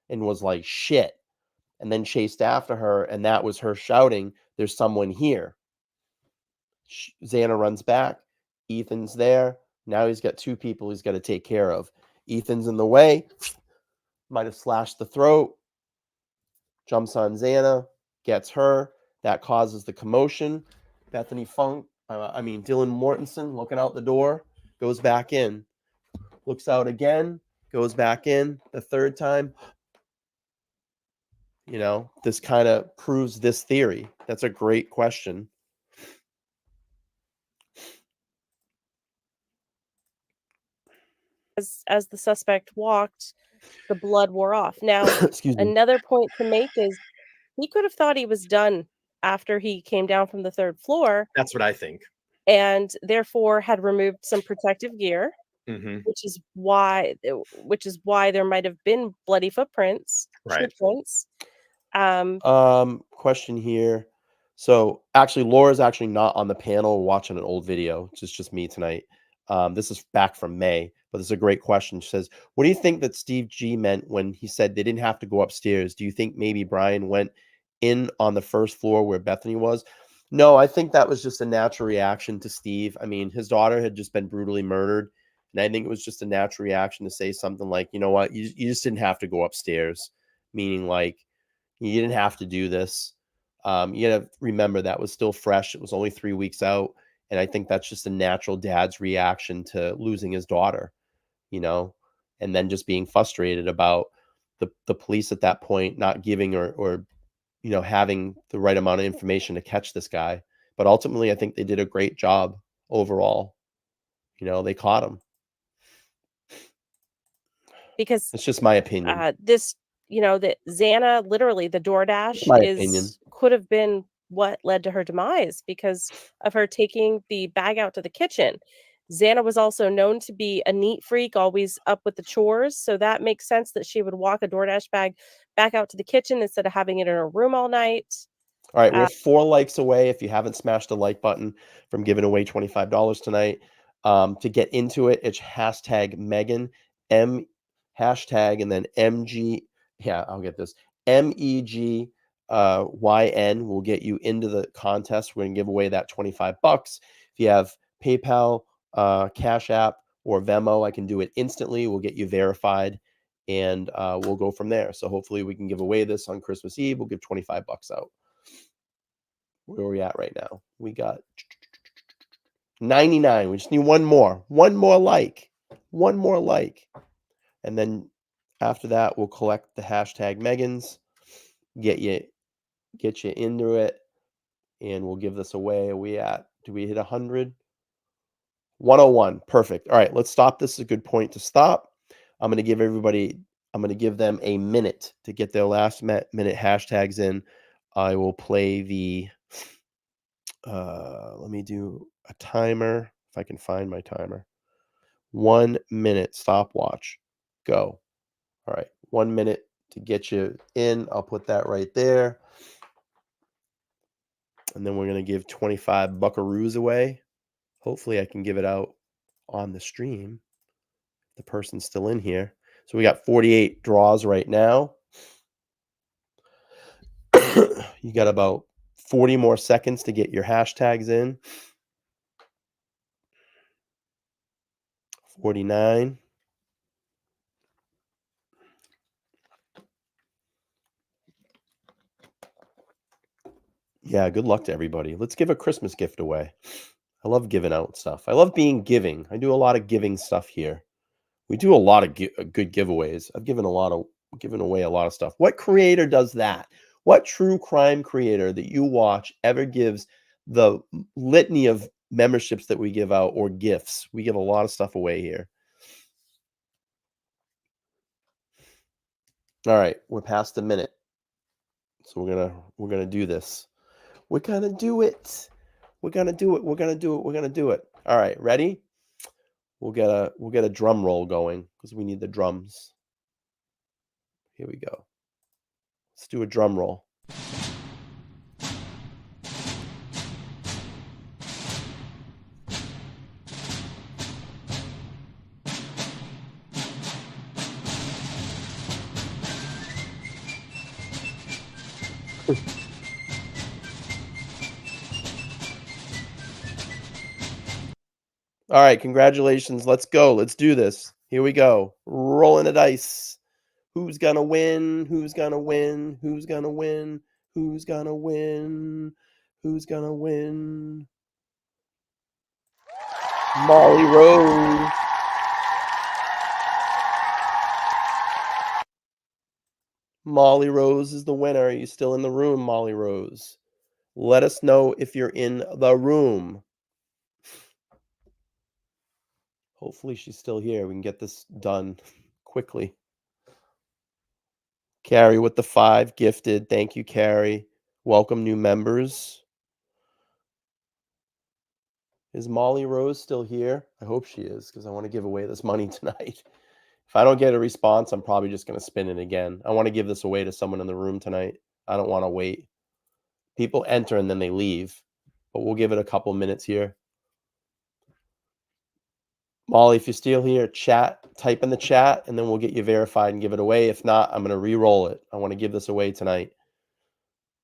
S3: and was like, shit, and then chased after her, and that was her shouting, there's someone here. Xana runs back. Ethan's there. Now he's got two people he's got to take care of. Ethan's in the way. Might have slashed the throat. Jumps on Xana. Gets her. That causes the commotion. Dylan Mortensen looking out the door. Goes back in. Looks out again. Goes back in the third time. This kind of proves this theory. That's a great question.
S4: As the suspect walked, the blood wore off. Now, another point to make is he could have thought he was done after he came down from the third floor.
S3: That's what I think.
S4: And therefore had removed some protective gear, which is why there might have been bloody footprints.
S3: Right.
S4: Question
S3: here. So actually, Laura's actually not on the panel. We're watching an old video. It's just me tonight. This is back from May, but this is a great question. She says, what do you think that Steve G meant when he said they didn't have to go upstairs? Do you think maybe Bryan went in on the first floor where Bethany was? No, I think that was just a natural reaction to Steve. I mean, his daughter had just been brutally murdered. And I think it was just a natural reaction to say something like, you know what, you just didn't have to go upstairs. Meaning like, you didn't have to do this. You got to remember that was still fresh. It was only 3 weeks out. And I think that's just a natural dad's reaction to losing his daughter, you know, and then just being frustrated about the police at that point not giving or you know, having the right amount of information to catch this guy. But ultimately, I think they did a great job overall. You know, they caught him.
S4: Because
S3: it's just my opinion.
S4: This, you know, that Xana, literally the DoorDash
S3: opinion.
S4: could have been what led to her demise because of her taking the bag out to the kitchen. Xana was also known to be a neat freak, always up with the chores. So that makes sense that she would walk a DoorDash bag back out to the kitchen instead of having it in her room all night.
S3: All right, we're 4 likes away. If you haven't smashed the like button from giving away $25 tonight, to get into it, it's hashtag Megyn, hashtag, and then MG. Yeah, I'll get this. MEGYN will get you into the contest. We're going to give away that $25. If you have PayPal, Cash App, or Venmo, I can do it instantly. We'll get you verified, and we'll go from there. So hopefully we can give away this on Christmas Eve. We'll give $25 out. Where are we at right now? We got 99. We just need one more like. One more like. And then after that, we'll collect the hashtag Megyns, get you into it, and we'll give this away. Do we hit 100? 101. Perfect. All right, let's stop. This is a good point to stop. I'm going to give them a minute to get their last minute hashtags in. I will play the let me do a timer if I can find my timer. 1 minute stopwatch. Go. All right, 1 minute to get you in. I'll put that right there. And then we're going to give 25 buckaroos away. Hopefully I can give it out on the stream. The person's still in here. So we got 48 draws right now. You got about 40 more seconds to get your hashtags in. 49. Yeah, good luck to everybody. Let's give a Christmas gift away. I love giving out stuff. I love being giving. I do a lot of giving stuff here. We do a lot of good giveaways. I've given away a lot of stuff. What creator does that? What true crime creator that you watch ever gives the litany of memberships that we give out or gifts? We give a lot of stuff away here. All right, we're past a minute. So we're gonna do this. We're gonna do it. We're gonna do it. We're gonna do it. We're gonna do it. All right, ready? We'll get a drum roll going because we need the drums. Here we go. Let's do a drum roll. All right, congratulations. Let's go. Let's do this. Here we go. Rolling the dice. Who's gonna win? Who's gonna win? Who's gonna win? Who's gonna win? Who's gonna win? Molly Rose. Molly Rose is the winner. Are you still in the room, Molly Rose? Let us know if you're in the room. Hopefully she's still here. We can get this done quickly. Carrie with the 5 gifted. Thank you, Carrie. Welcome new members. Is Molly Rose still here? I hope she is because I want to give away this money tonight. If I don't get a response, I'm probably just going to spin it again. I want to give this away to someone in the room tonight. I don't want to wait. People enter and then they leave, but we'll give it a couple minutes here. Molly, if you're still here, type in the chat, and then we'll get you verified and give it away. If not, I'm going to re-roll it. I want to give this away tonight.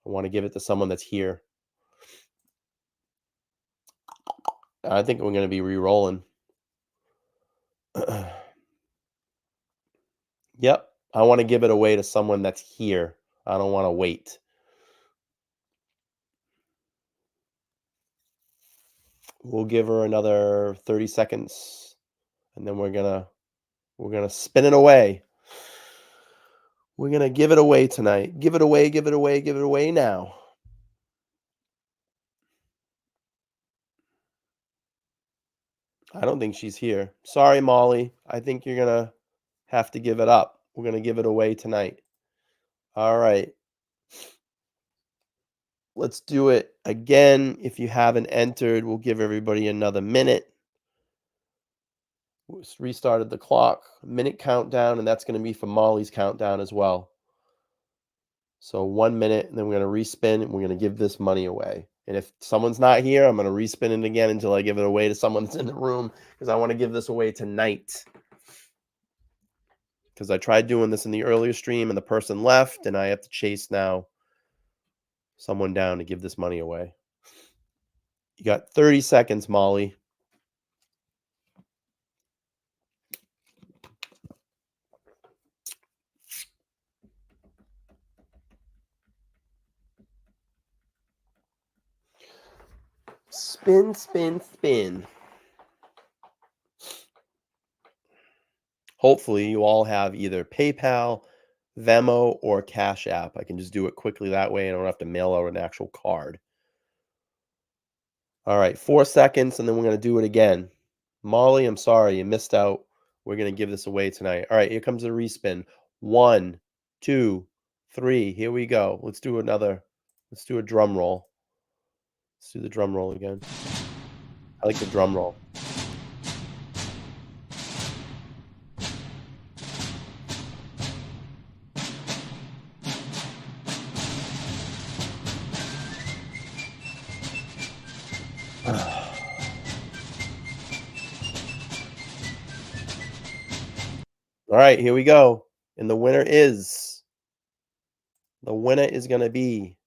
S3: I want to give it to someone that's here. I think we're going to be re-rolling. Yep. I want to give it away to someone that's here. I don't want to wait. We'll give her another 30 seconds, and then we're gonna spin it away. We're gonna give it away tonight. Give it away, give it away, give it away now. I don't think she's here. Sorry, Molly. I think you're gonna have to give it up. We're gonna give it away tonight. All right. Let's do it again. If you haven't entered, we'll give everybody another minute. We restarted the clock, minute countdown, and that's going to be for Molly's countdown as well. So 1 minute, and then we're going to respin, and we're going to give this money away. And if someone's not here, I'm going to respin it again until I give it away to someone that's in the room, because I want to give this away tonight. Because I tried doing this in the earlier stream, and the person left, and I have to chase now someone down to give this money away. You got 30 seconds, Molly. Spin, spin, spin. Hopefully you all have either PayPal, Venmo, or Cash App. I can just do it quickly that way. I don't have to mail out an actual card. All right, 4 seconds, and then we're going to do it again. Molly, I'm sorry, you missed out. We're going to give this away tonight. All right, here comes the respin. 1, 2, 3. Here we go. Let's do another. Let's do a drum roll. Let's do the drum roll again. I like the drum roll. All right, here we go. And the winner is going to be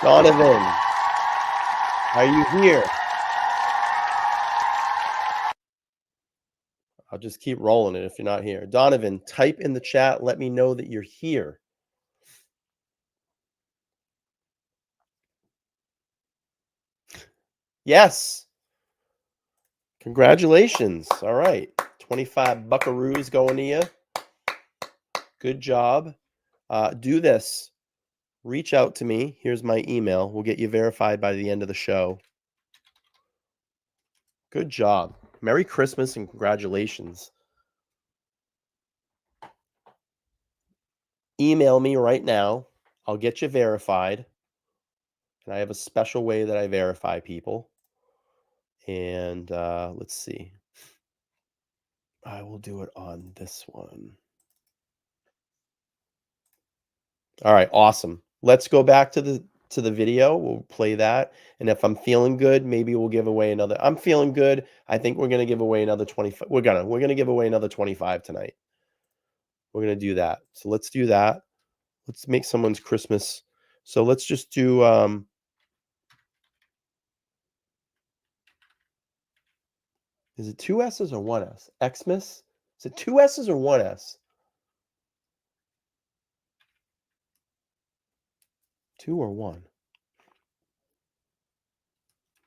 S3: Donovan. Are you here? I'll just keep rolling it if you're not here. Donovan, type in the chat. Let me know that you're here. Yes. Congratulations. All right. 25 buckaroos going to you. Good job. Do this. Reach out to me. Here's my email. We'll get you verified by the end of the show. Good job. Merry Christmas and congratulations. Email me right now. I'll get you verified. And I have a special way that I verify people. And let's see. I will do it on this one. All right, awesome. Let's go back to the video. We'll play that. And if I'm feeling good, maybe we'll give away another. I'm feeling good. I think we're going to give away another 25. We're going to give away another 25 tonight. We're going to do that. So let's do that. Let's make someone's Christmas. So let's just do is it 2 S's or 1 S? Xmas? Is it 2 S's or 1 S? 2 or 1?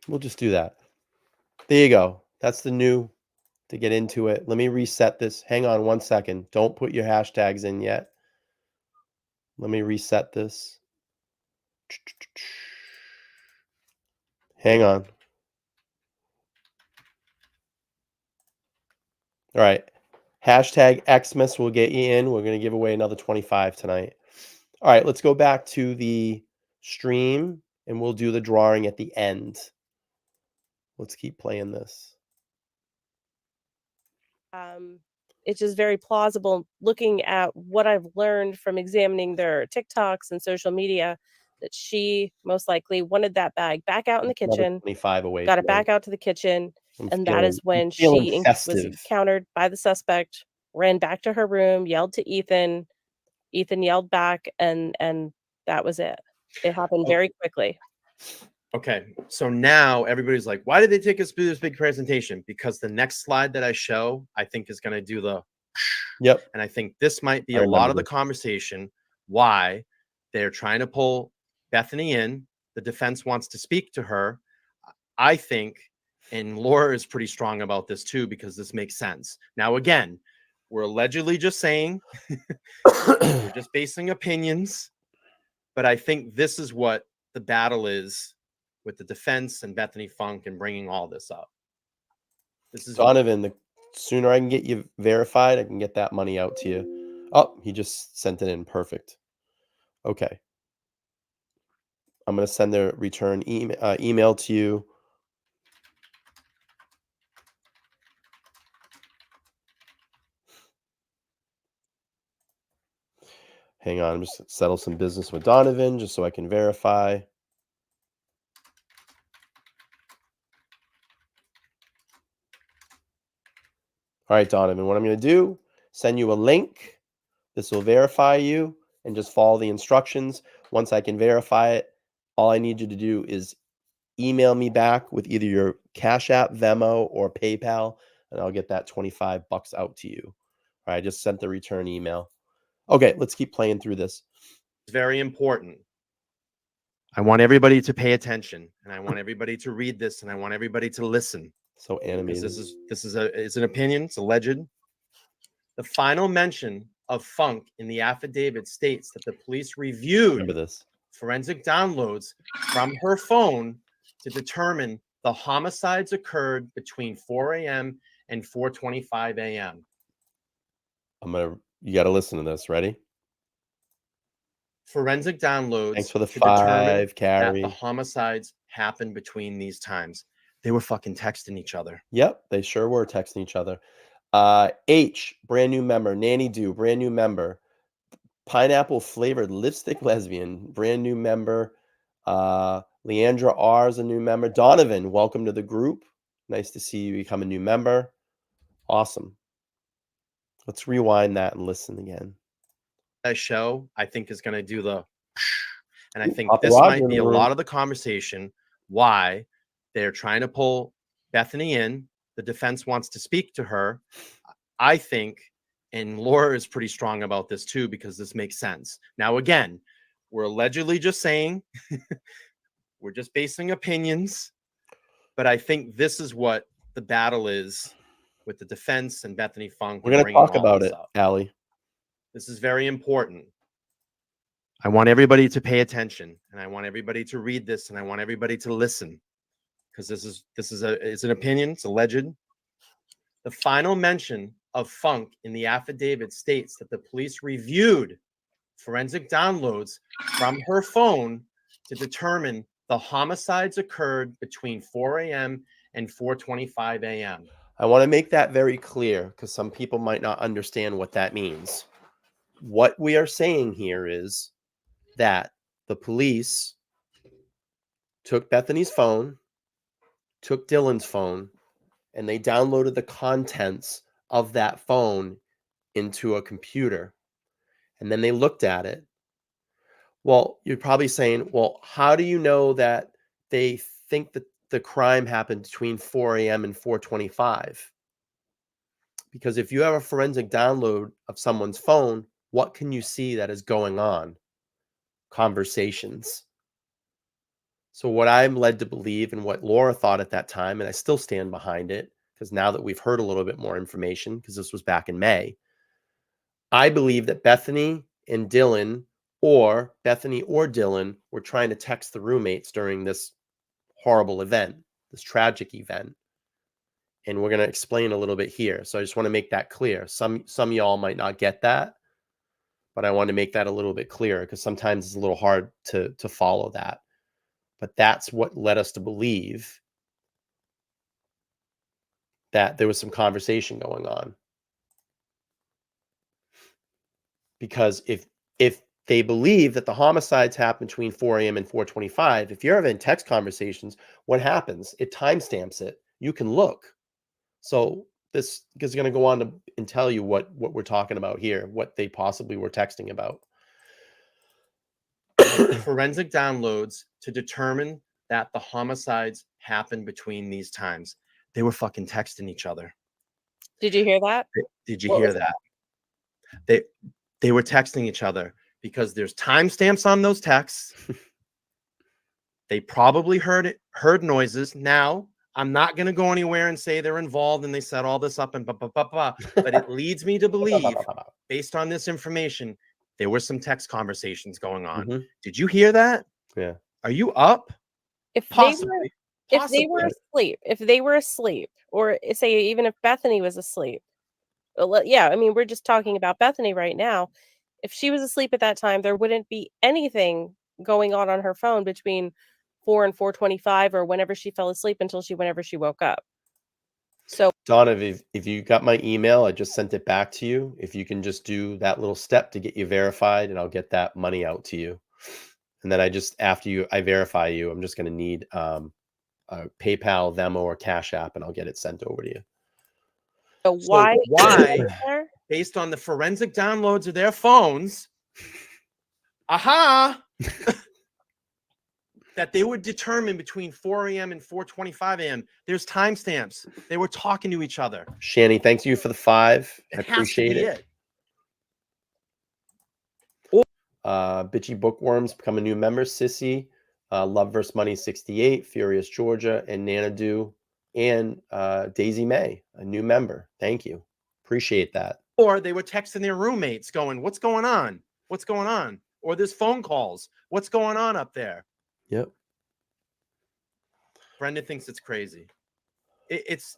S3: We'll just do that. There you go. That's the new to get into it. Let me reset this. Hang on 1 second. Don't put your hashtags in yet. Let me reset this. Hang on. All right. Hashtag Xmas will get you in. We're going to give away another 25 tonight. All right. Let's go back to the stream and we'll do the drawing at the end. Let's keep playing this.
S4: It's just very plausible looking at what I've learned from examining their TikToks and social media that she most likely wanted that bag back out in the kitchen,
S3: 25 away,
S4: got it back out to the kitchen, and that is when she was encountered by the suspect, ran back to her room, yelled to Ethan. Ethan yelled back, and that was it. It happened very quickly.
S5: Okay, so now everybody's like, why did they take us through this big presentation? Because the next slide that I show, I think is going to do the
S3: yep.
S5: And I think this might be a lot of the conversation why they're trying to pull Bethany in. The defense wants to speak to her. I think, and Laura is pretty strong about this too, because this makes sense. Now, again, we're allegedly just saying, we're just basing opinions, but I think this is what the battle is with the defense and Bethany Funk and bringing all this up. This is
S3: Donovan, the sooner I can get you verified, I can get that money out to you. Oh, he just sent it in. Perfect. Okay. I'm going to send the return email to you. Hang on, I'm just settle some business with Donovan just so I can verify. All right, Donovan, what I'm going to do, send you a link. This will verify you and just follow the instructions. Once I can verify it, all I need you to do is email me back with either your Cash App, Venmo, or PayPal, and I'll get that $25 out to you. All right, I just sent the return email. Okay, let's keep playing through this.
S5: It's very important. I want everybody to pay attention, and I want everybody to read this, and I want everybody to listen.
S3: So animated.
S5: It's an opinion. It's alleged. The final mention of Funk in the affidavit states that the police reviewed forensic downloads from her phone to determine the homicides occurred between 4 a.m. and 4:25 a.m.
S3: You got to listen to this. Ready?
S5: Forensic downloads.
S3: Thanks for the
S5: to
S3: 5, Carrie.
S5: that the homicides happened between these times. They were fucking texting each other.
S3: Yep, they sure were texting each other. H, brand new member. Nanny Do, brand new member. Pineapple flavored lipstick lesbian, brand new member. Leandra R is a new member. Donovan, welcome to the group. Nice to see you become a new member. Awesome. Let's rewind that and listen again.
S5: That show, I think, is going to do the, and I think this might be a lot of the conversation why they're trying to pull Bethany in. The defense wants to speak to her. I think, and Laura is pretty strong about this too, because this makes sense. Now, again, we're allegedly just saying, we're just basing opinions, but I think this is what the battle is with the defense and Bethany Funk.
S3: We're going to talk about it, Allie.
S5: This is very important. I want everybody to pay attention, and I want everybody to read this, and I want everybody to listen, because it's an opinion. It's alleged. The final mention of Funk in the affidavit states that the police reviewed forensic downloads from her phone to determine the homicides occurred between 4 a.m. and 4:25 a.m.
S3: I want to make that very clear, because some people might not understand what that means. What we are saying here is that the police took Bethany's phone, took Dylan's phone, and they downloaded the contents of that phone into a computer. And then they looked at it. Well, you're probably saying, well, how do you know that they think that the crime happened between 4 a.m. and 4:25? Because if you have a forensic download of someone's phone, what can you see that is going on? Conversations. So what I'm led to believe, and what Laura thought at that time, and I still stand behind it, because now that we've heard a little bit more information, because this was back in May, I believe that Bethany and Dylan, or Bethany or Dylan, were trying to text the roommates during this horrible event, this tragic event. And we're going to explain a little bit here. So I just want to make that clear. Some of y'all might not get that, but I want to make that a little bit clearer, because sometimes it's a little hard to follow that. But that's what led us to believe that there was some conversation going on. Because if they believe that the homicides happened between 4 a.m. and 4:25, if you're having text conversations, what happens? It timestamps it. You can look. So this is going to go on and tell you what we're talking about here, what they possibly were texting about.
S5: Forensic downloads to determine that the homicides happened between these times. They were fucking texting each other.
S4: Did you hear that?
S5: Did you hear that? They were texting each other, because there's timestamps on those texts. They probably heard noises. Now, I'm not going to go anywhere and say they're involved and they set all this up and blah, blah, blah, blah. But it leads me to believe, based on this information, there were some text conversations going on. Did you hear that?
S3: Yeah.
S5: Are you up?
S4: If they were asleep, or say even if Bethany was asleep, yeah, I mean, we're just talking about Bethany right now. If she was asleep at that time, there wouldn't be anything going on her phone between 4 and 4:25 or whenever she fell asleep until whenever she woke up. So
S3: Donna, if you got my email, I just sent it back to you. If you can just do that little step to get you verified, and I'll get that money out to you. And then after I verify you, I'm just going to need a PayPal, Venmo, or Cash App, and I'll get it sent over to you.
S4: So why
S5: based on the forensic downloads of their phones, that they would determine between 4 a.m. and 4:25 a.m. There's timestamps. They were talking to each other.
S3: Shanny, thanks you for the 5. I appreciate it. Bitchy Bookworms become a new member. Sissy, Love vs. Money 68, Furious Georgia, and Nanadu, and Daisy May, a new member. Thank you. Appreciate that.
S5: Or they were texting their roommates going, what's going on? What's going on? Or there's phone calls. What's going on up there?
S3: Yep.
S5: Brenda thinks it's crazy. It's,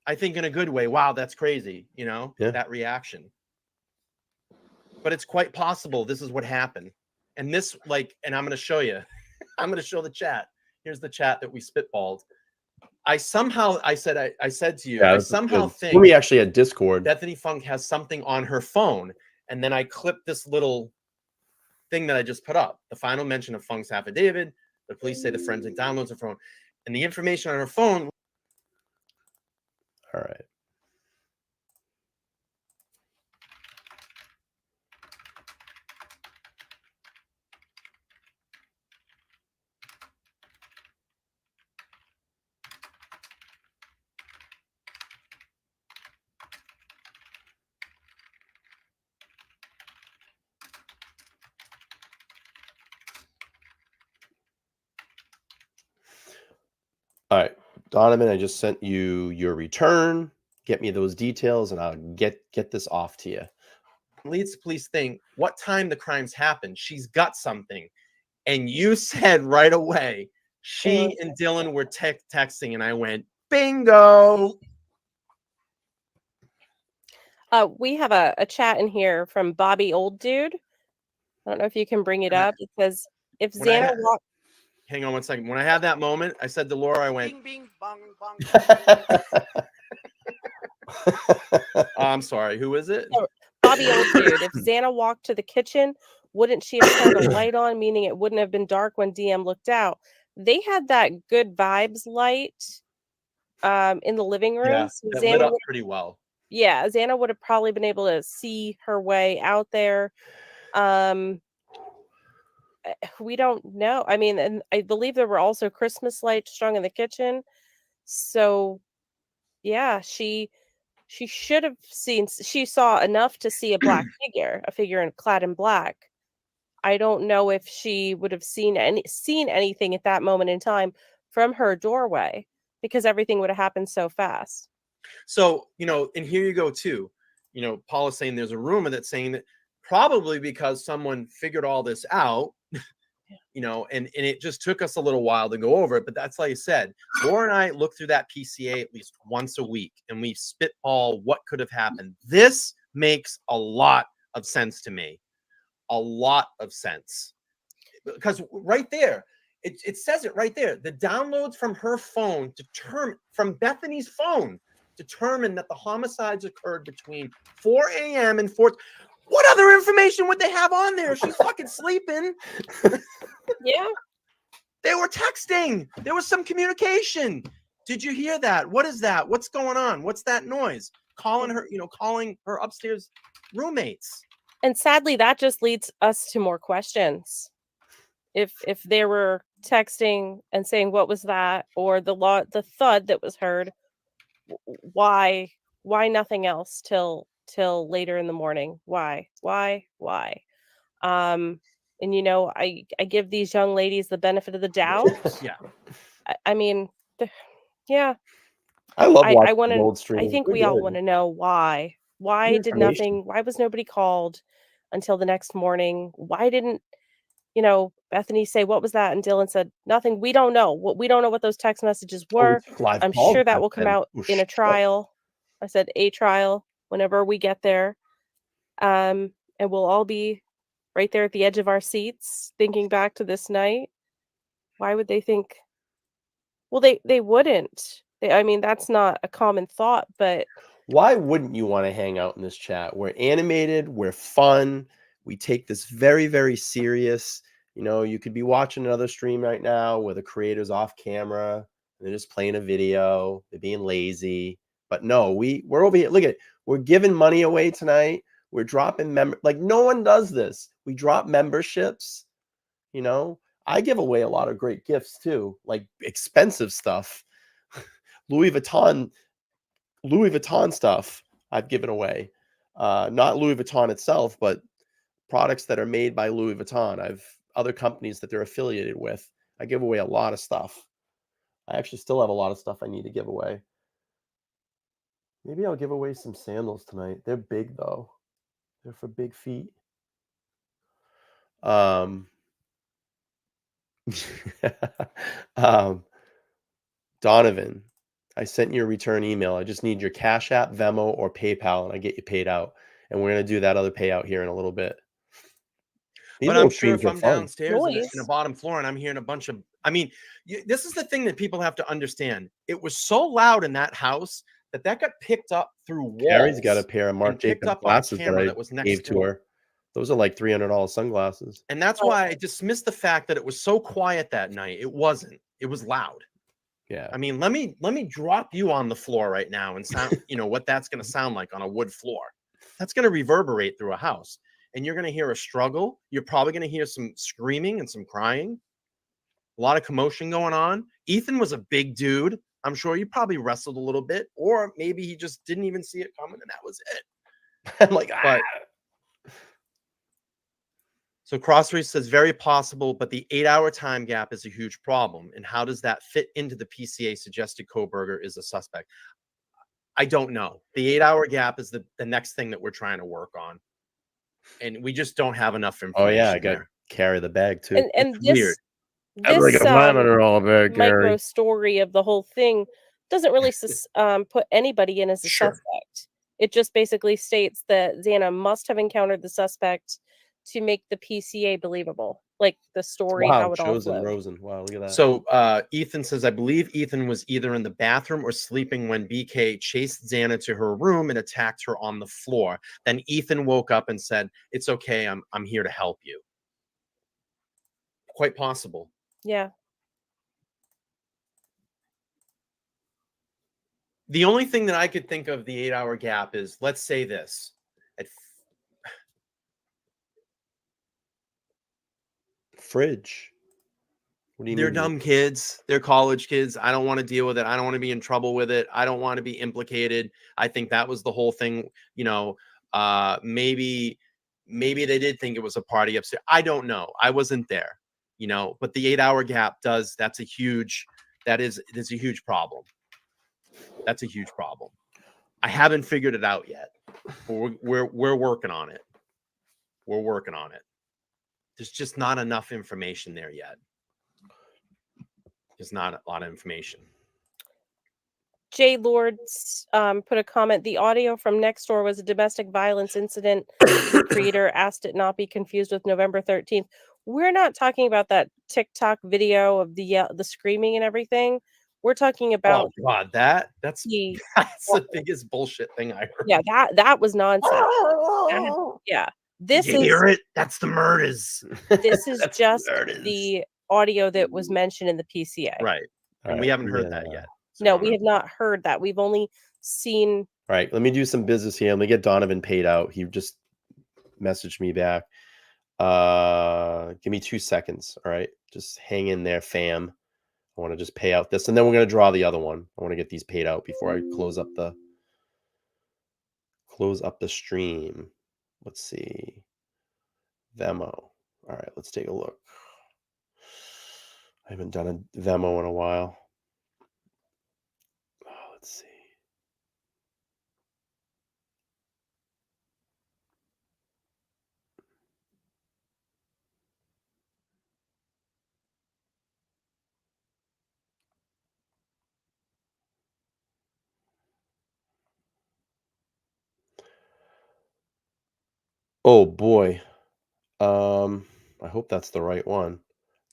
S5: I think in a good way. Wow, that's crazy. That reaction. But it's quite possible this is what happened. And this, and I'm going to show you. I'm going to show the chat. Here's the chat that we spitballed. I said to you, I somehow think
S3: we actually had Discord.
S5: Bethany Funk has something on her phone, and then I clipped this little thing that I just put up. The final mention of Funk's affidavit. The police say the forensic downloads her phone, and the information on her phone.
S3: All right. All right, Donovan, I just sent you your return. Get me those details, and I'll get this off to you.
S5: Leads the police think what time the crimes happened. She's got something, and you said right away she and Dylan were texting, and I went bingo.
S4: We have a chat in here from Bobby Old Dude. I don't know if you can bring it up. It says if Xana walked.
S5: Hang on one second. When I had that moment, I said to Laura, I went, bing, bing, bong, bong. I'm sorry. Who is it?
S4: Bobby Old Dude. If Xana walked to the kitchen, wouldn't she have turned a light on, meaning it wouldn't have been dark when DM looked out? They had that good vibes light in the living room.
S5: Yeah,
S4: so
S5: that lit up pretty well.
S4: Yeah, Xana would have probably been able to see her way out there. We don't know. I mean, and I believe there were also Christmas lights strung in the kitchen. So, yeah, she should have seen. She saw enough to see a black figure, a figure clad in black. I don't know if she would have seen anything at that moment in time from her doorway, because everything would have happened so fast.
S5: So, and here you go too. Paul is saying there's a rumor that's saying that probably because someone figured all this out, and it just took us a little while to go over it. But that's like I said, Laura and I look through that PCA at least once a week, and we spitball what could have happened. This makes a lot of sense to me. A lot of sense. Because right there, it says it right there. The downloads from her phone from Bethany's phone determined that the homicides occurred between 4 a.m. and 4. What other information would they have on there? She's fucking sleeping.
S4: Yeah.
S5: They were texting. There was some communication. Did you hear that? What is that? What's going on? What's that noise? Calling her upstairs roommates.
S4: And sadly, that just leads us to more questions. If they were texting and saying, what was that? Or the thud that was heard, why nothing else till later in the morning? Why? And, you know, I give these young ladies the benefit of the doubt.
S5: Yeah.
S4: I mean, yeah.
S3: I love watching
S4: I want to,
S3: gold stream.
S4: I think we all want to know why. Why did nothing, why was nobody called until the next morning? Why didn't, you know, Bethany say, what was that? And Dylan said, nothing. We don't know. We don't know what those text messages were. I'm sure that will come out in a trial. I said a trial whenever we get there. And we'll all be right there at the edge of our seats thinking back to this night. Why would they think? Well, they wouldn't. I mean, that's not a common thought, but
S3: why wouldn't you want to hang out in this chat? We're animated, we're fun, we take this very, very serious. You know, you could be watching another stream right now where the creator's off camera and they're just playing a video, they're being lazy. But no, we're over here. Look at it. We're giving money away tonight. We're dropping like no one does this. We drop memberships, you know. I give away a lot of great gifts too, like expensive stuff. Louis Vuitton stuff I've given away. Not Louis Vuitton itself, but products that are made by Louis Vuitton. I've other companies that they're affiliated with. I give away a lot of stuff. I actually still have a lot of stuff I need to give away. Maybe I'll give away some sandals tonight. They're big though. They're for big feet. Donovan, I sent you a return email. I just need your Cash App, Venmo, or PayPal, and I get you paid out. And we're gonna do that other payout here in a little bit.
S5: But I'm sure if I'm downstairs in a bottom floor and I'm hearing a bunch of, I mean, this is the thing that people have to understand. It was so loud in that house that got picked up through walls.
S3: Carrie's got a pair of Marc Jacobs glasses
S5: that was next
S3: to her. Those are like $300 sunglasses.
S5: And that's why I dismissed the fact that it was so quiet that night. It wasn't. It was loud.
S3: Yeah.
S5: I mean, let me drop you on the floor right now and sound, you know, what that's going to sound like on a wood floor. That's going to reverberate through a house. And you're going to hear a struggle. You're probably going to hear some screaming and some crying. A lot of commotion going on. Ethan was a big dude. I'm sure you probably wrestled a little bit, or maybe he just didn't even see it coming and that was it.
S3: I'm like,
S5: but so Crossreach says very possible, but the 8-hour time gap is a huge problem. And how does that fit into the PCA suggested Kohberger is a suspect? I don't know. The 8-hour gap is the next thing that we're trying to work on. And we just don't have enough information.
S3: Oh yeah, I got to carry the bag too.
S4: And this
S3: like a
S4: micro story of the whole thing doesn't really put anybody in as a suspect. It just basically states that Xana must have encountered the suspect to make the PCA believable, like the story, how it all flowed.
S3: Rosen. Wow, look at that.
S5: So Ethan says, I believe Ethan was either in the bathroom or sleeping when BK chased Xana to her room and attacked her on the floor. Then Ethan woke up and said, "It's okay, I'm here to help you." Quite possible.
S4: Yeah.
S5: The only thing that I could think of the 8-hour gap is, let's say this.
S3: Fridge. What do you
S5: They're
S3: mean?
S5: dumb kids. They're college kids. I don't want to deal with it. I don't want to be in trouble with it. I don't want to be implicated. I think that was the whole thing. You know, maybe they did think it was a party upstairs. I don't know. I wasn't there, you know, but the 8-hour gap is a huge problem. That's a huge problem. I haven't figured it out yet. But we're working on it. We're working on it. There's just not enough information there yet. There's not a lot of information.
S4: Jay Lords put a comment. The audio from next door was a domestic violence incident. The creator asked it not be confused with November 13th. We're not talking about that TikTok video of the screaming and everything. We're talking about.
S5: Oh God, that's the biggest bullshit thing I heard.
S4: Yeah, that was nonsense. Yeah.
S5: Did you hear it? That's the murders.
S4: This is just the audio that was mentioned in the PCA.
S5: Right. And we haven't heard that yet.
S4: So no, we have not heard that. We've only seen.
S3: All right, let me do some business here. Let me get Donovan paid out. He just messaged me back. Give me 2 seconds. All right, just hang in there, fam. I want to just pay out this, and then we're going to draw the other one. I want to get these paid out before I close up the stream. Let's see. Venmo. All right, let's take a look. I haven't done a Venmo in a while. Oh, let's see. Oh boy. I hope that's the right one.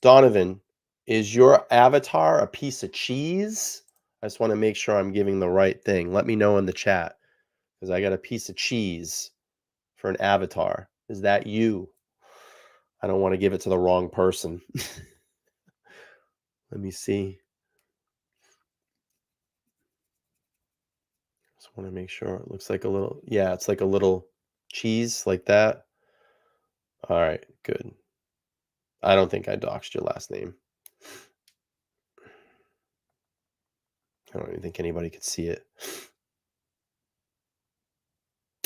S3: Donovan, is your avatar a piece of cheese? I just want to make sure I'm giving the right thing. Let me know in the chat, because I got a piece of cheese for an avatar. Is that you? I don't want to give it to the wrong person. Let me see. Just want to make sure. It looks like a little, yeah, it's like a little cheese like that. All right, good. I don't think I doxed your last name. I don't even think anybody could see it.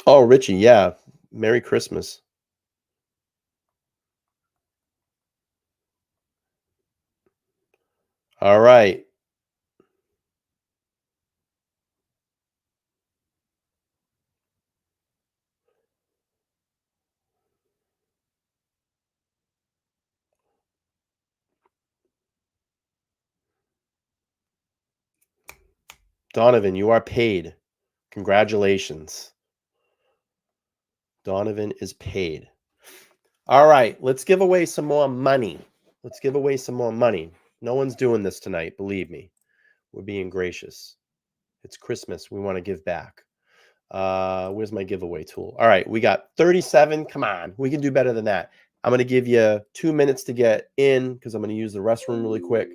S3: Oh, Richie, yeah. Merry Christmas. All right. Donovan, you are paid. Congratulations. Donovan is paid. All right, let's give away some more money. Let's give away some more money. No one's doing this tonight, believe me. We're being gracious. It's Christmas. We want to give back. Where's my giveaway tool? All right, we got 37. Come on, we can do better than that. I'm going to give you 2 minutes to get in because I'm going to use the restroom really quick,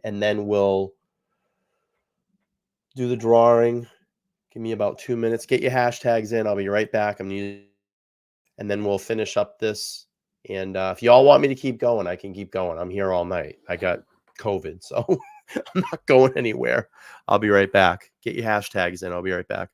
S3: and then we'll do the drawing. Give me about 2 minutes. Get your hashtags in. I'll be right back. And then we'll finish up this. And if y'all want me to keep going, I can keep going. I'm here all night. I got COVID, so I'm not going anywhere. I'll be right back. Get your hashtags in. I'll be right back.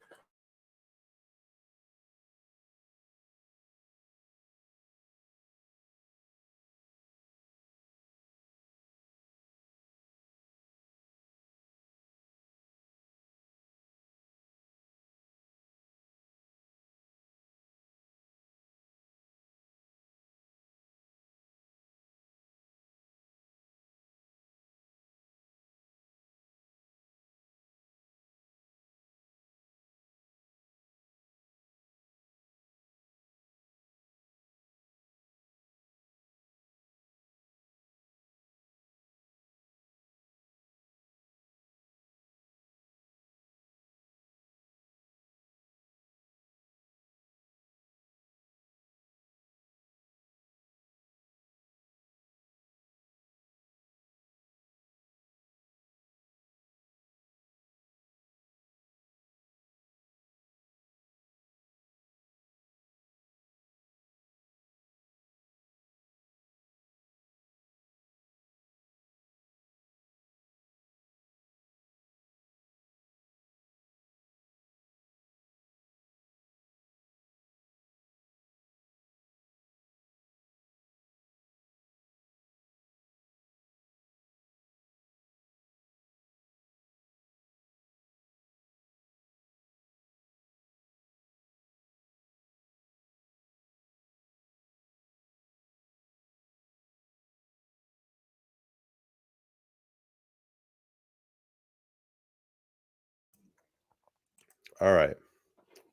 S3: All right,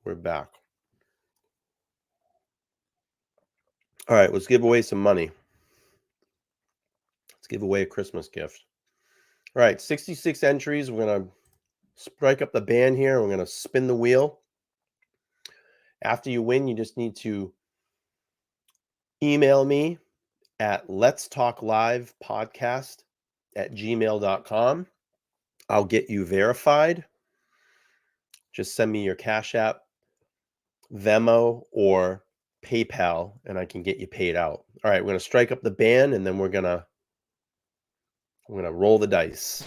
S3: we're back. All right, let's give away some money. Let's give away a Christmas gift. All right, 66 entries. We're going to strike up the band here. We're going to spin the wheel. After you win, you just need to email me at letstalklivepodcast@gmail.com. I'll get you verified. Just send me your Cash App, Venmo, or PayPal, and I can get you paid out. All right, we're going to strike up the band, and then we're going to roll the dice.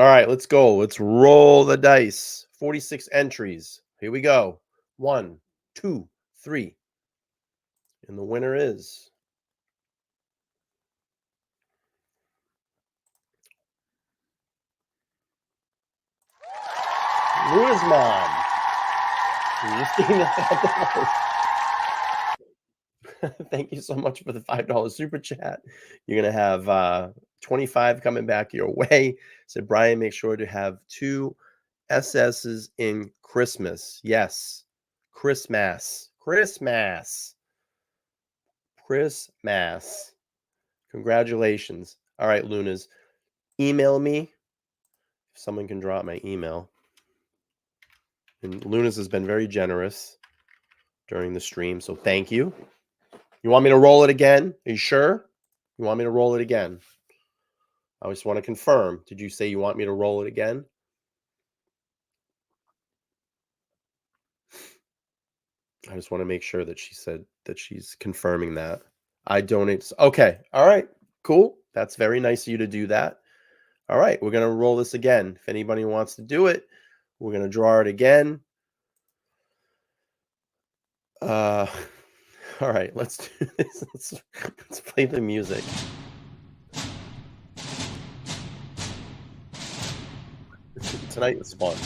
S3: All right, let's go. Let's roll the dice. 46 entries. Here we go. 1, 2, 3. And the winner is Luna's mom. Thank you so much for the $5 super chat. You're going to have 25 coming back your way. So Bryan, make sure to have 2 SS's in Christmas. Yes. Christmas. Congratulations. All right, Lunas. Email me if someone can drop my email. And Lunas has been very generous during the stream, so thank you. You want me to roll it again? Are you sure? You want me to roll it again? I just want to confirm. Did you say you want me to roll it again? I just want to make sure that she said that she's confirming that. I donate. Okay. All right. Cool. That's very nice of you to do that. All right. We're going to roll this again. If anybody wants to do it, we're going to draw it again. All right. Let's do this. Let's play the music. Tonight was fun.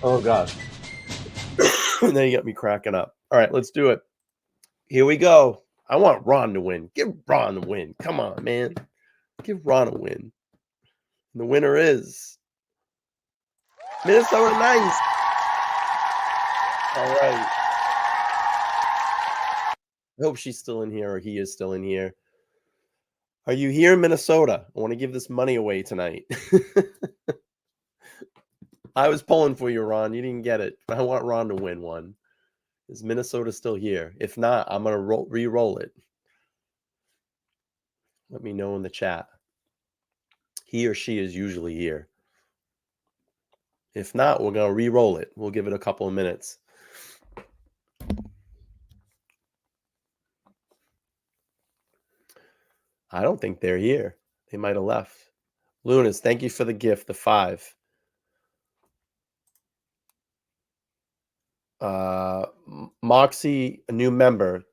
S3: Oh God. Now you got me cracking up. All right, let's do it. Here we go. I want Ron to win. Give Ron the win. Come on, man. Give Ron a win. And the winner is Minnesota Nice. All right. I hope she's still in here or he is still in here. Are you here in Minnesota? I want to give this money away tonight. I was pulling for you, Ron. You didn't get it. But I want Ron to win one. Is Minnesota still here? If not, I'm going to re-roll it. Let me know in the chat. He or she is usually here. If not, we're going to re-roll it. We'll give it a couple of minutes. I don't think they're here. They might have left. Lunas, thank you for the gift, the 5. Moxie, a new member.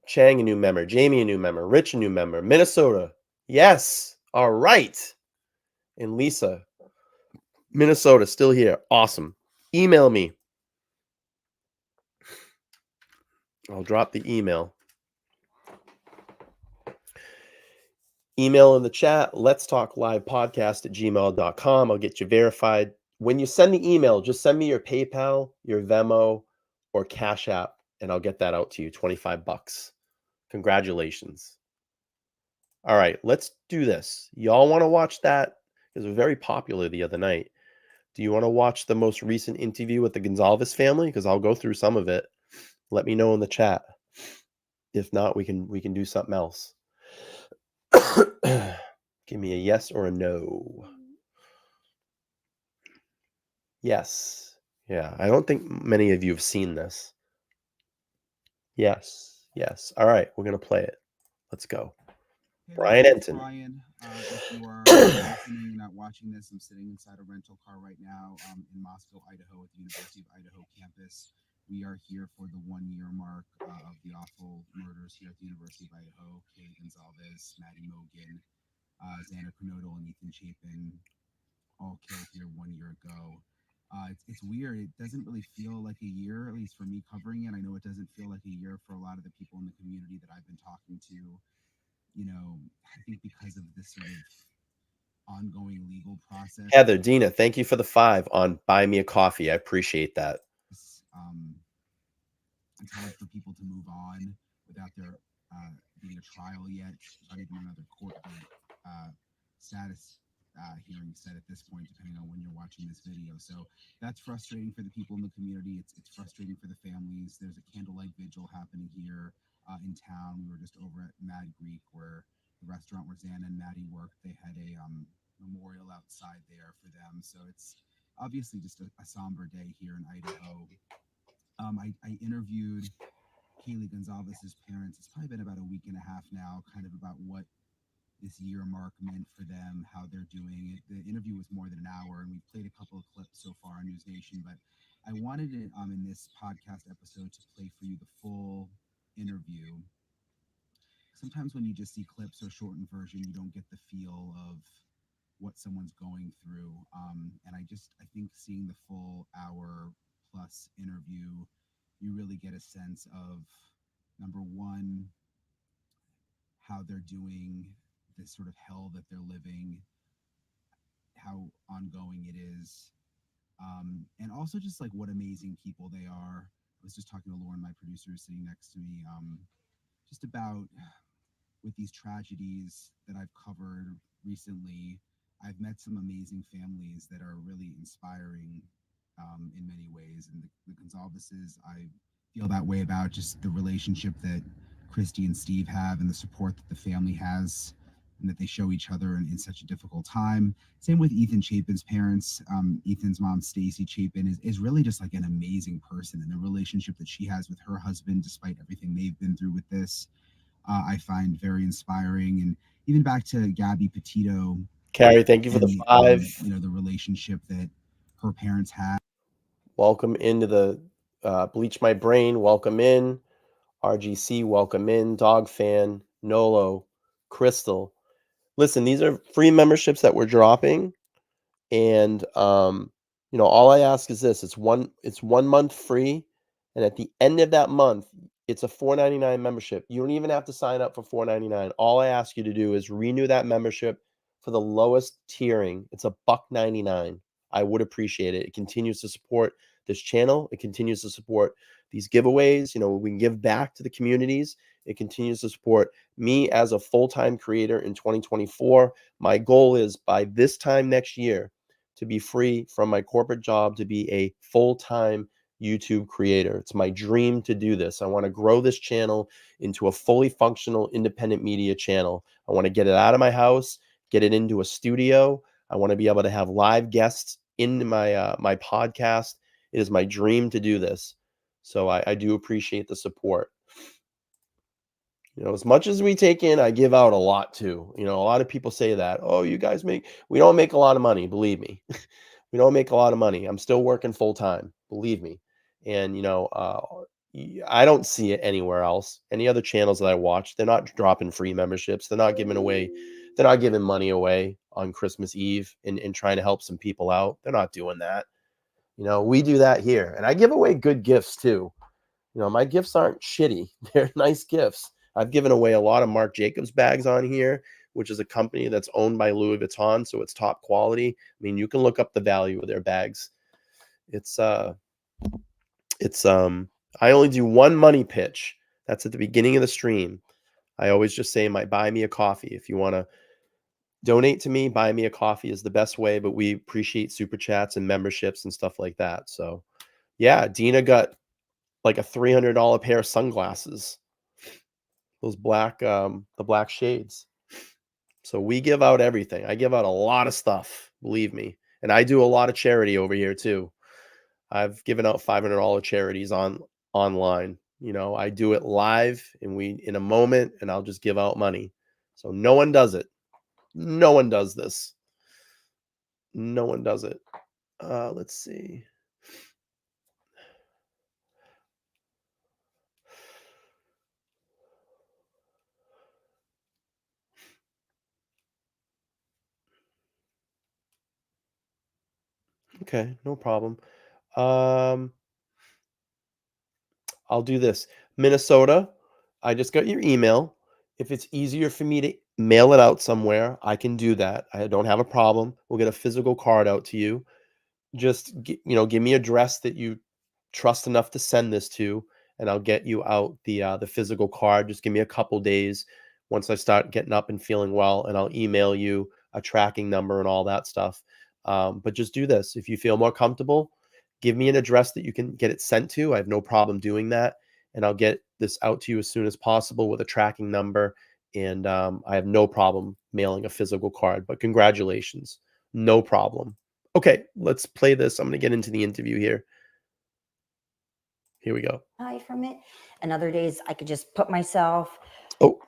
S3: Chang, a new member. Jamie, a new member. Rich, a new member. Minnesota. Yes. All right. And Lisa, Minnesota, still here. Awesome. Email me. I'll drop the email. Email in the chat, let's talk live podcast @gmail.com. I'll get you verified. When you send the email, just send me your PayPal, your Venmo, or Cash App, and I'll get that out to you. $25. Congratulations. All right, let's do this. Y'all want to watch that? It was very popular the other night. Do you want to watch the most recent interview with the Gonzalez family? Because I'll go through some of it. Let me know in the chat. If not, we can do something else. Give me a yes or a no. Yes. Yeah, I don't think many of you have seen this. Yes. Yes. All right, we're going to play it. Let's go.
S7: Hey,
S3: Bryan Enton.
S7: Bryan, if you are listening and not watching this, I'm sitting inside a rental car right now in Moscow, Idaho, at the University of Idaho campus. We are here for the 1-year mark of the awful murders here at the University of Idaho. Kaylee Gonzalez, Maddie Mogyn, Xander Kernodle, and Ethan Chapin, all killed here 1 year ago. It's weird. It doesn't really feel like a year, at least for me covering it. I know it doesn't feel like a year for a lot of the people in the community that I've been talking to. You know, I think because of this sort of ongoing legal process.
S3: Heather, Dina, thank you for the 5 on Buy Me a Coffee. I appreciate that.
S7: It's hard for people to move on without there being a trial yet, not even another court status hearing set at this point, depending on when you're watching this video. So that's frustrating for the people in the community. It's frustrating for the families. There's a candlelight vigil happening here in town. We were just over at Mad Greek, where the restaurant where Xana and Maddie worked. They had a memorial outside there for them. So it's obviously just a somber day here in Idaho. I interviewed Kaylee Gonzalez's parents. It's probably been about a week and a half now, kind of about what this year mark meant for them, how they're doing it. The interview was more than an hour, and we've played a couple of clips so far on News Nation, but I wanted it in this podcast episode to play for you the full interview. Sometimes when you just see clips or shortened version, you don't get the feel of what someone's going through. And I think seeing the full hour plus interview, you really get a sense of, number one, how they're doing, this sort of hell that they're living, how ongoing it is, and also just like what amazing people they are. I was just talking to Lauren, my producer, sitting next to me, just about with these tragedies that I've covered recently, I've met some amazing families that are really inspiring in many ways. And the Gonzalez's, I feel that way about just the relationship that Christy and Steve have and the support that the family has and that they show each other in such a difficult time. Same with Ethan Chapin's parents. Ethan's mom, Stacy Chapin, is really just like an amazing person, and the relationship that she has with her husband, despite everything they've been through with this, I find very inspiring. And even back to Gabby Petito.
S3: Carrie, thank you for the 5.
S7: The relationship that her parents had.
S3: Welcome into the Bleach My Brain. Welcome in. RGC, welcome in. Dog Fan, Nolo, Crystal. Listen, these are free memberships that we're dropping. And, all I ask is this. It's 1 month free. And at the end of that month, it's a $4.99 membership. You don't even have to sign up for $4.99. All I ask you to do is renew that membership for the lowest tiering. It's $1.99. I would appreciate it. It continues to support this channel. It continues to support these giveaways. We can give back to the communities. It continues to support me as a full-time creator in 2024. My goal is by this time next year to be free from my corporate job, to be a full-time YouTube creator. It's my dream to do this. I want to grow this channel into a fully functional independent media channel. I want to get it out of my house, get it into a studio. I want to be able to have live guests in my my podcast. It is my dream to do this. So I do appreciate the support. As much as we take in, I give out a lot too. A lot of people say that, oh, you guys we don't make a lot of money. Believe me, we don't make a lot of money. I'm still working full time. Believe me. And, I don't see it anywhere else. Any other channels that I watch, they're not dropping free memberships. They're not giving money away on Christmas Eve and trying to help some people out. They're not doing that. We do that here. And I give away good gifts too. My gifts aren't shitty. They're nice gifts. I've given away a lot of Marc Jacobs bags on here, which is a company that's owned by Louis Vuitton, so it's top quality. I mean, you can look up the value of their bags. I only do one money pitch. That's at the beginning of the stream. I always just say, buy me a coffee. If you want to donate to me, buy me a coffee is the best way, but we appreciate super chats and memberships and stuff like that. So yeah, Dina got like a $300 pair of sunglasses. Those the black shades. So we give out everything. I give out a lot of stuff, believe me. And I do a lot of charity over here too. I've given out $500 charities online. I do it live in a moment, and I'll just give out money. So no one does it. No one does this. No one does it. Let's see. Okay, no problem. I'll do this. Minnesota, I just got your email. If it's easier for me to mail it out somewhere, I can do that. I don't have a problem. We'll get a physical card out to you. Just give me an address that you trust enough to send this to, and I'll get you out the physical card. Just give me a couple days once I start getting up and feeling well, and I'll email you a tracking number and all that stuff. But just do this. If you feel more comfortable, give me an address that you can get it sent to. I have no problem doing that, and I'll get this out to you as soon as possible with a tracking number. And I have no problem mailing a physical card. But congratulations, no problem. Okay, let's play this. I'm going to get into the interview here. Here we go.
S8: From it. And other days I could just put myself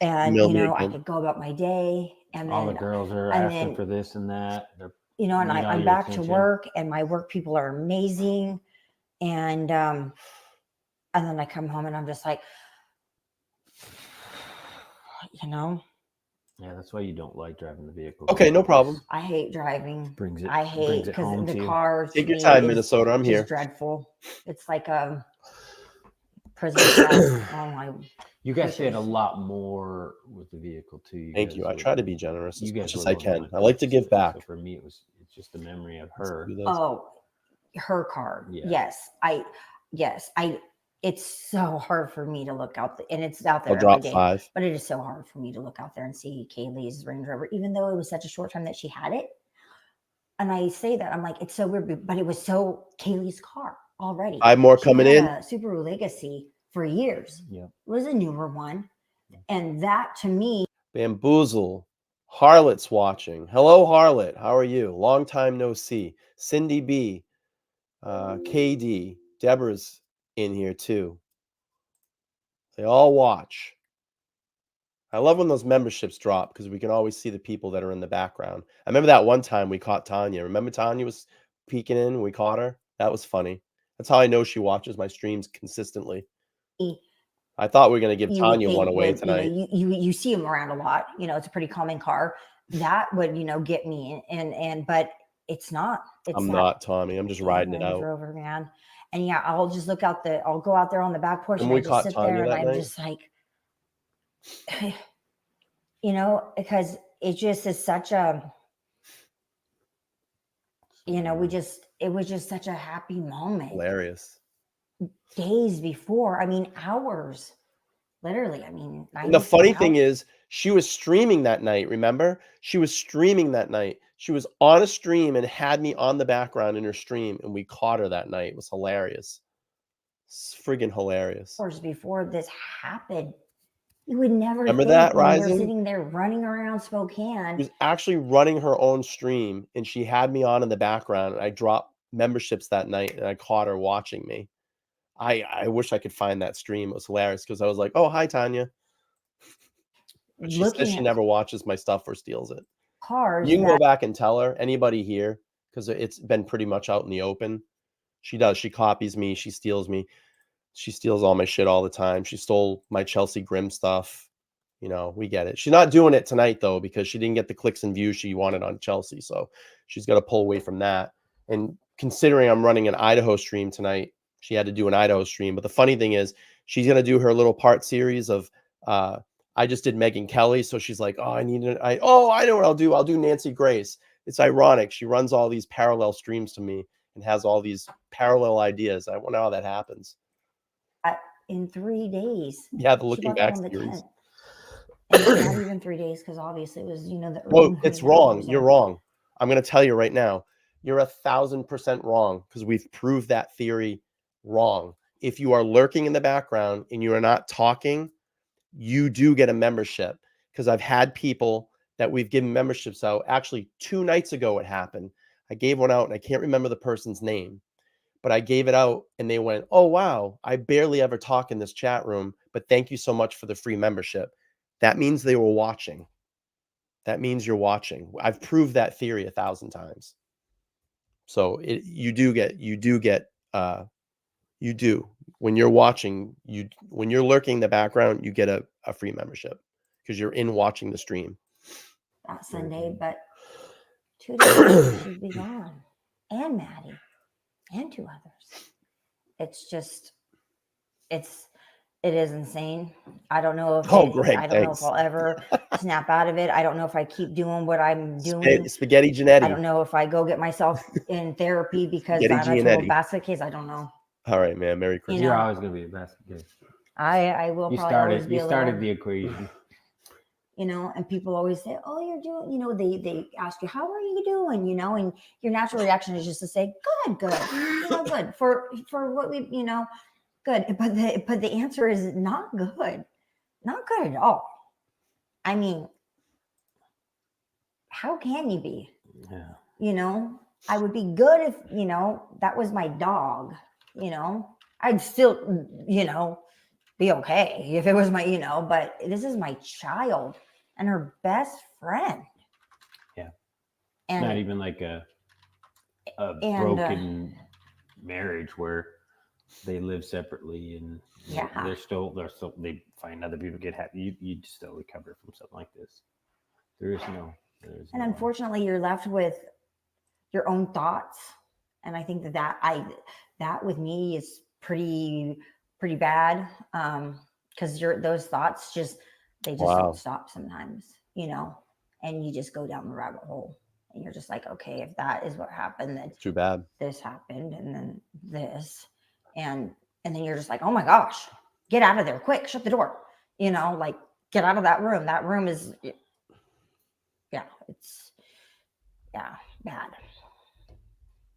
S8: and, I could go about my day. And
S9: all
S8: then
S9: the girls are asking for this and that.
S8: And I'm back to work, and my work people are amazing. And then I come home and I'm just like,
S9: Yeah, that's why you don't like driving the vehicle.
S3: Okay, no problem.
S8: I hate driving.
S9: Brings it.
S8: I hate because the car.
S3: Take your time, Minnesota. I'm here.
S8: It's dreadful. It's like a prison cell. Oh my!
S9: You guys did a lot more with the vehicle too.
S3: Thank you. I try to be generous as much as I can. I like to give back.
S9: So for me, it's just the memory of her.
S8: Oh, her car.
S9: Yeah.
S8: Yes. It's so hard for me to look out, and it's out there
S3: I'll drop
S8: every day.
S3: 5.
S8: But it is so hard for me to look out there and see Kaylee's Range Rover, even though it was such a short time that she had it. And I say that I'm like, it's so weird, but it was so Kaylee's car already.
S3: 5 more coming in.
S8: Subaru Legacy for years.
S9: Yeah,
S8: it was a newer one, and that to me.
S3: Bamboozle. Harlot's watching. Hello, Harlot. How are you? Long time no see. Cindy B. KD. Deborah's in here too. They all watch. I love when those memberships drop because we can always see the people that are in the background. I remember that one time we caught Tanya. Remember Tanya was peeking in? We caught her. That was funny. That's how I know she watches my streams consistently. I thought we were going to give Tanya one away tonight.
S8: You see him around a lot. It's a pretty common car. That would get me but it's not.
S3: I'm not Tommy. I'm just riding it out.
S8: Rover, man. And yeah, I'll just look out I'll go out there on the back porch and
S3: we
S8: I just sit
S3: Tanya
S8: there and I'm
S3: night?
S8: just like, because it just is such a, it was just such a happy moment.
S3: Hilarious.
S8: Days before, hours, literally.
S3: The funny thing is, she was streaming that night. Remember? She was streaming that night. She was on a stream and had me on the background in her stream, and we caught her that night. It was hilarious. It's friggin' hilarious.
S8: Hours before this happened, you would never
S3: remember
S8: think
S3: that,
S8: when
S3: Rising?
S8: you're sitting there running around Spokane.
S3: She was actually running her own stream, and she had me on in the background. And I dropped memberships that night, and I caught her watching me. I wish I could find that stream. It was hilarious because I was like, "Oh, hi, Tanya." But she says she never watches my stuff or steals it.
S8: Cars.
S3: You can go back and tell her, anybody here, because it's been pretty much out in the open. She does. She copies me. She steals me. She steals all my shit all the time. She stole my Chelsea Grim stuff. We get it. She's not doing it tonight, though, because she didn't get the clicks and views she wanted on Chelsea. So she's got to pull away from that. And considering I'm running an Idaho stream tonight, she had to do an Idaho stream. But the funny thing is, she's going to do her little part series of I just did Megyn Kelly. So she's like, oh, I know what I'll do. I'll do Nancy Grace. It's ironic. She runs all these parallel streams to me and has all these parallel ideas. I wonder how that happens.
S8: In 3 days.
S3: Yeah, the Looking Back series.
S8: And it's not even 3 days because obviously it was, the.
S3: Well, it's wrong. You're wrong. I'm going to tell you right now. You're 1,000% wrong because we've proved that theory wrong. If you are lurking in the background and you are not talking, you do get a membership, because I've had people that we've given memberships out. Actually, 2 nights ago it happened. I gave one out and I can't remember the person's name, but I gave it out and they went, oh, wow, I barely ever talk in this chat room, but thank you so much for the free membership. That means they were watching. That means you're watching. I've proved that theory 1,000 times. So you do. When you're watching, when you're lurking in the background, you get a free membership because you're in watching the stream.
S8: That Sunday, but 2 days she'd be gone. And Maddie. And 2 others. It's just, it is insane. I don't know if I don't know if I'll ever snap out of it. I don't know if I keep doing what I'm doing.
S3: Spaghetti Genetti.
S8: I don't know if I go get myself in therapy because I'm a total basket case. I don't know.
S3: All right, man. Merry Christmas.
S9: You're always gonna be a basket case.
S8: I will.
S9: You started the equation.
S8: And people always say, "Oh, you're doing." They ask you, "How are you doing?" And your natural reaction is just to say, "Good, good." For what we, good. But the answer is not good at all. How can you be?
S9: Yeah.
S8: I would be good if, that was my dog, I'd still, be okay if it was my, but this is my child and her best friend.
S9: Yeah.
S8: And
S9: not even like a broken marriage where they live separately and they're still they find other people get happy. You still recover from something like this.
S8: Unfortunately, you're left with your own thoughts, and I think that with me is pretty bad, because those thoughts they just don't stop sometimes, and you just go down the rabbit hole, and you're just like, okay, if that is what happened, then
S3: too bad
S8: this happened, and then this, and then you're just like, oh my gosh, get out of there quick, shut the door, like get out of that room. That room is it's bad.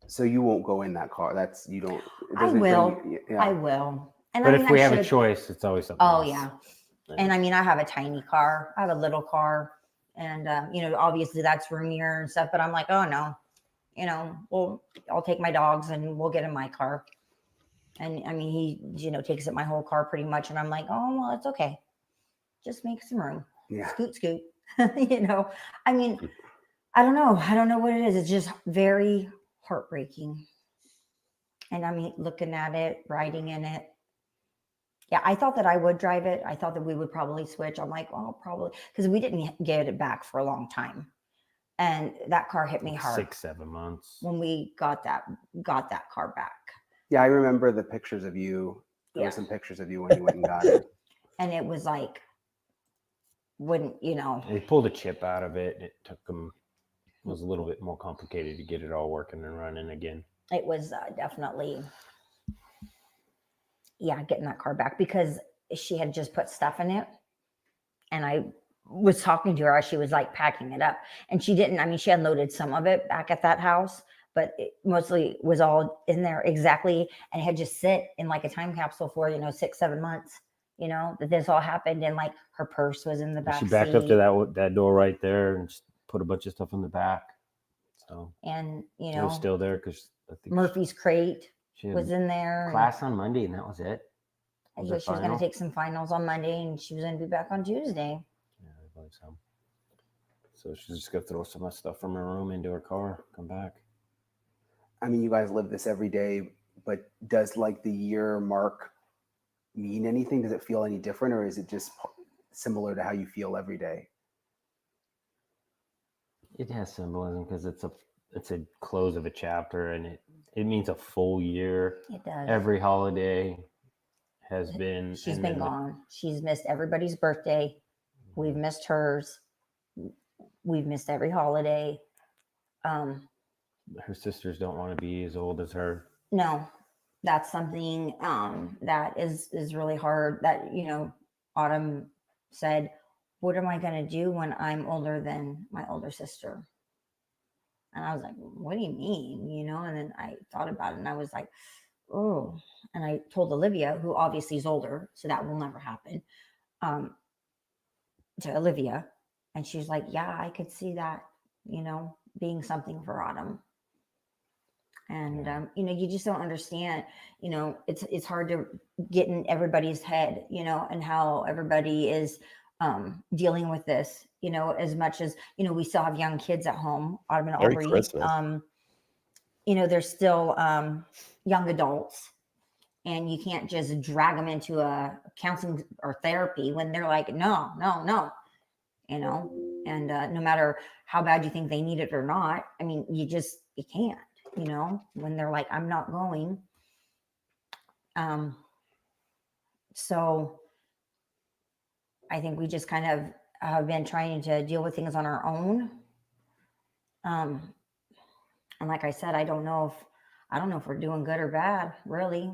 S10: So you won't go in that car.
S8: I will. I will. And
S9: but if we have a choice, it's always something else.
S8: Yeah. And I have a tiny car. I have a little car, and obviously that's roomier and stuff. But I'm like, oh no, I'll take my dogs and we'll get in my car. And he takes up my whole car pretty much, and I'm like, oh well, it's okay. Just make some room.
S10: Yeah.
S8: Scoot. I don't know. I don't know what it is. It's just very heartbreaking. And looking at it, riding in it. Yeah, I thought that I would drive it. I thought that we would probably switch. I'm like, oh, probably, because we didn't get it back for a long time, and that car hit me hard.
S9: 6-7 months
S8: when we got that car back.
S10: Yeah, I remember the pictures of you. There were some pictures of you when you went and got it,
S8: and it was like,
S9: they pulled a chip out of it. It took them. It was a little bit more complicated to get it all working and running again.
S8: It was definitely. Yeah, getting that car back, because she had just put stuff in it, and I was talking to her as she was like packing it up, and she didn't. She unloaded some of it back at that house, but it mostly was all in there exactly, and it had just sit in like a time capsule for 6-7 months. That this all happened, and like her purse was in the back.
S9: She backed up to that door right there and just put a bunch of stuff in the back. So
S8: and
S9: it was still there because I think
S8: Murphy's crate was in there.
S9: Class on Monday, and that was it.
S8: She was going to take some finals on Monday, and she was going to be back on Tuesday.
S9: Yeah, I believe so. So she's just going to throw some of that stuff from her room into her car, come back.
S10: You guys live this every day, but does like the year mark mean anything? Does it feel any different, or is it just similar to how you feel every day?
S9: It has symbolism because it's a close of a chapter, and it means a full year.
S8: It does.
S9: Every holiday has been.
S8: She's been gone. She's missed everybody's birthday. We've missed hers. We've missed every holiday.
S9: Her sisters don't want to be as old as her.
S8: No, that's something that is really hard. That Autumn said, what am I going to do when I'm older than my older sister? And I was like, what do you mean? And then I thought about it, and I was like, oh. And I told Olivia, who obviously is older, so that will never happen, to Olivia. And she's like, yeah, I could see that, being something for Autumn. And, you just don't understand, it's hard to get in everybody's head, and how everybody is dealing with this, as much as, we still have young kids at home, Autumn and Aubrey, they're still young adults, and you can't just drag them into a counseling or therapy when they're like, no, and no matter how bad you think they need it or not, you can't, when they're like, I'm not going. So I think we just kind of have been trying to deal with things on our own. And like I said, I don't know if we're doing good or bad, really.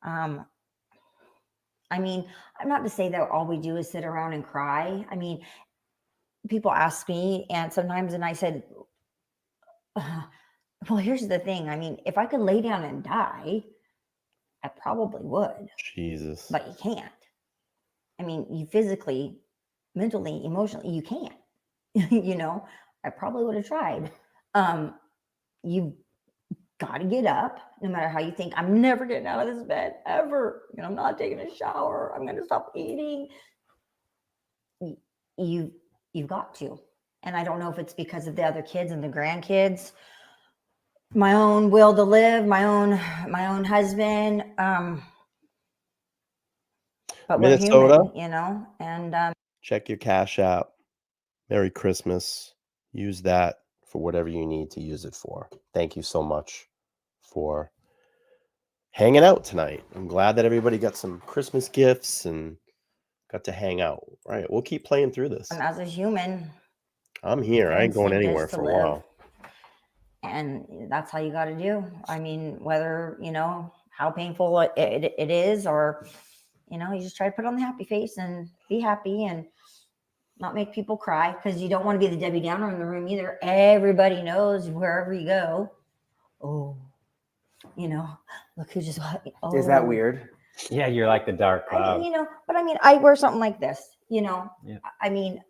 S8: I'm not to say that all we do is sit around and cry. People ask me, and sometimes, and I said, well, here's the thing. If I could lay down and die, I probably would.
S3: Jesus.
S8: But you can't. You physically, mentally, emotionally, you can't. I probably would have tried. you got to get up, no matter how you think. I'm never getting out of this bed ever. I'm not taking a shower. I'm going to stop eating. You've got to. And I don't know if it's because of the other kids and the grandkids, my own will to live, my own husband. But
S1: Minnesota,
S8: we're human, and
S1: check your Cash App. Merry Christmas. Use that for whatever you need to use it for. Thank you so much for hanging out tonight. I'm glad that everybody got some Christmas gifts and got to hang out. All right, we'll keep playing through this.
S8: And as a human,
S1: I'm here. I ain't going anywhere for a while.
S8: And that's how you got to do. I mean, whether, how painful it is, or, you just try to put on the happy face and be happy and not make people cry, because you don't want to be the Debbie Downer in the room either. Everybody knows wherever you go. Oh, look who just. Oh.
S10: Is that weird?
S9: Yeah, you're like the dark cloud.
S8: But I mean, I wear something like this.
S9: Yeah.
S8: I mean,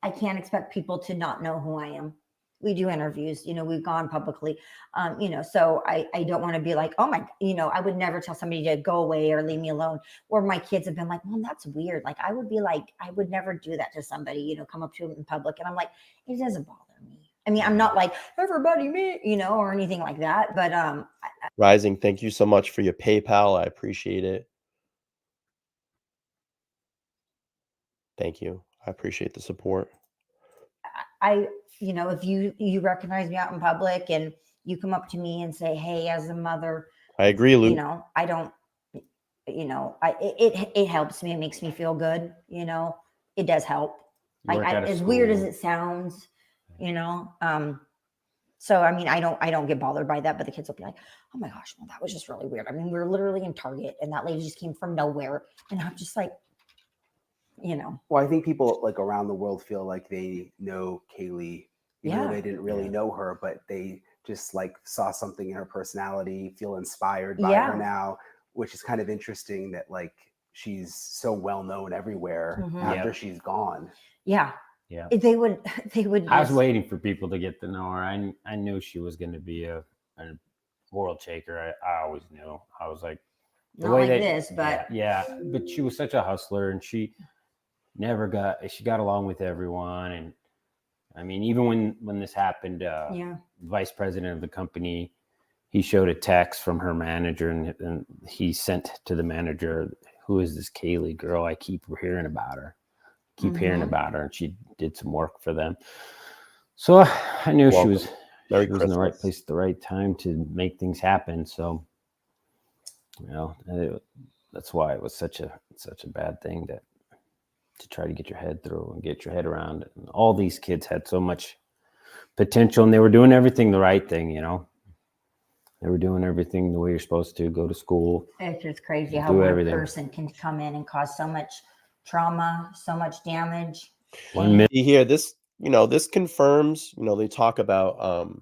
S8: I can't expect people to not know who I am. We do interviews, we've gone publicly, so I don't want to be like, oh my, I would never tell somebody to go away or leave me alone. Or my kids have been like, Mom, that's weird. Like, I would be like, I would never do that to somebody, come up to them in public. And I'm like, it doesn't bother me. I mean, I'm not like everybody me, or anything like that. But
S1: Rising, thank you so much for your PayPal. I appreciate it. Thank you. I appreciate the support.
S8: If you recognize me out in public and you come up to me and say, hey, as a mother,
S1: I agree, Luke.
S8: I don't, it helps me. It makes me feel good. It does help. As weird as it sounds, so, I mean, I don't get bothered by that, but the kids will be like, oh my gosh, well, that was just really weird. I mean, we were literally in Target and that lady just came from nowhere. And I'm just like,
S10: Well, I think people like around the world feel like they know Kaylee, even though they didn't really know her, but they just like saw something in her personality, feel inspired by her now, which is kind of interesting that like she's so well known everywhere after she's gone.
S8: Yeah.
S9: Yeah.
S8: They would.
S9: I was waiting for people to get to know her. I knew she was going to be a world shaker. I always knew. I was like,
S8: not like this, but
S9: yeah, but she was such a hustler, and she got along with everyone. And I mean, even when this happened, vice president of the company, he showed a text from her manager, and he sent to the manager, who is this Kaylee girl? I keep hearing about her. Hearing about her, and she did some work for them. So I knew she was in the right place at the right time to make things happen. So, that's why it was such a bad thing to try to get your head through and get your head around it. And all these kids had so much potential, and they were doing everything the right thing. They were doing everything the way you're supposed to. Go to school.
S8: It's just crazy how one person can come in and cause so much trauma, so much damage.
S1: Here, this confirms, they talk about,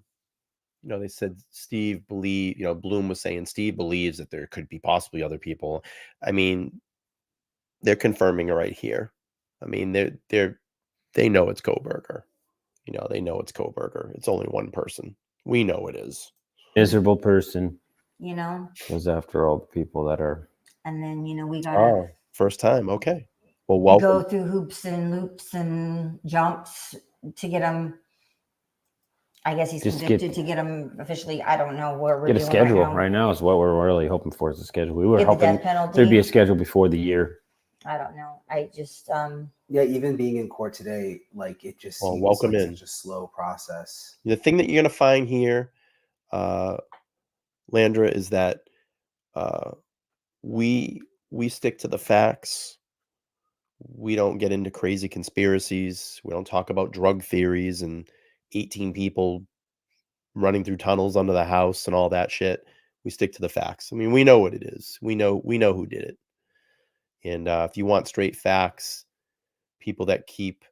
S1: they said Bloom was saying Steve believes that there could be possibly other people. I mean, they're confirming it right here. I mean, they know it's Kohberger. They know it's Kohberger. It's only one person. We know it is.
S9: Miserable person.
S8: Goes
S9: after all the people that are.
S8: And then, we got
S1: first time. Okay. Well, welcome.
S8: Go through hoops and loops and jumps to get him. I guess he's convicted to get him officially. I don't know where we're
S9: get a schedule right now is what we're really hoping for, is a schedule. We were hoping there'd be a schedule before the year.
S8: I don't know. I just
S10: even being in court today, like it just seems
S1: welcome
S10: like
S1: in.
S10: Such a slow process.
S1: The thing that you're gonna find here, Landra, is that we stick to the facts. We don't get into crazy conspiracies. We don't talk about drug theories and 18 people running through tunnels under the house and all that shit. We stick to the facts. I mean, we know what it is. We know who did it. And if you want straight facts, people that keep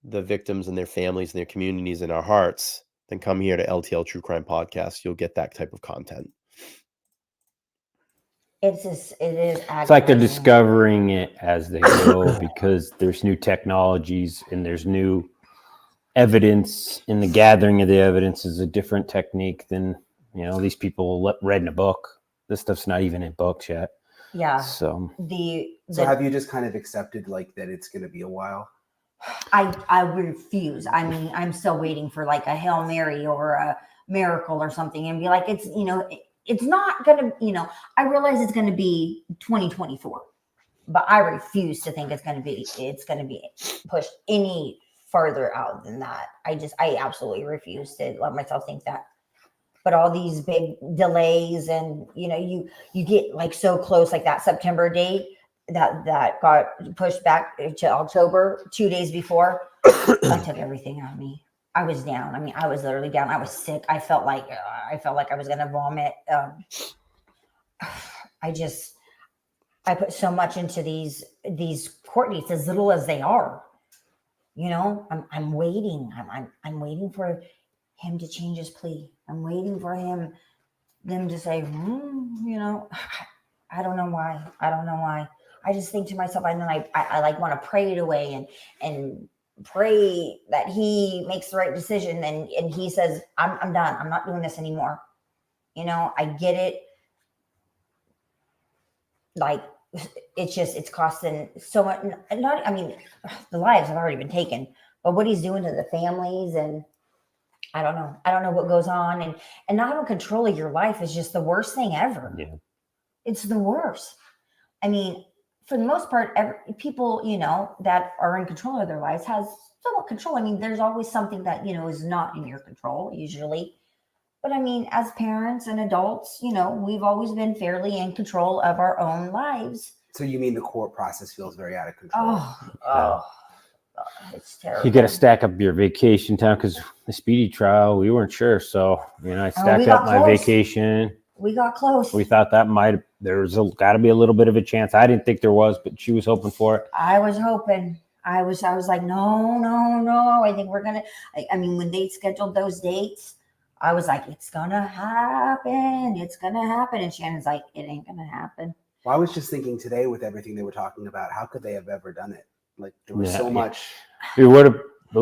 S1: the victims and their families and their communities in our hearts, then come here to LTL True Crime Podcast. You'll get that type of content.
S8: It is.
S9: It's like they're discovering it as they go because there's new technologies and there's new evidence and the gathering of the evidence is a different technique than, these people read in a book. This stuff's not even in books yet.
S8: Yeah.
S9: So
S10: have you just kind of accepted like that it's going to be a while?
S8: I refuse. I mean, I'm still waiting for like a Hail Mary or a miracle or something and be like, it's not going to, I realize it's going to be 2024, but I refuse to think it's going to be pushed any further out than that. I absolutely refuse to let myself think that. But all these big delays and, you get like so close, like that September date that got pushed back to October 2 days before, that took everything out of me. I was down. I mean, I was literally down. I was sick. I felt like I was going to vomit. I put so much into these court dates, as little as they are. I'm waiting. I'm waiting for him to change his plea. I'm waiting for them to say, I don't know why. I just think to myself, and then I like want to pray it away and pray that he makes the right decision. And he says, I'm done. I'm not doing this anymore. I get it. Like, it's costing so much. The lives have already been taken, but what he's doing to the families, and I don't know what goes on, and not having control of your life is just the worst thing ever.
S9: Yeah.
S8: It's the worst. I mean, for the most part, people, that are in control of their lives has somewhat control. I mean, there's always something that, is not in your control usually. But I mean, as parents and adults, we've always been fairly in control of our own lives.
S10: So you mean the court process feels very out of control?
S8: It's terrible.
S9: You got to stack up your vacation time, because the speedy trial, we weren't sure. So, I stacked up my vacation.
S8: We got close.
S9: We thought there's got to be a little bit of a chance. I didn't think there was, but she was hoping for it.
S8: I was hoping. I was like, no. I think we're going to, when they scheduled those dates, I was like, it's going to happen. It's going to happen. And Shannon's like, it ain't going to happen.
S10: Well, I was just thinking today with everything they were talking about, how could they have ever done it? Like, there was so much.
S9: It would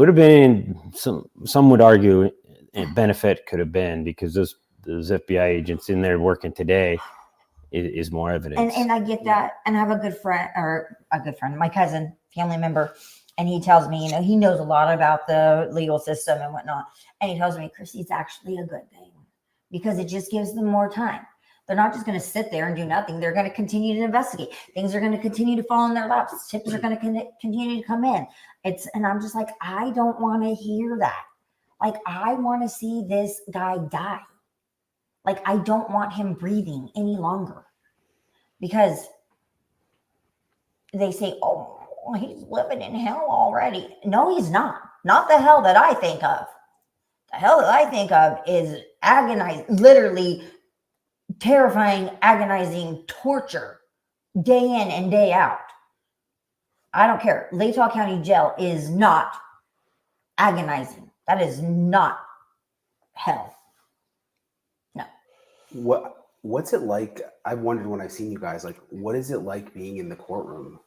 S9: have been, some would argue a benefit could have been, because those FBI agents in there working today is more evidence.
S8: And I get that. And I have a good friend, my cousin, family member, and he tells me, he knows a lot about the legal system and whatnot. And he tells me, Chrissy, it's actually a good thing, because it just gives them more time. They're not just going to sit there and do nothing. They're going to continue to investigate. Things are going to continue to fall in their laps. Tips are going to continue to come in. And I'm just like, I don't want to hear that. Like, I want to see this guy die. Like, I don't want him breathing any longer, because they say, oh, he's living in hell already. No, he's not. Not the hell that I think of. The hell that I think of is literally terrifying, agonizing torture day in and day out. I don't care. Latah County Jail is not agonizing. That is not hell. No.
S10: What's it like? I've wondered when I've seen you guys, like, what is it like being in the courtroom?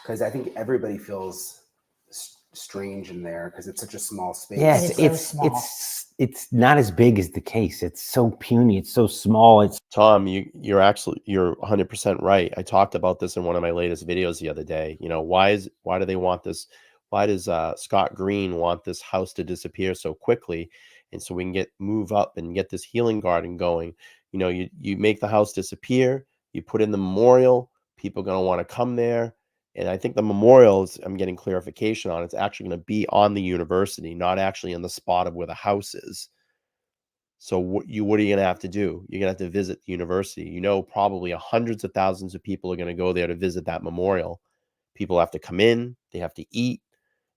S10: Because I think everybody feels strange in there because it's such a small space.
S9: Yes, it's not as big as the case. It's so puny. It's so small.
S3: Tom, you're 100% right. I talked about this in one of my latest videos the other day. Why do they want this? Why does Scott Green want this house to disappear so quickly? And so we can move up and get this healing garden going. You make the house disappear, you put in the memorial, people are going to want to come there. And I think the memorials, I'm getting clarification on, it's actually going to be on the university, not actually in the spot of where the house is. So what are you going to have to do? You're going to have to visit the university. Probably hundreds of thousands of people are going to go there to visit that memorial. People have to come in, they have to eat,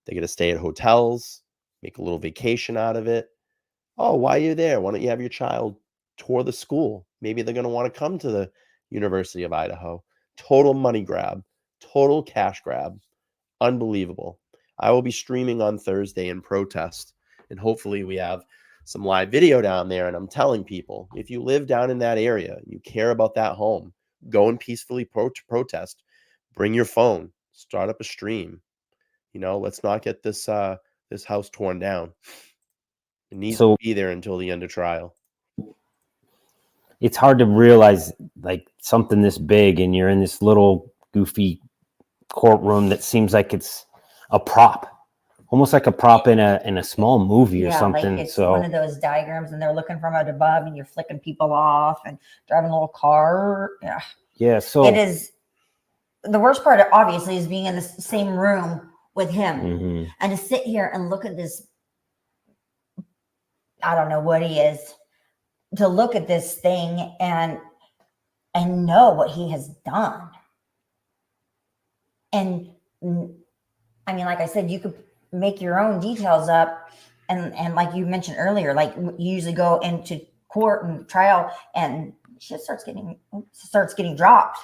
S3: they get to stay at hotels, make a little vacation out of it. Oh, why are you there? Why don't you have your child tour the school? Maybe they're going to want to come to the University of Idaho. Total money grab. Total cash grab. Unbelievable. I will be streaming on Thursday in protest, and hopefully we have some live video down there. And I'm telling people, if you live down in that area, you care about that home, go and peacefully protest. Bring your phone. Start up a stream. Let's not get this this house torn down. It needs to be there until the end of trial.
S9: It's hard to realize like something this big and you're in this little goofy courtroom that seems like it's a prop, almost like a prop in a small movie or something.
S8: Like it's one of those diagrams and they're looking from out above and you're flicking people off and driving a little car.
S9: Yeah. So
S8: it is. The worst part, obviously, is being in the same room with him and to sit here and look at this. I don't know what he is. To look at this thing and know what he has done. And I mean, like I said, you could make your own details up. And like you mentioned earlier, like you usually go into court and trial and shit starts getting dropped.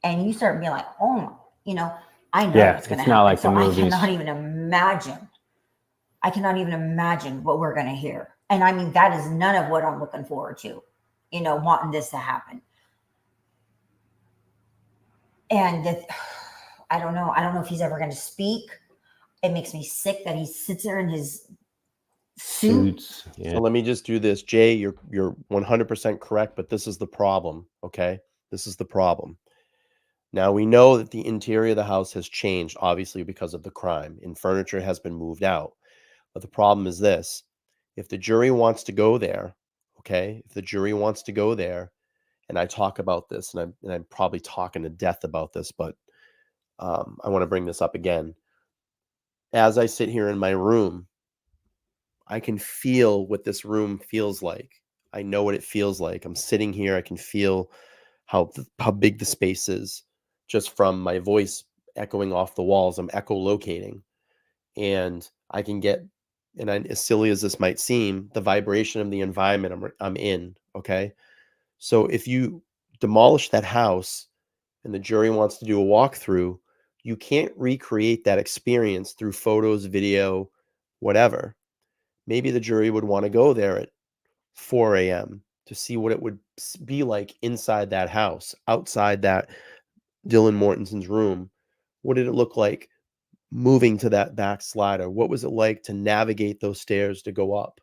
S8: And you start being like, oh, I know it's going to happen.
S9: Not like
S8: so
S9: the movies.
S8: I cannot even imagine what we're going to hear. And I mean, that is none of what I'm looking forward to, wanting this to happen. And I don't know. I don't know if he's ever going to speak. It makes me sick that he sits there in his suits.
S9: Yeah.
S3: So let me just do this. Jay, you're 100% correct, but this is the problem, okay? This is the problem. Now, we know that the interior of the house has changed, obviously, because of the crime, and furniture has been moved out. But the problem is this. If the jury wants to go there, okay, if the jury wants to go there, and I talk about this, and I'm probably talking to death about this, but I want to bring this up again. As I sit here in my room, I can feel what this room feels like. I know what it feels like. I'm sitting here. I can feel how big the space is just from my voice echoing off the walls. I'm echolocating, and I can get, and as silly as this might seem, the vibration of the environment I'm in, okay? So if you demolish that house and the jury wants to do a walkthrough, you can't recreate that experience through photos, video, whatever. Maybe the jury would want to go there at 4 a.m. to see what it would be like inside that house, outside that Dylan Mortenson's room. What did it look like moving to that back slider? What was it like to navigate those stairs to go up?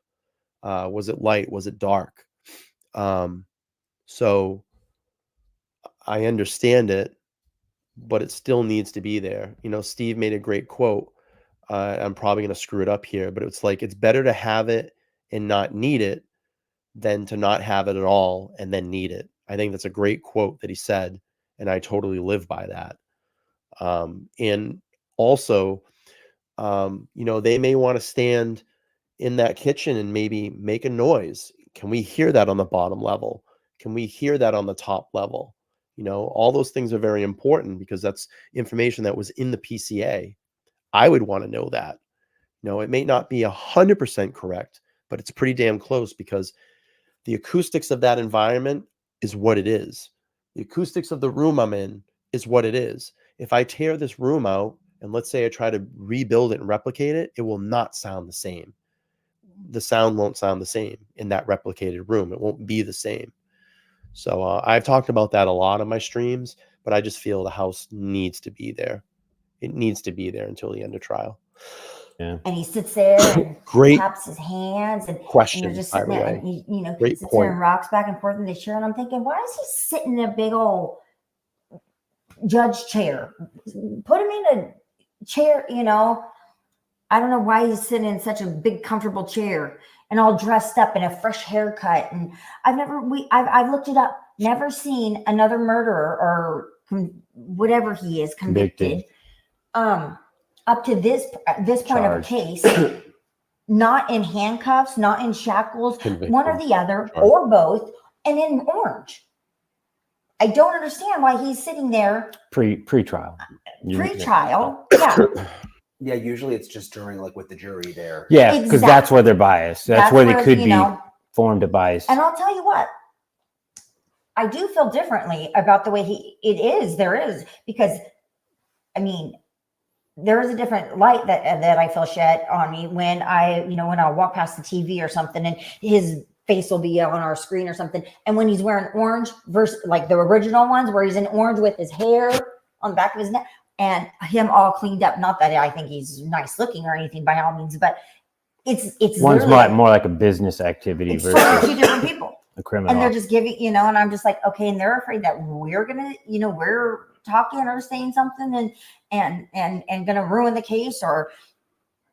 S3: Was it light? Was it dark? So I understand it, but it still needs to be there. Steve made a great quote. I'm probably going to screw it up here, but it's like, it's better to have it and not need it than to not have it at all and then need it. I think that's a great quote that he said, and I totally live by that. And also, they may want to stand in that kitchen and maybe make a noise. Can we hear that on the bottom level? Can we hear that on the top level? All those things are very important because that's information that was in the PCA. I would want to know that. It may not be 100% correct, but it's pretty damn close because the acoustics of that environment is what it is. The acoustics of the room I'm in is what it is. If I tear this room out and let's say I try to rebuild it and replicate it, it will not sound the same. The sound won't sound the same in that replicated room. It won't be the same. So I've talked about that a lot on my streams, but I just feel the house needs to be there. It needs to be there until the end of trial.
S9: Yeah.
S8: And he sits there and taps his hands and
S3: question.
S8: Just sitting there and he,
S3: great
S8: sits
S3: point.
S8: there and rocks back and forth in the chair. And I'm thinking, why is he sitting in a big old judge chair? Put him in a chair, I don't know why he's sitting in such a big, comfortable chair and all dressed up in a fresh haircut. And I've looked it up, never seen another murderer or whatever he is convicted. Up to this point of a case, not in handcuffs, not in shackles, one or the other, or both, and in orange. I don't understand why he's sitting there.
S9: Pre-trial.
S8: Pre-trial, yeah.
S10: Yeah, usually it's just during, with the jury there.
S9: Yeah, because that's where they're biased. That's where they could be formed of bias.
S8: And I'll tell you what, I do feel differently about the way there is, because, there is a different light that I feel shed on me when I'll walk past the TV or something and his face will be on our screen or something. And when he's wearing orange versus like the original ones where he's in orange with his hair on the back of his neck, and him all cleaned up. Not that I think he's nice looking or anything by all means, but it's
S9: one's more like a business activity versus
S8: two different people.
S9: A criminal.
S8: And they're just giving, and I'm just like, okay, and they're afraid that we're gonna, we're talking or saying something and gonna ruin the case,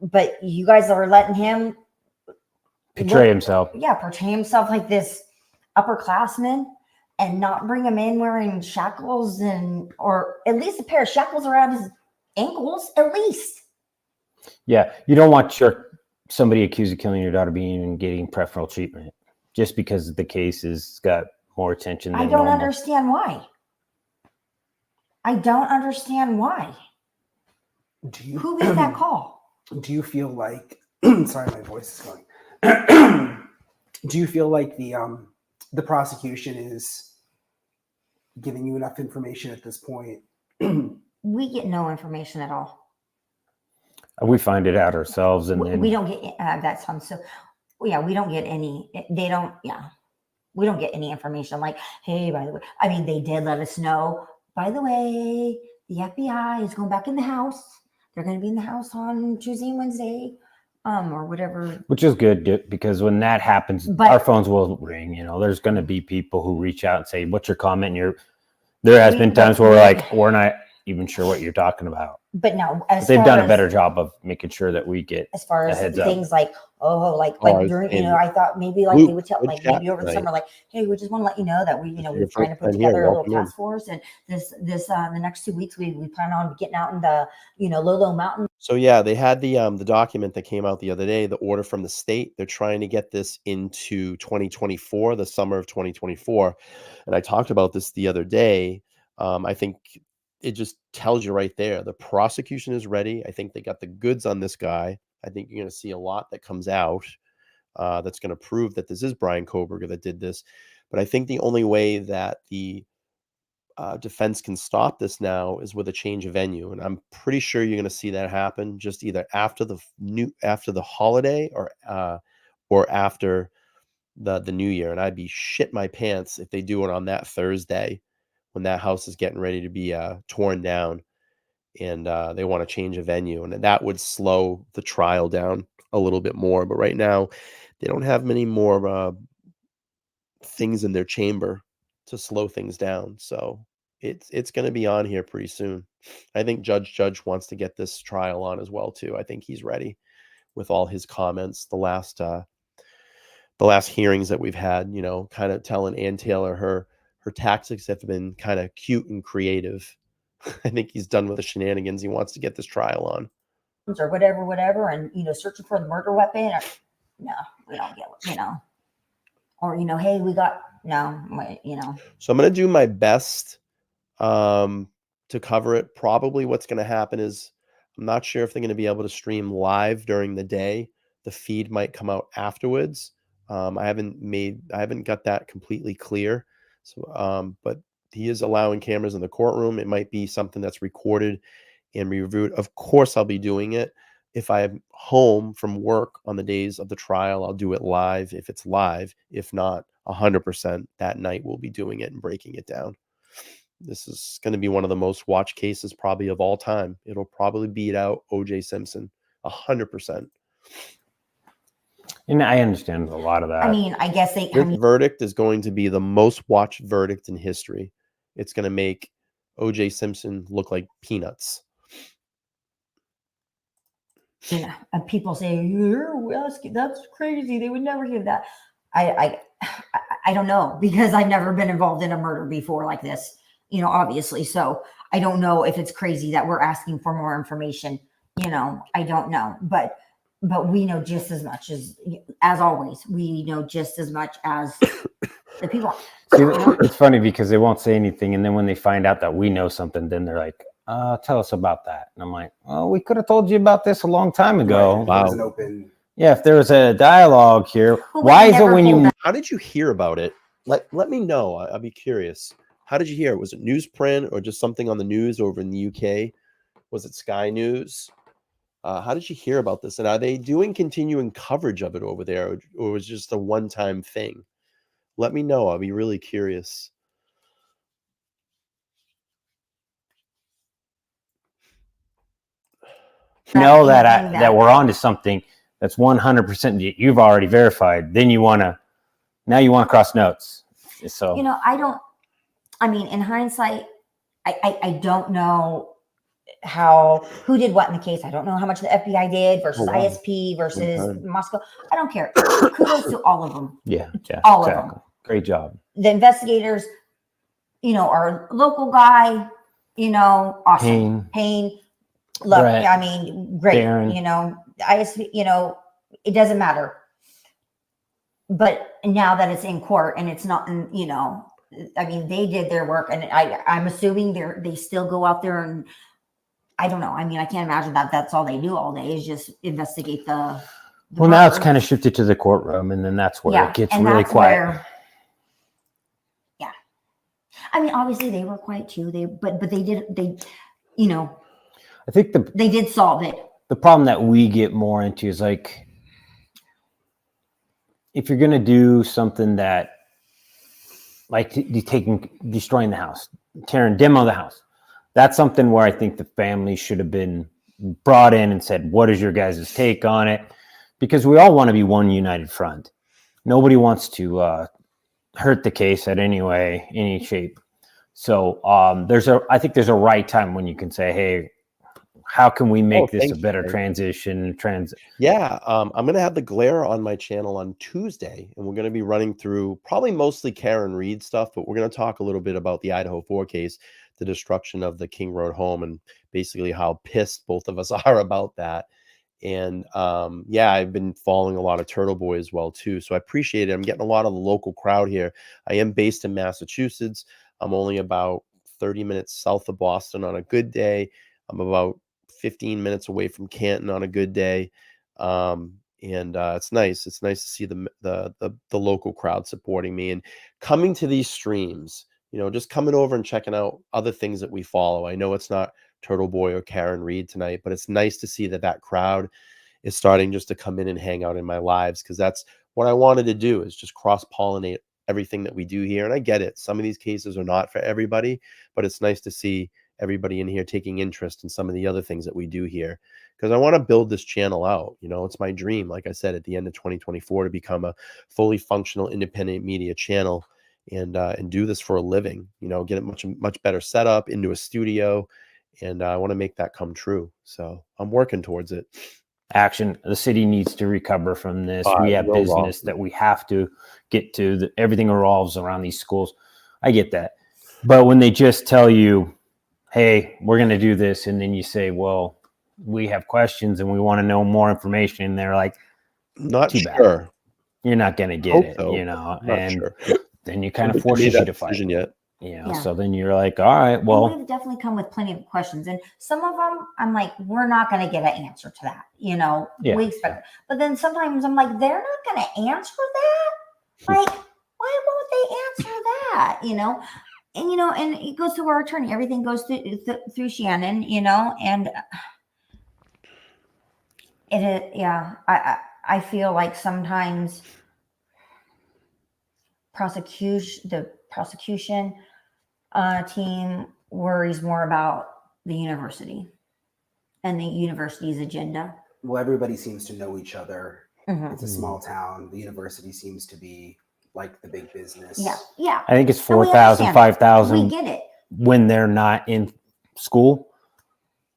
S8: but you guys are letting him
S9: portray himself.
S8: Yeah, portray himself like this upperclassman and not bring him in wearing shackles or at least a pair of shackles around his ankles, at least.
S9: Yeah, you don't want somebody accused of killing your daughter getting preferential treatment just because the case has got more attention than
S8: I don't
S9: normal.
S8: understand why. I don't understand why. Who made that call?
S10: Do you feel like sorry, my voice is going. Do you feel like the prosecution is giving you enough information at this point?
S8: We get no information at all.
S9: We find it out ourselves, and then
S8: we don't get that sounds so. Yeah, we don't get any. They don't. Yeah, we don't get any information. Like, hey, by the way, I mean, they did let us know. By the way, the FBI is going back in the house. They're going to be in the house on Tuesday and Wednesday, or whatever.
S9: Which is good because when that happens, our phones will ring. There's going to be people who reach out and say, "What's your comment?" There has been times where we're not even sure what you're talking about.
S8: But no,
S9: they've done a better job of making sure that we get
S8: as far as things
S9: up.
S8: like during, I thought maybe they would tell maybe over the summer, hey, we just want to let you know that we're trying to put together a little task force, and this the next 2 weeks we plan on getting out in the Lolo Mountain.
S3: So yeah, they had the document that came out the other day, the order from the state. They're trying to get this into 2024, the summer of 2024, and I talked about this the other day. I think it just tells you right there. The prosecution is ready. I think they got the goods on this guy. I think you're going to see a lot that comes out that's going to prove that this is Bryan Kohberger that did this. But I think the only way that the defense can stop this now is with a change of venue. And I'm pretty sure you're going to see that happen just either after the holiday or after the new year. And I'd be shit my pants if they do it on that Thursday, when that house is getting ready to be torn down and they want to change a venue. And that would slow the trial down a little bit more. But right now, they don't have many more things in their chamber to slow things down. So it's going to be on here pretty soon. I think Judge wants to get this trial on as well, too. I think he's ready with all his comments. The last hearings that we've had, kind of telling Ann Taylor her tactics have been kind of cute and creative. I think he's done with the shenanigans. He wants to get this trial on.
S8: Or whatever, and searching for the murder weapon. Or, no, we don't get or hey, we got
S3: So I'm going to do my best to cover it. Probably what's going to happen is I'm not sure if they're going to be able to stream live during the day. The feed might come out afterwards. I haven't got that completely clear. So, but he is allowing cameras in the courtroom. It might be something that's recorded and reviewed. Of course, I'll be doing it. If I'm home from work on the days of the trial, I'll do it live if it's live. If not, 100% that night we'll be doing it and breaking it down. This is going to be one of the most watched cases probably of all time. It'll probably beat out O.J. Simpson 100%.
S9: And I understand a lot of that.
S8: I mean, I guess
S3: this verdict is going to be the most watched verdict in history. It's going to make O.J. Simpson look like peanuts.
S8: And people say, that's crazy. They would never give that. I don't know, because I've never been involved in a murder before like this, obviously. So I don't know if it's crazy that we're asking for more information. I don't know, but we know just as much as always. We know just as much as the people.
S9: See, it's funny because they won't say anything, and then when they find out that we know something, then they're like, tell us about that. And I'm like, well, we could have told you about this a long time ago.
S10: Right. Wow. Open.
S9: Yeah, if there was a dialogue here, why is it when you...
S3: How did you hear about it? Let me know. I'll be curious. How did you hear? Was it newsprint or just something on the news over in the UK? Was it Sky News? How did you hear about this? And are they doing continuing coverage of it over there, or was it just a one-time thing? Let me know. I'll be really curious.
S9: know that we're onto something that's 100% you've already verified, then you want to cross notes. So
S8: I mean, in hindsight, I don't know who did what in the case. I don't know how much the FBI did versus ISP versus Moscow. I don't care. Kudos to all of them.
S9: Yeah,
S8: all of them.
S9: Great job.
S8: The investigators, our local guy, awesome. Payne. Look,
S9: Brett,
S8: I mean, great.
S9: Darren.
S8: ISP, it doesn't matter. But now that it's in court and it's not, I mean, they did their work, and I'm assuming they still go out there and I don't know. I mean, I can't imagine that that's all they do all day is just investigate the
S9: well, now it's kind of shifted to the courtroom, and then that's where it gets really quiet.
S8: Yeah. I mean, obviously they were quiet too. But they
S9: I think
S8: they did solve it.
S9: The problem that we get more into is like, if you're going to do something that like destroying the house, demo the house, that's something where I think the family should have been brought in and said, what is your guys' take on it? Because we all want to be one united front. Nobody wants to hurt the case at any shape. So I think there's a right time when you can say, hey, how can we make this a better transition?
S3: Yeah, I'm going to have the glare on my channel on Tuesday, and we're going to be running through probably mostly Karen Reed stuff, but we're going to talk a little bit about the Idaho 4 case, the destruction of the King Road home, and basically how pissed both of us are about that. And I've been following a lot of Turtle Boy as well too, so I appreciate it. I'm getting a lot of the local crowd here. I am based in Massachusetts. I'm only about 30 minutes south of Boston on a good day. I'm about 15 minutes away from Canton on a good day. It's nice. It's nice to see the local crowd supporting me and coming to these streams, just coming over and checking out other things that we follow. I know it's not Turtle Boy or Karen Reed tonight, but it's nice to see that crowd is starting just to come in and hang out in my lives, because that's what I wanted to do, is just cross-pollinate everything that we do here. And I get it. Some of these cases are not for everybody, but it's nice to see everybody in here taking interest in some of the other things that we do here, because I want to build this channel out. It's my dream, like I said, at the end of 2024, to become a fully functional independent media channel and do this for a living, get it much better set up into a studio. And I want to make that come true. So I'm working towards it.
S9: Action. The city needs to recover from this. We have business that we have to get to. Everything revolves around these schools. I get that. But when they just tell you, hey, we're going to do this, and then you say, well, we have questions and we want to know more information, and they're like,
S3: not
S9: too
S3: sure.
S9: Bad. You're not going to get it, and then you kind of forces you to fight.
S3: Yet.
S9: So then you're like, all right, well,
S8: and we've definitely come with plenty of questions, and some of them I'm like, we're not going to get an answer to that. We expect it. But then sometimes I'm like, they're not going to answer that. Like, why won't they answer that? And it goes to our attorney. Everything goes through Shannon, and I feel like sometimes the prosecution team worries more about the university and the university's agenda.
S10: Well, everybody seems to know each other.
S8: Mm-hmm.
S10: It's a small town. The university seems to be like the big business.
S8: Yeah.
S9: I think it's 4,000, 5,000.
S8: We get it.
S9: When they're not in school,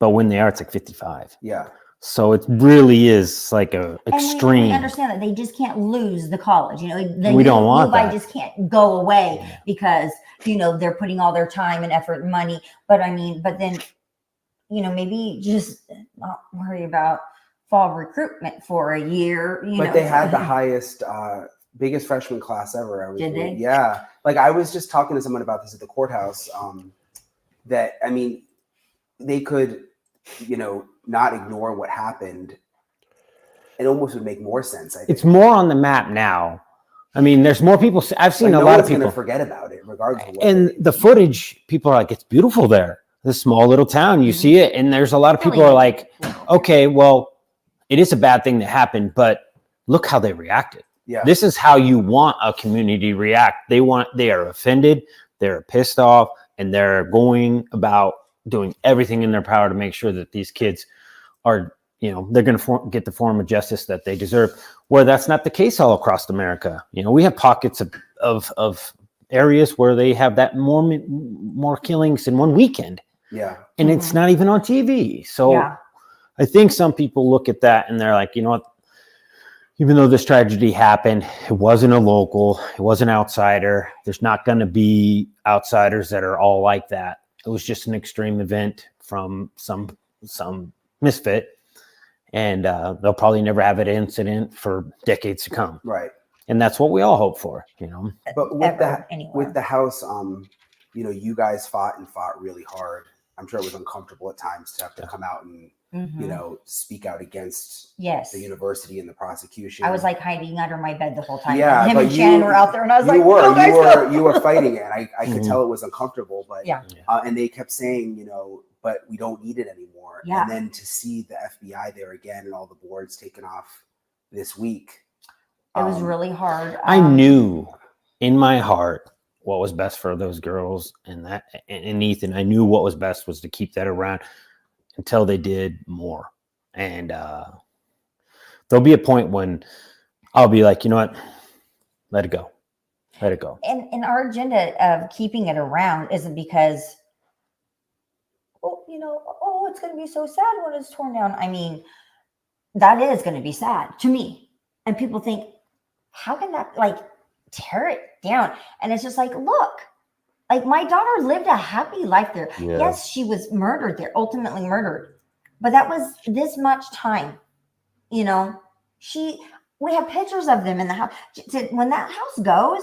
S9: but when they are, it's like 55.
S10: Yeah.
S9: So it really is like a extreme.
S8: We understand that they just can't lose the college.
S9: We don't want that.
S8: Just can't go away because they're putting all their time and effort and money. But then maybe just not worry about fall recruitment for a year.
S10: But they had the highest, biggest freshman class ever.
S8: Did they?
S10: Yeah. Like I was just talking to someone about this at the courthouse. That they could, not ignore what happened. It almost would make more sense. I think
S9: it's more on the map now. There's more people. I've seen a lot of people
S10: forget about it, regardless of what.
S9: And the footage, people are like, it's beautiful there. This small little town, you see it, and there's a lot of people are like, okay, well, it is a bad thing that happened, but look how they reacted.
S10: Yeah.
S9: This is how you want a community to react. They are offended, they're pissed off, and they're going about doing everything in their power to make sure that these kids are they're going to get the form of justice that they deserve, where that's not the case all across America. We have pockets of areas where they have that more killings in one weekend.
S10: Yeah.
S9: And it's not even on TV. So I think some people look at that and they're like, you know what? Even though this tragedy happened, it wasn't a local, it was an outsider. There's not going to be outsiders that are all like that. It was just an extreme event from some misfit. And they'll probably never have an incident for decades to come.
S10: Right.
S9: And that's what we all hope for,
S10: But with the House, you guys fought really hard. I'm sure it was uncomfortable at times to have to come out and, speak out against the university and the prosecution.
S8: I was like hiding under my bed the whole time.
S10: Yeah,
S8: him and Shannon were out there, and I was like,
S10: you were fighting it. And I could tell it was uncomfortable, but and they kept saying, but we don't need it anymore.
S8: Yeah.
S10: And then to see the FBI there again and all the boards taken off this week.
S8: It was really hard.
S9: I knew in my heart what was best for those girls and Ethan. I knew what was best was to keep that around until they did more. And there'll be a point when I'll be like, you know what? Let it go. Let it go.
S8: And our agenda of keeping it around isn't because, it's going to be so sad when it's torn down. I mean, that is going to be sad to me. And people think, how can that tear it down? And it's just like, look, my daughter lived a happy life there. Yeah. Yes, she was murdered there, ultimately murdered, but that was this much time. We have pictures of them in the house. When that house goes,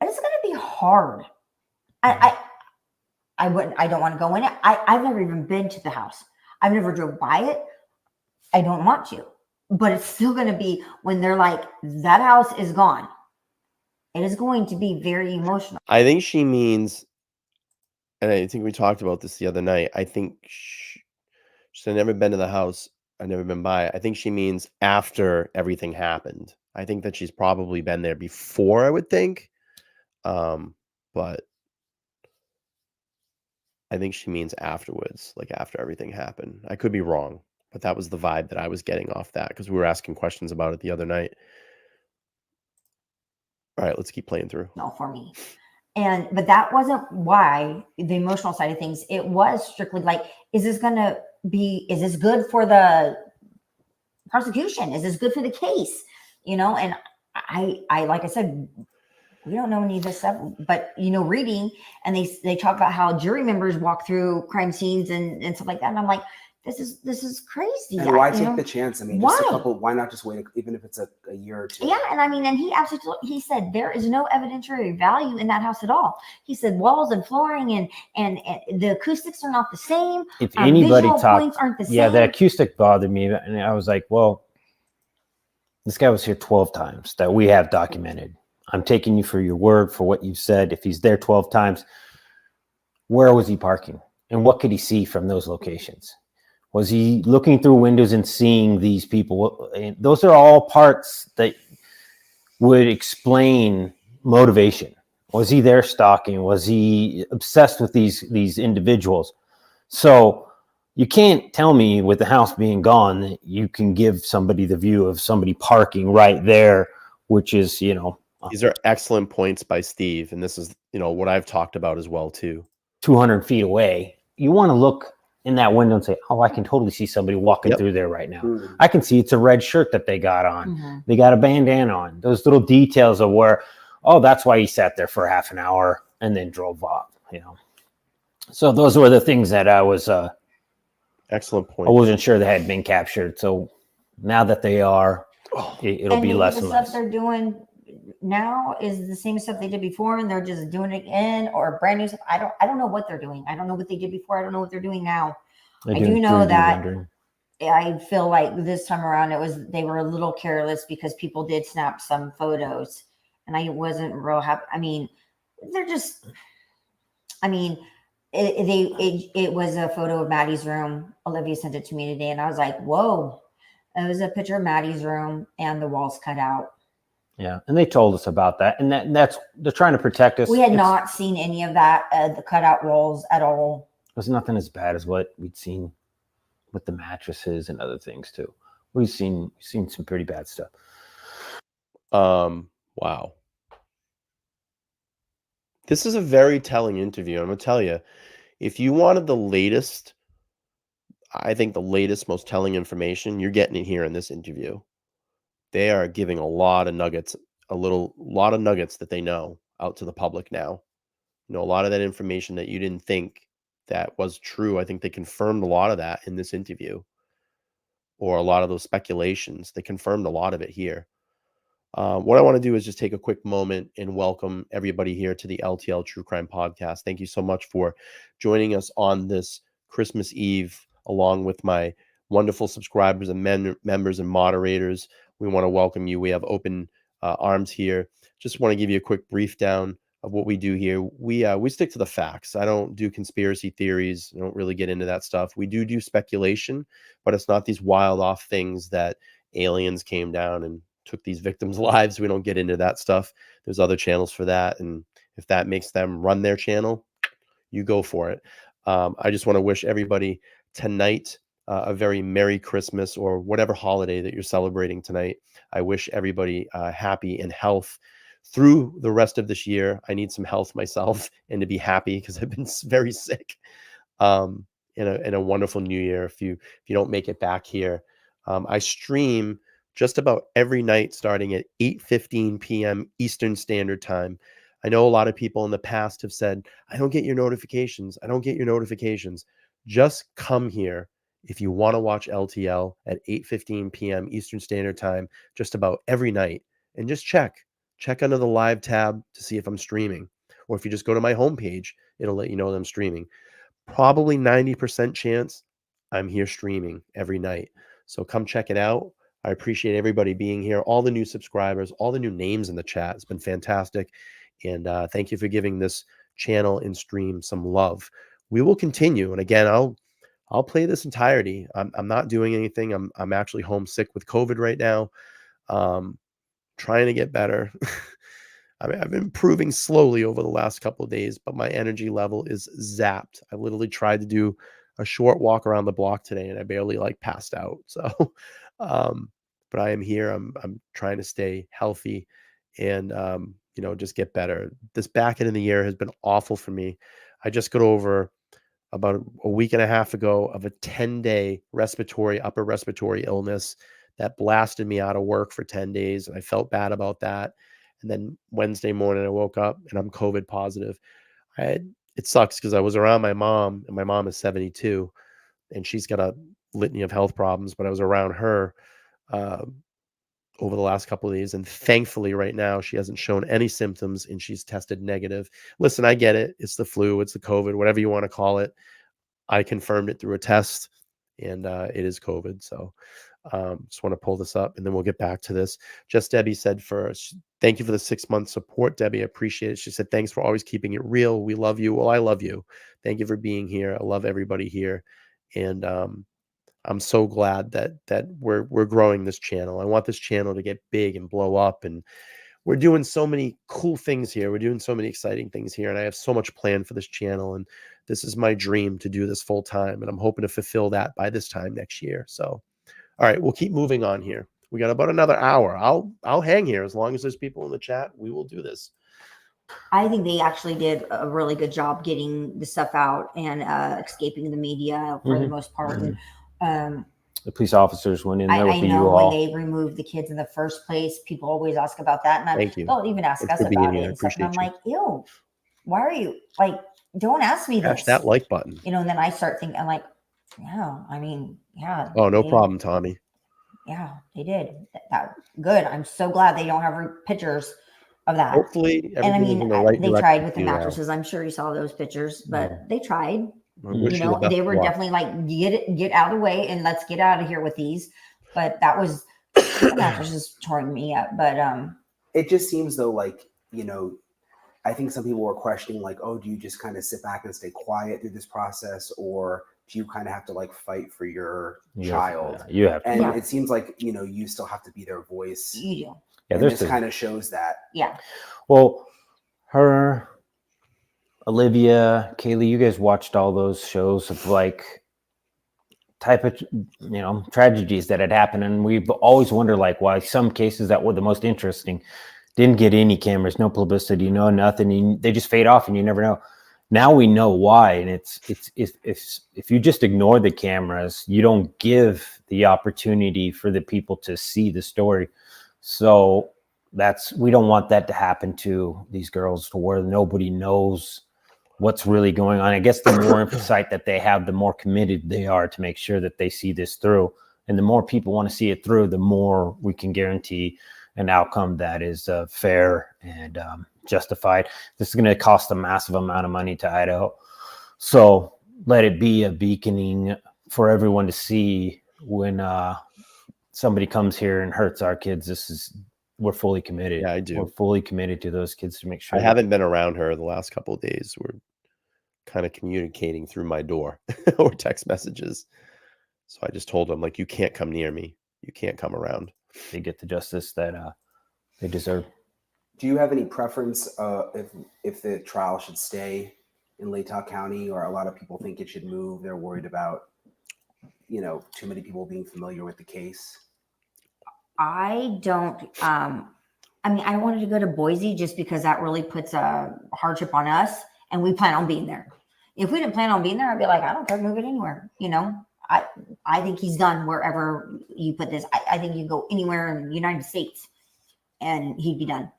S8: it's going to be hard. I don't want to go in it. I've never even been to the house. I've never drove by it. I don't want to, but it's still going to be when they're like, that house is gone. It is going to be very emotional.
S3: I think she means, and I think we talked about this the other night. I think she's never been to the house. I've never been by it. I think she means after everything happened. I think that she's probably been there before, I would think. But I think she means afterwards, after everything happened. I could be wrong, but that was the vibe that I was getting off that because we were asking questions about it the other night. All right, let's keep playing through.
S8: No, for me. But that wasn't why the emotional side of things. It was strictly is this good for the prosecution? Is this good for the case? And I like I said, we don't know any of this stuff, but reading, and they talk about how jury members walk through crime scenes and stuff like that. And I'm like, this is crazy.
S10: And why take the chance? I mean, just why not just wait, even if it's a year or two?
S8: Yeah. And he said, there is no evidentiary value in that house at all. He said walls and flooring and the acoustics are not the same.
S9: If anybody
S8: points aren't the same.
S9: Yeah, the acoustic bothered me. And I was like, well, this guy was here 12 times that we have documented. I'm taking you for your word for what you said. If he's there 12 times, where was he parking? And what could he see from those locations? Was he looking through windows and seeing these people? Those are all parts that would explain motivation. Was he there stalking? Was he obsessed with these individuals? So you can't tell me with the house being gone that you can give somebody the view of somebody parking right there, which is,
S3: These are excellent points by Steve. And this is, what I've talked about as well, too.
S9: 200 feet away. You want to look in that window and say, oh, I can totally see somebody walking through there right now. Mm-hmm. I can see it's a red shirt that they got on. Mm-hmm. They got a bandana on. Those little details of where, oh, that's why he sat there for half an hour and then drove off, So those were the things that I was...
S3: excellent point.
S9: I wasn't sure they had been captured. So now that they are, it'll be less and less.
S8: The stuff they're doing now is the same stuff they did before, and they're just doing it again, or brand new stuff. I don't know what they're doing. I don't know what they did before. I don't know what they're doing now. I do know that I feel like this time around they were a little careless because people did snap some photos, and I wasn't real happy. I mean, they're just. I mean, it was a photo of Maddie's room. Olivia sent it to me today, and I was like, "Whoa!" It was a picture of Maddie's room, and the walls cut out.
S9: Yeah, and they told us about that, and that's they're trying to protect us.
S8: We had not seen any of that, the cutout walls at all.
S9: It was nothing as bad as what we'd seen with the mattresses and other things too. We've seen some pretty bad stuff.
S3: Wow. This is a very telling interview. I'm going to tell you, if you wanted the latest, I think the latest, most telling information, you're getting it here in this interview. They are giving a lot of nuggets, lot of nuggets that they know out to the public now. You know, a lot of that information that you didn't think that was true. I think they confirmed a lot of that in this interview, or a lot of those speculations. They confirmed a lot of it here. What I want to do is just take a quick moment and welcome everybody here to the LTL True Crime Podcast. Thank you so much for joining us on this Christmas Eve, along with my wonderful subscribers and members and moderators. We want to welcome you. We have open arms here. Just want to give you a quick brief down of what we do here. We stick to the facts. I don't do conspiracy theories. I don't really get into that stuff. We do speculation, but it's not these wild off things that aliens came down and took these victims' lives. We don't get into that stuff. There's other channels for that, and if that makes them run their channel, you go for it. I just want to wish everybody tonight a very Merry Christmas, or whatever holiday that you're celebrating tonight. I wish everybody happy and health through the rest of this year. I need some health myself and to be happy, because I've been very sick. In a wonderful new year. If you don't make it back here, I stream just about every night starting at 8:15 p.m. Eastern Standard Time. I know a lot of people in the past have said, I don't get your notifications. I don't get your notifications. Just come here if you want to watch LTL at 8:15 p.m. Eastern Standard Time, just about every night, and just check under the live tab to see if I'm streaming. Or if you just go to my homepage, it'll let you know that I'm streaming. Probably 90% chance I'm here streaming every night. So come check it out. I appreciate everybody being here, all the new subscribers, all the new names in the chat. It's been fantastic. And thank you for giving this channel and stream some love. We will continue. And again, I'll play this entirety. I'm not doing anything. I'm actually homesick with COVID right now. Trying to get better. I mean, I've been improving slowly over the last couple of days, but my energy level is zapped. I literally tried to do a short walk around the block today, and I barely passed out. So, but I am here. I'm trying to stay healthy and, just get better. This back end of the year has been awful for me. I just got over about a week and a half ago of a 10-day upper respiratory illness that blasted me out of work for 10 days. And I felt bad about that. And then Wednesday morning, I woke up and I'm COVID positive. It sucks because I was around my mom, and my mom is 72 and she's got a litany of health problems, but I was around her over the last couple of days. And thankfully right now she hasn't shown any symptoms and she's tested negative. Listen, I get it. It's the flu, it's the COVID, whatever you want to call it. I confirmed it through a test, and it is COVID. So just want to pull this up and then we'll get back to this. Just Debbie said first, thank you for the 6-month support, Debbie. I appreciate it. She said, thanks for always keeping it real. We love you. Well, I love you. Thank you for being here. I love everybody here. And I'm so glad that we're growing this channel. I want this channel to get big and blow up. And we're doing so many cool things here. We're doing so many exciting things here. And I have so much planned for this channel. And this is my dream to do this full time. And I'm hoping to fulfill that by this time next year. So, all right, we'll keep moving on here. We got about another hour. I'll hang here as long as there's people in the chat. We will do this.
S8: I think they actually did a really good job getting the stuff out and escaping the media for the most part. And,
S9: the police officers went in there with
S8: I
S9: the
S8: know
S9: U-Haul.
S8: when they removed the kids in the first place, people always ask about that. And they'll even ask us
S3: for being
S8: about
S3: here.
S8: it
S3: I
S8: and stuff. And I'm
S3: appreciate
S8: like, ew, why are you don't ask me
S3: Smash
S8: this.
S3: that like button.
S8: And then I start thinking, I'm like, yeah, yeah.
S3: Oh, no problem, Tommy.
S8: Yeah, they did that. Good. I'm so glad they don't have pictures of that.
S3: Hopefully,
S8: and I mean, they tried with the
S3: now.
S8: mattresses. I'm sure you saw those pictures, but they tried.
S3: Wish you the best
S8: They were
S3: of luck.
S8: definitely like, get out of the way and let's get out of here with these. But that was the mattresses torn me up. But
S10: it just seems though, like, I think some people were questioning, like, oh, do you just kind of sit back and stay quiet through this process, or do you kind of have to fight for your child?
S9: Yeah, you have to.
S10: And it seems like you still have to be their voice.
S8: You do.
S9: Yeah,
S10: and this kind of shows that.
S8: Yeah.
S9: Well, her, Olivia, Kaylee, you guys watched all those shows of type of, tragedies that had happened. And we've always wondered, like, why some cases that were the most interesting didn't get any cameras, no publicity, no nothing. They just fade off and you never know. Now we know why. And it's if you just ignore the cameras, you don't give the opportunity for the people to see the story. So we don't want that to happen to these girls, to where nobody knows what's really going on. I guess the more insight that they have, the more committed they are to make sure that they see this through. And the more people want to see it through, the more we can guarantee an outcome that is fair and justified. This is going to cost a massive amount of money to Idaho. So let it be a beaconing for everyone to see when somebody comes here and hurts our kids. We're fully committed.
S3: Yeah, I do.
S9: We're fully committed to those kids to make sure.
S3: I haven't been around her the last couple of days. We're kind of communicating through my door or text messages. So I just told them, like, you can't come near me. You can't come around.
S9: They get the justice that they deserve.
S10: Do you have any preference if the trial should stay in Latah County, or a lot of people think it should move? They're worried about, too many people being familiar with the case.
S8: I don't, I wanted to go to Boise just because that really puts a hardship on us, and we plan on being there. If we didn't plan on being there, I'd be like, I don't care, move it anywhere. I think he's done wherever you put this. I think you can go anywhere in the United States and he'd be done.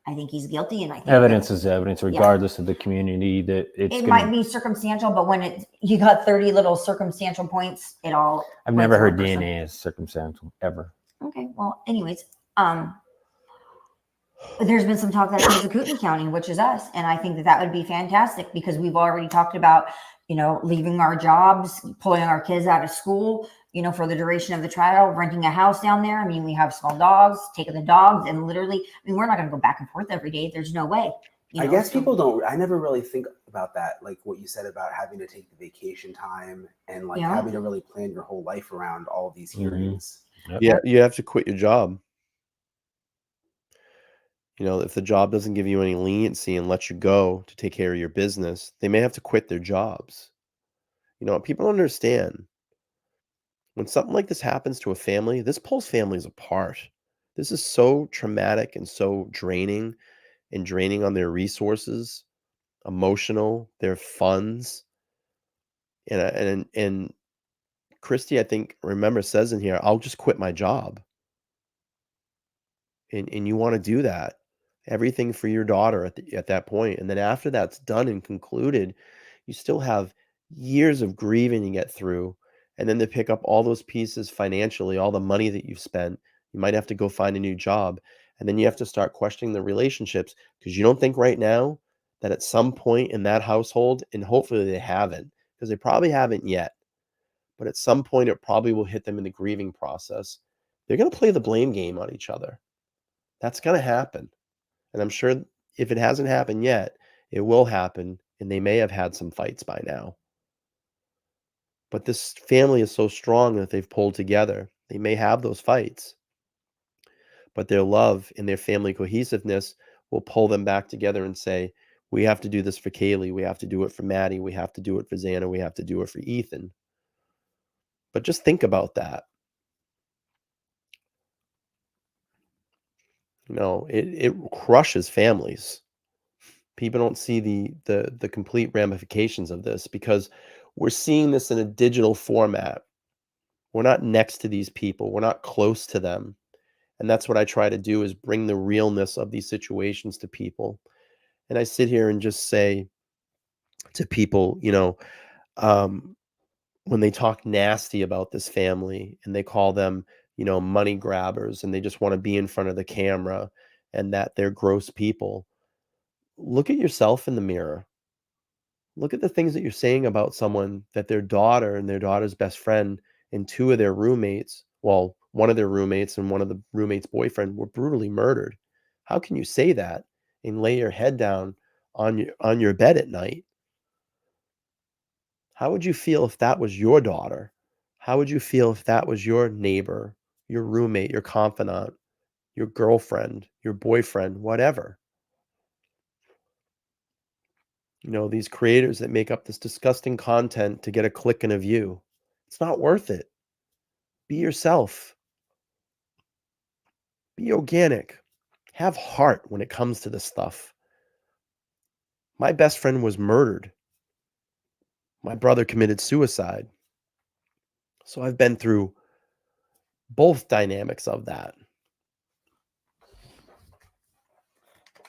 S8: I think he's guilty, and I think
S9: evidence is evidence, regardless of the community. That it
S8: might be circumstantial, but when you got 30 little circumstantial points, it all.
S9: I've never heard DNA as circumstantial ever.
S8: Okay, well, anyways, there's been some talk that it goes to Kootenai County, which is us, and I think that would be fantastic because we've already talked about, leaving our jobs, pulling our kids out of school, for the duration of the trial, renting a house down there. We have small dogs, taking the dogs, and literally, we're not going to go back and forth every day. There's no way.
S10: I guess people don't. I never really think about that, like what you said about having to take the vacation time and having to really plan your whole life around all of these hearings.
S3: Yeah, you have to quit your job. If the job doesn't give you any leniency and let you go to take care of your business, they may have to quit their jobs. People don't understand. When something like this happens to a family, this pulls families apart. This is so traumatic and so draining on their resources, emotional, their funds. And Christy, I think, says in here, I'll just quit my job. And you want to do that. Everything for your daughter at that point. And then after that's done and concluded, you still have years of grieving to get through. And then to pick up all those pieces financially, all the money that you've spent, you might have to go find a new job. And then you have to start questioning the relationships, because you don't think right now that at some point in that household, and hopefully they haven't, because they probably haven't yet, but at some point it probably will hit them in the grieving process. They're going to play the blame game on each other. That's going to happen. And I'm sure if it hasn't happened yet, it will happen. And they may have had some fights by now. But this family is so strong that they've pulled together. They may have those fights, but their love and their family cohesiveness will pull them back together and say, we have to do this for Kaylee. We have to do it for Maddie. We have to do it for Xana. We have to do it for Ethan. But just think about that. It crushes families. People don't see the complete ramifications of this, because we're seeing this in a digital format. We're not next to these people. We're not close to them. And that's what I try to do, is bring the realness of these situations to people. And I sit here and just say to people, when they talk nasty about this family and they call them, money grabbers, and they just want to be in front of the camera and that they're gross people, look at yourself in the mirror. Look at the things that you're saying about someone, that their daughter and their daughter's best friend and two of their roommates, well, one of their roommates and one of the roommate's boyfriend, were brutally murdered. How can you say that and lay your head down on your bed at night? How would you feel if that was your daughter? How would you feel if that was your neighbor, your roommate, your confidant, your girlfriend, your boyfriend, whatever? These creators that make up this disgusting content to get a click and a view.
S1: It's not worth it. Be yourself. Be organic. Have heart when it comes to this stuff. My best friend was murdered. My brother committed suicide. So I've been through both dynamics of that.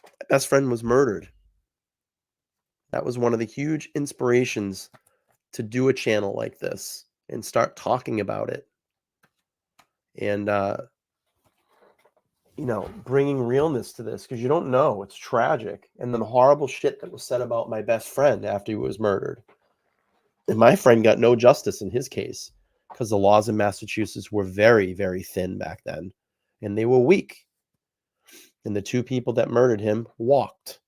S1: My best friend was murdered. That was one of the huge inspirations to do a channel like this and start talking about it. And, bringing realness to this, because you don't know. It's tragic. And the horrible shit that was said about my best friend after he was murdered. And my friend got no justice in his case because the laws in Massachusetts were very, very thin back then. And they were weak. And the two people that murdered him walked.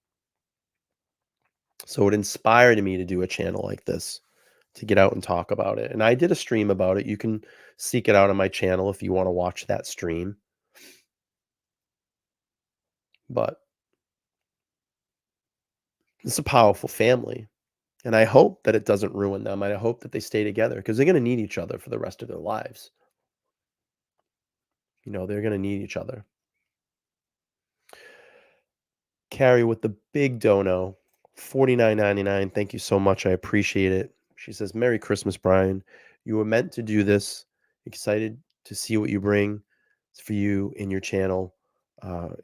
S1: So it inspired me to do a channel like this, to get out and talk about it. And I did a stream about it. You can seek it out on my channel if you want to watch that stream. But it's a powerful family. And I hope that it doesn't ruin them. I hope that they stay together because they're going to need each other for the rest of their lives. They're going to need each other. Carrie with the big dono, $49.99. Thank you so much. I appreciate it. She says, Merry Christmas, Bryan. You were meant to do this. Excited to see what you bring for you in your channel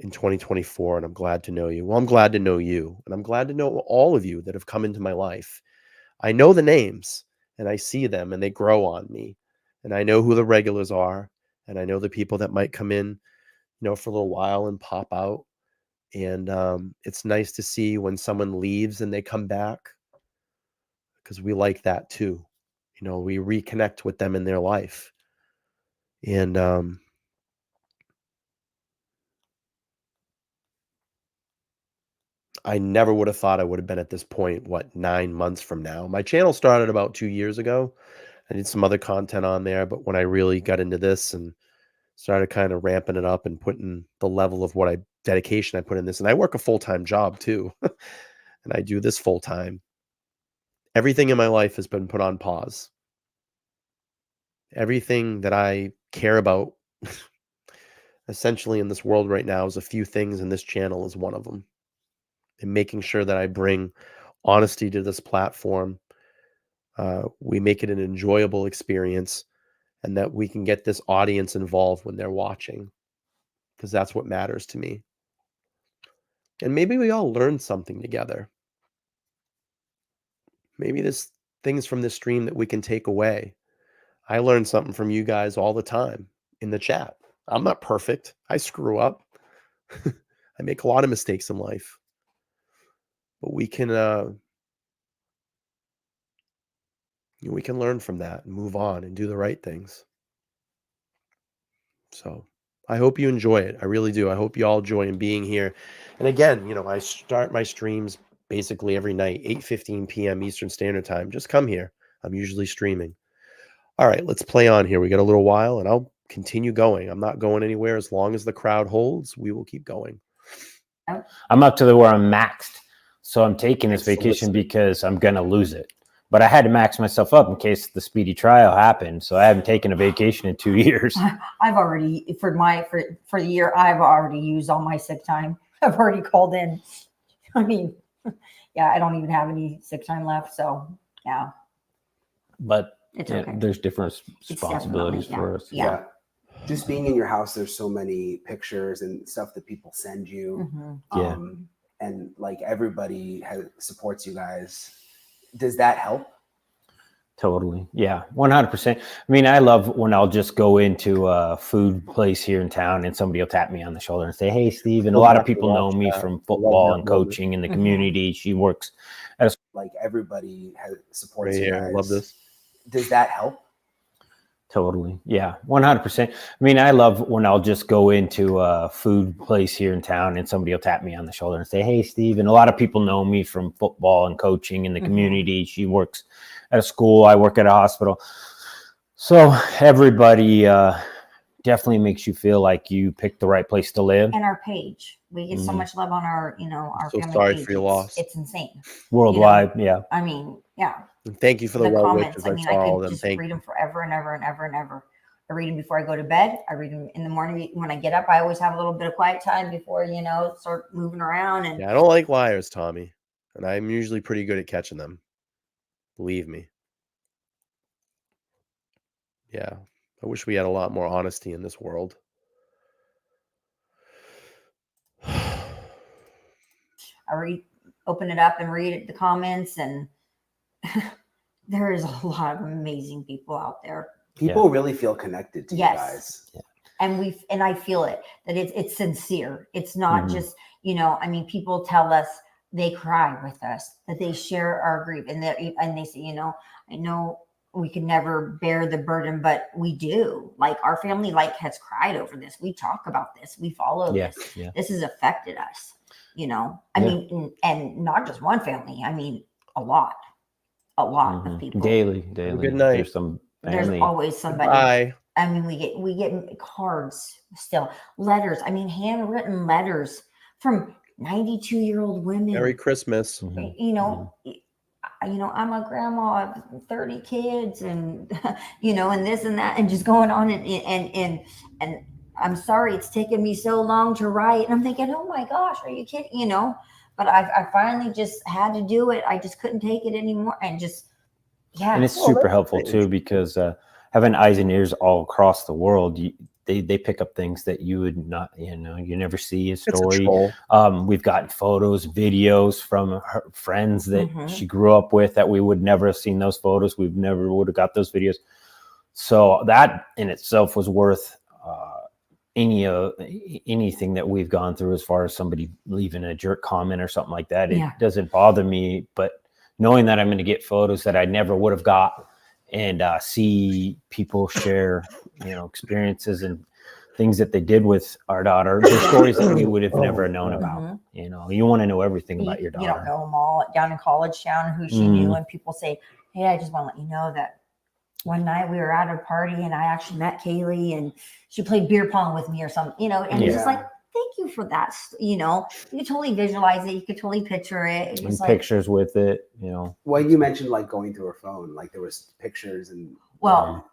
S1: in 2024. And I'm glad to know you. Well, I'm glad to know you. And I'm glad to know all of you that have come into my life. I know the names and I see them and they grow on me. And I know who the regulars are. And I know the people that might come in, for a little while and pop out. And it's nice to see when someone leaves and they come back, because we like that too. We reconnect with them in their life. And I never would have thought I would have been at this point, 9 months from now. My channel started about 2 years ago. I did some other content on there, but when I really got into this and started kind of ramping it up and putting the level of dedication I put in this, and I work a full-time job too, and I do this full-time. Everything in my life has been put on pause. Everything that I care about essentially in this world right now is a few things, and this channel is one of them. And making sure that I bring honesty to this platform. We make it an enjoyable experience, and that we can get this audience involved when they're watching, because that's what matters to me. And maybe we all learn something together. Maybe there's things from this stream that we can take away. I learn something from you guys all the time in the chat. I'm not perfect. I screw up. I make a lot of mistakes in life. But we can learn from that and move on and do the right things. So I hope you enjoy it. I really do. I hope you all enjoy being here. And again, I start my streams basically every night, 8:15 p.m. Eastern Standard Time. Just come here. I'm usually streaming. All right, let's play on here. We got a little while, and I'll continue going. I'm not going anywhere. As long as the crowd holds, we will keep going.
S9: I'm up to where I'm maxed. So I'm taking this vacation because I'm going to lose it. But I had to max myself up in case the speedy trial happened. So I haven't taken a vacation in 2 years.
S8: I've already, for the year, I've already used all my sick time. I've already called in. I mean, yeah, I don't even have any sick time left. So, yeah.
S9: But
S8: it's okay.
S9: There's different responsibilities for us.
S10: Yeah. Just being in your house, there's so many pictures and stuff that people send you.
S8: Mm-hmm.
S10: And like everybody supports you guys. Does that help?
S9: Totally. Yeah, 100%. I mean, I love when I'll just go into a food place here in town and somebody will tap me on the shoulder and say, hey, Steve. And a lot of people know me from football and coaching in the community. She works at
S10: like everybody supports you guys.
S1: I love this.
S10: Does that help?
S9: Totally. Yeah, 100%. I mean, I love when I'll just go into a food place here in town and somebody will tap me on the shoulder and say, hey, Steve. And a lot of people know me from football and coaching in the community. She works at a school. I work at a hospital. So everybody definitely makes you feel like you picked the right place to live.
S8: And our page, we get so much love on our, our
S1: so
S8: family
S1: sorry
S8: page.
S1: for your loss.
S8: It's insane.
S9: Worldwide, yeah.
S8: I mean, yeah.
S3: And thank you for the well
S8: comments.
S3: wishes.
S8: I mean,
S3: saw
S8: I
S3: all
S8: could
S3: them.
S8: just
S3: Thank
S8: read
S3: you.
S8: them forever and ever and ever and ever. I read them before I go to bed. I read them in the morning when I get up. I always have a little bit of quiet time before, start moving around. And
S3: yeah, I don't like liars, Tommy, and I'm usually pretty good at catching them. Believe me. Yeah, I wish we had a lot more honesty in this world.
S8: Open it up and read the comments, and there is a lot of amazing people out there.
S10: People really feel connected to you guys.
S8: Yeah. And I feel it, that it's sincere. It's not just, I mean, people tell us they cry with us, that they share our grief, and they say, I know we can never bear the burden, but we do. Like, our family has cried over this. We talk about this. We follow this.
S9: Yeah.
S8: This has affected us, I mean, and not just one family. I mean, a lot of people.
S9: Daily.
S3: Good night.
S9: There's some
S8: There's
S9: family.
S8: always somebody.
S3: Bye.
S8: I mean, we get cards still, letters. I mean, handwritten letters from 92-year-old women.
S3: Merry Christmas.
S8: I'm a grandma of 30 kids, and and this and that, and just going on, and I'm sorry it's taken me so long to write. And I'm thinking, oh my gosh, are you kidding? But I finally just had to do it. I just couldn't take it anymore, and just
S9: And it's super helpful too, because having eyes and ears all across the world, they pick up things that you would not, you never see a story. We've gotten photos, videos from her friends that she grew up with that we would never have seen those photos. We've never would have got those videos. So that in itself was worth anything that we've gone through, as far as somebody leaving a jerk comment or something like that. It doesn't bother me, but knowing that I'm going to get photos that I never would have got, and see people share, experiences and things that they did with our daughter, the stories that we would have never known about. You want to know everything about your daughter.
S8: You don't know them all down in College Town, who she knew, and people say, hey, I just want to let you know that one night we were at a party and I actually met Kaylee, and she played beer pong with me or something, and it's just like, thank you for that. You could totally visualize it. You could totally picture it.
S9: And pictures with it,
S10: Well, you mentioned going through her phone, there was pictures and.
S8: Well,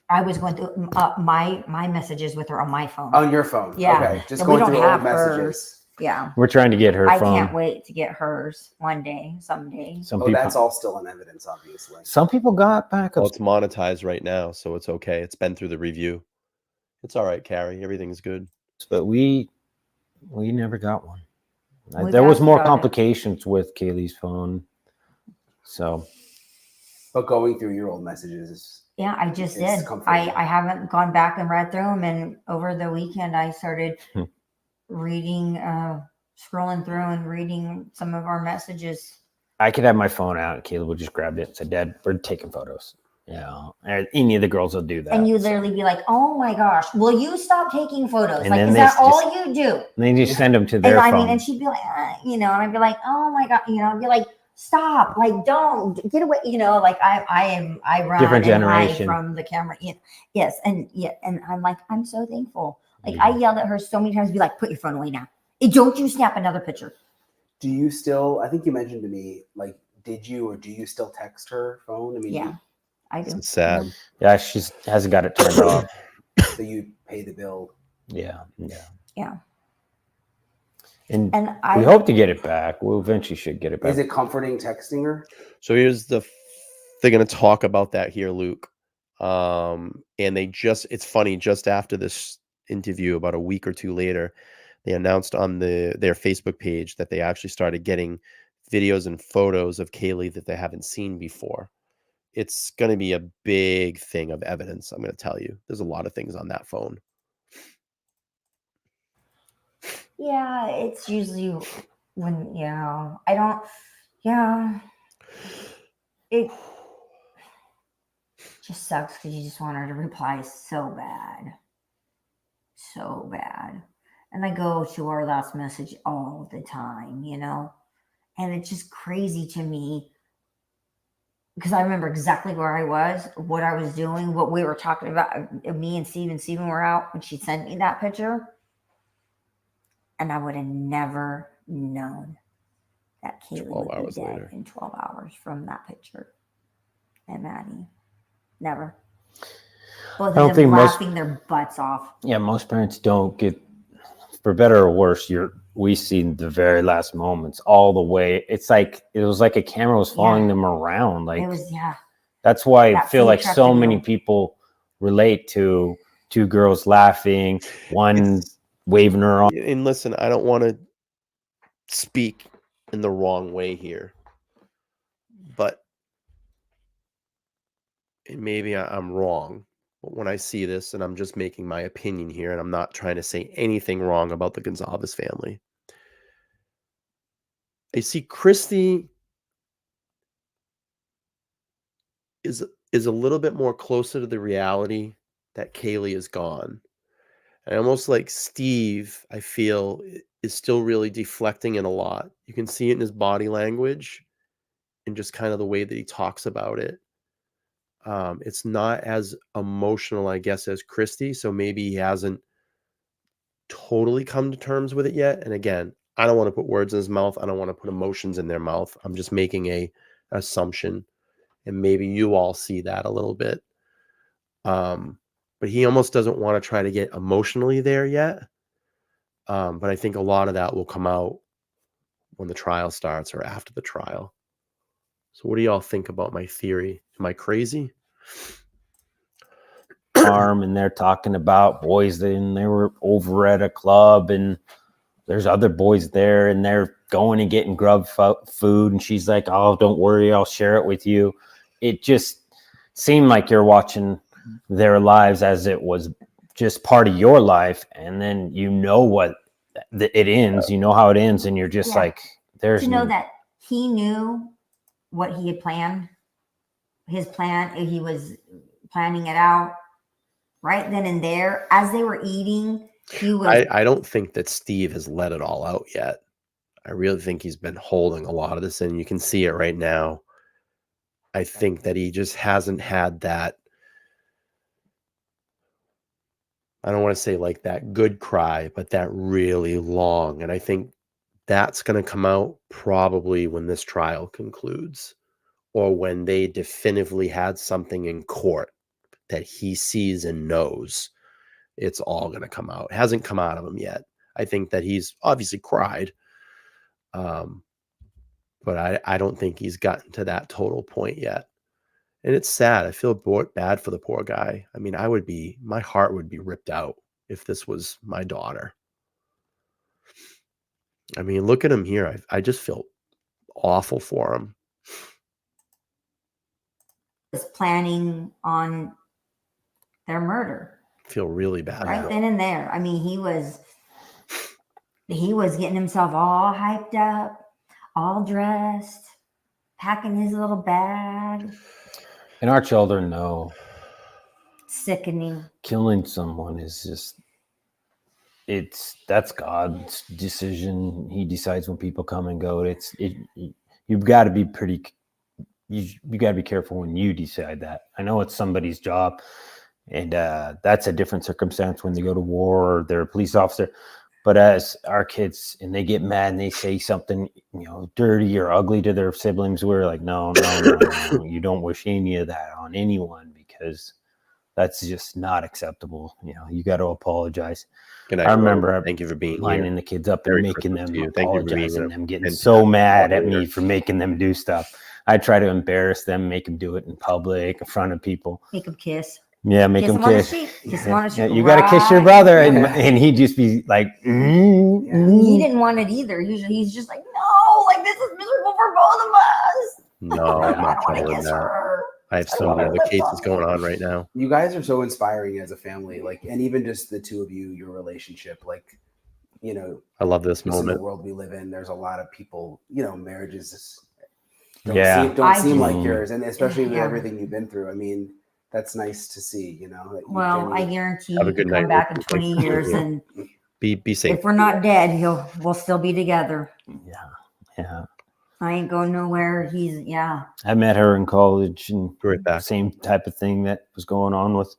S8: I was going through my messages with her on my phone.
S10: On your phone?
S8: Yeah.
S10: Okay. Just going through old messages.
S8: Hers. Yeah.
S9: We're trying to get her phone.
S8: I can't wait to get hers one day, someday.
S10: That's all still in evidence, obviously.
S9: Some people got backups.
S3: Well, it's monetized right now, so it's okay. It's been through the review. It's all right, Carrie. Everything's good.
S9: But we never got one. There was more complications with Kaylee's phone. So.
S10: But going through your old messages.
S8: Yeah, I just did. I haven't gone back and read through them. And over the weekend, I started reading, scrolling through and reading some of our messages.
S9: I could have my phone out. Kayla would just grab it and say, Dad, we're taking photos. Any of the girls will do that.
S8: And you literally be like, oh my gosh, will you stop taking photos? Like, is that all you do?
S9: And they just send them to their phone.
S8: And she'd be like, and I'd be like, oh my God, I'd be like, stop, like, don't get away, I run
S9: different generation
S8: from the camera. Yes. And I'm like, I'm so thankful. Like, I yelled at her so many times, be like, put your phone away now. Don't you snap another picture.
S10: Do you still, I think you mentioned to me, did you or do you still text her phone? I mean,
S8: yeah, I do.
S3: It's sad.
S9: Yeah, she hasn't got it turned off.
S10: So you pay the bill.
S9: Yeah. And we hope to get it back. We eventually should get it back.
S10: Is it comforting texting her?
S3: So they're going to talk about that here, Luke. And it's funny, just after this interview, about a week or two later, they announced on their Facebook page that they actually started getting videos and photos of Kaylee that they haven't seen before. It's going to be a big thing of evidence. I'm going to tell you, there's a lot of things on that phone.
S8: Yeah, it's usually when, it just sucks because you just want her to reply so bad. And I go to our last message all the time, and it's just crazy to me because I remember exactly where I was, what I was doing, what we were talking about. Me and Steven were out when she sent me that picture. And I would have never known that Kaylee would be dead in 12 hours from that picture. and Maddie. Never. Both
S9: I don't
S8: of them
S9: think
S8: laughing their butts off.
S9: Yeah, most parents don't get, for better or worse, we see the very last moments all the way. It's like it was like a camera was following them around. Like
S8: it was,
S9: That's why I feel like so
S8: video.
S9: many people relate to two girls laughing, one waving her on.
S3: And listen, I don't want to speak in the wrong way here, but and maybe I'm wrong. But when I see this, and I'm just making my opinion here, and I'm not trying to say anything wrong about the Gonzalez family, I see Christy is a little bit more closer to the reality that Kaylee is gone. And almost like Steve, I feel, is still really deflecting in a lot. You can see it in his body language and just kind of the way that he talks about it. It's not as emotional, I guess, as Christy. So maybe he hasn't totally come to terms with it yet. And again, I don't want to put words in his mouth. I don't want to put emotions in their mouth. I'm just making a assumption. And maybe you all see that a little bit. But he almost doesn't want to try to get emotionally there yet. But I think a lot of that will come out when the trial starts or after the trial. So what do y'all think about my theory? Am I crazy?
S9: And they're talking about boys, and they were over at a club, and there's other boys there, and they're going and getting grub food, and she's like, "Oh, don't worry, I'll share it with you." It just seemed like you're watching their lives as it was just part of your life, and then you know what it ends, you know how it ends, and you're just like, "There's
S8: to know that he knew what he had planned, his plan, he was planning it out right then and there as they were eating." He was.
S3: I don't think that Steve has let it all out yet. I really think he's been holding a lot of this in. You can see it right now. I think that he just hasn't had that, I don't want to say like that good cry, but that really long. And I think that's going to come out probably when this trial concludes, or when they definitively had something in court that he sees and knows. It's all going to come out. It hasn't come out of him yet. I think that he's obviously cried. But I don't think he's gotten to that total point yet. And it's sad. I feel bad for the poor guy. I mean, my heart would be ripped out if this was my daughter. I mean, look at him here. I just feel awful for him.
S8: Was planning on their murder.
S3: I feel really bad.
S8: Right then and there. I mean, he was getting himself all hyped up, all dressed, packing his little bag.
S9: And our children know.
S8: Sickening.
S9: Killing someone is just, that's God's decision. He decides when people come and go. You've got to be you got to be careful when you decide that. I know it's somebody's job, and that's a different circumstance when they go to war or they're a police officer. But as our kids, and they get mad and they say something, dirty or ugly to their siblings, we're like, no, you don't wish any of that on anyone, because that's just not acceptable. You got to apologize. I remember,
S3: thank you for being
S9: lining
S3: here.
S9: the kids up
S3: Merry
S9: and making
S3: Christmas
S9: them
S3: to you.
S9: apologize, and them getting so mad at me for making them do stuff. I try to embarrass them, make them do it in public, in front of people.
S8: Make them kiss.
S9: Yeah, make them kiss.
S8: Kiss him on the cheek.
S9: You got to kiss your brother, and he'd just be like,
S8: He didn't want it either. He's just like, no, like this is miserable for both of us.
S3: No, I'm not trying that. I have so many other cases going on right now.
S10: You guys are so inspiring as a family, and even just the two of you, your relationship,
S3: I love this moment.
S10: In the world we live in, there's a lot of people, marriages don't seem like yours, and especially with everything you've been through. I mean, that's nice to see,
S8: Well, I guarantee you,
S3: good
S8: come
S3: night.
S8: back in 20 years and
S3: be safe.
S8: if we're not dead, we'll still be together.
S9: Yeah.
S8: I ain't going nowhere.
S9: I met her in college, and same type of thing that was going on with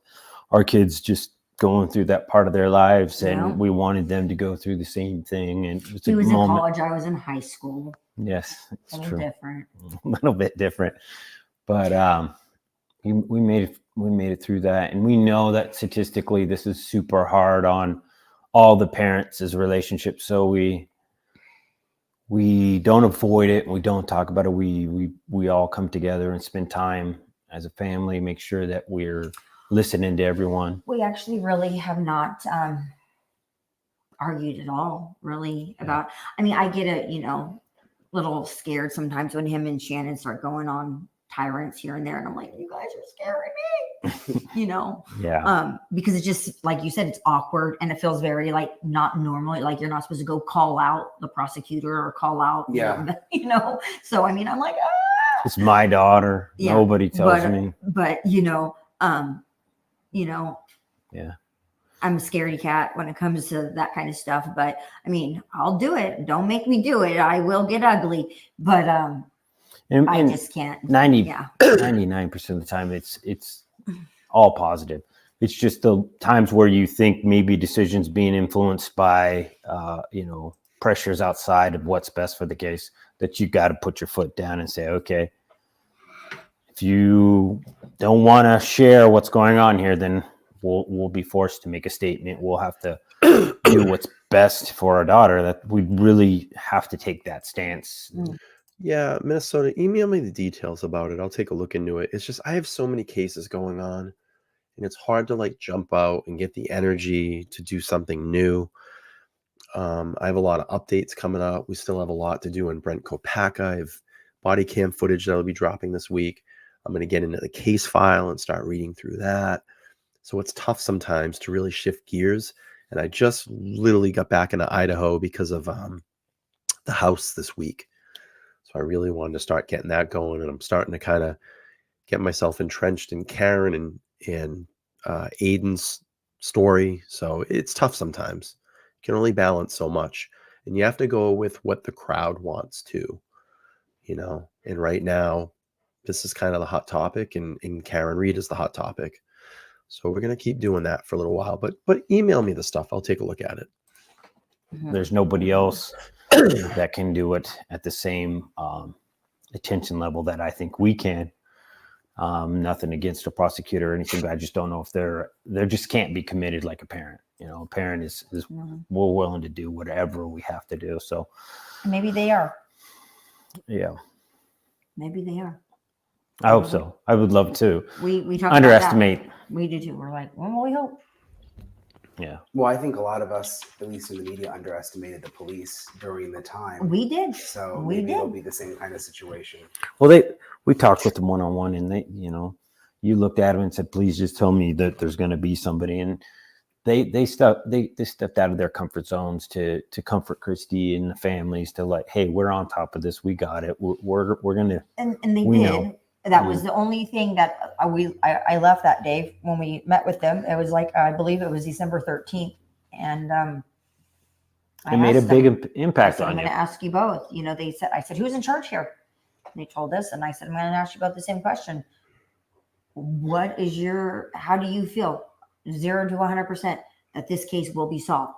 S9: our kids, just going through that part of their lives, and we wanted them to go through the same thing. And it was
S8: he was in college. I was in high school.
S9: Yes, it's
S8: a little
S9: true.
S8: Different.
S9: A little bit different, but we made it through that, and we know that statistically this is super hard on all the parents' relationships. So we don't avoid it. We don't talk about it. We all come together and spend time as a family, make sure that we're listening to everyone.
S8: We actually really have not argued at all, really, about, I mean, I get a, little scared sometimes when him and Shannon start going on tyrants here and there. And I'm like, you guys are scaring me,
S9: Yeah.
S8: Because it's just, like you said, it's awkward and it feels very like not normal. Like you're not supposed to go call out the prosecutor or call out, so, I mean, I'm like,
S9: It's my daughter.
S8: Yeah,
S9: Nobody tells me.
S8: But,
S9: Yeah.
S8: I'm a scaredy cat when it comes to that kind of stuff, but I mean, I'll do it. Don't make me do it. I will get ugly, but I just can't.
S9: 99% of the time, it's all positive. It's just the times where you think maybe decisions being influenced by, pressures outside of what's best for the case, that you got to put your foot down and say, okay, if you don't want to share what's going on here, then we'll be forced to make a statement. We'll have to do what's best for our daughter. That we really have to take that stance.
S3: Yeah, Minnesota, email me the details about it. I'll take a look into it. It's just I have so many cases going on, and it's hard to like jump out and get the energy to do something new. I have a lot of updates coming up. We still have a lot to do in Bryan Kohberger. I have body cam footage that'll be dropping this week. I'm going to get into the case file and start reading through that. So it's tough sometimes to really shift gears. And I just literally got back into Idaho because of the house this week. So I really wanted to start getting that going. And I'm starting to kind of get myself entrenched in Karen and Aiden's story. So it's tough sometimes. You can only balance so much. And you have to go with what the crowd wants to, And right now, this is kind of the hot topic. And Karen Reed is the hot topic. So we're going to keep doing that for a little while, but email me the stuff. I'll take a look at it.
S9: There's nobody else that can do it at the same attention level that I think we can. Nothing against a prosecutor or anything, but I just don't know if they just can't be committed like a parent. A parent is we're willing to do whatever we have to do. So
S8: maybe they are.
S9: Yeah.
S8: Maybe they are.
S9: I hope so. I would love to.
S8: We talk
S9: underestimate.
S8: About that. We do too. We're like, well, we hope.
S9: Yeah.
S10: Well, I think a lot of us, at least in the media, underestimated the police during the time.
S8: We did.
S10: So maybe it'll be the same kind of situation.
S9: Well, we talked with them one-on-one, and they, you looked at them and said, "Please just tell me that there's going to be somebody." And they stepped out of their comfort zones to comfort Christy and the families, to like, hey, we're on top of this. We got it. We're gonna.
S8: And they did. That was the only thing that I left that day when we met with them. It was like, I believe it was December 13th. And
S9: it made a big impact on you.
S8: I'm going to ask you both. I said, who's in charge here? And they told us. And I said, I'm going to ask you about the same question. How do you feel 0 to 100% that this case will be solved?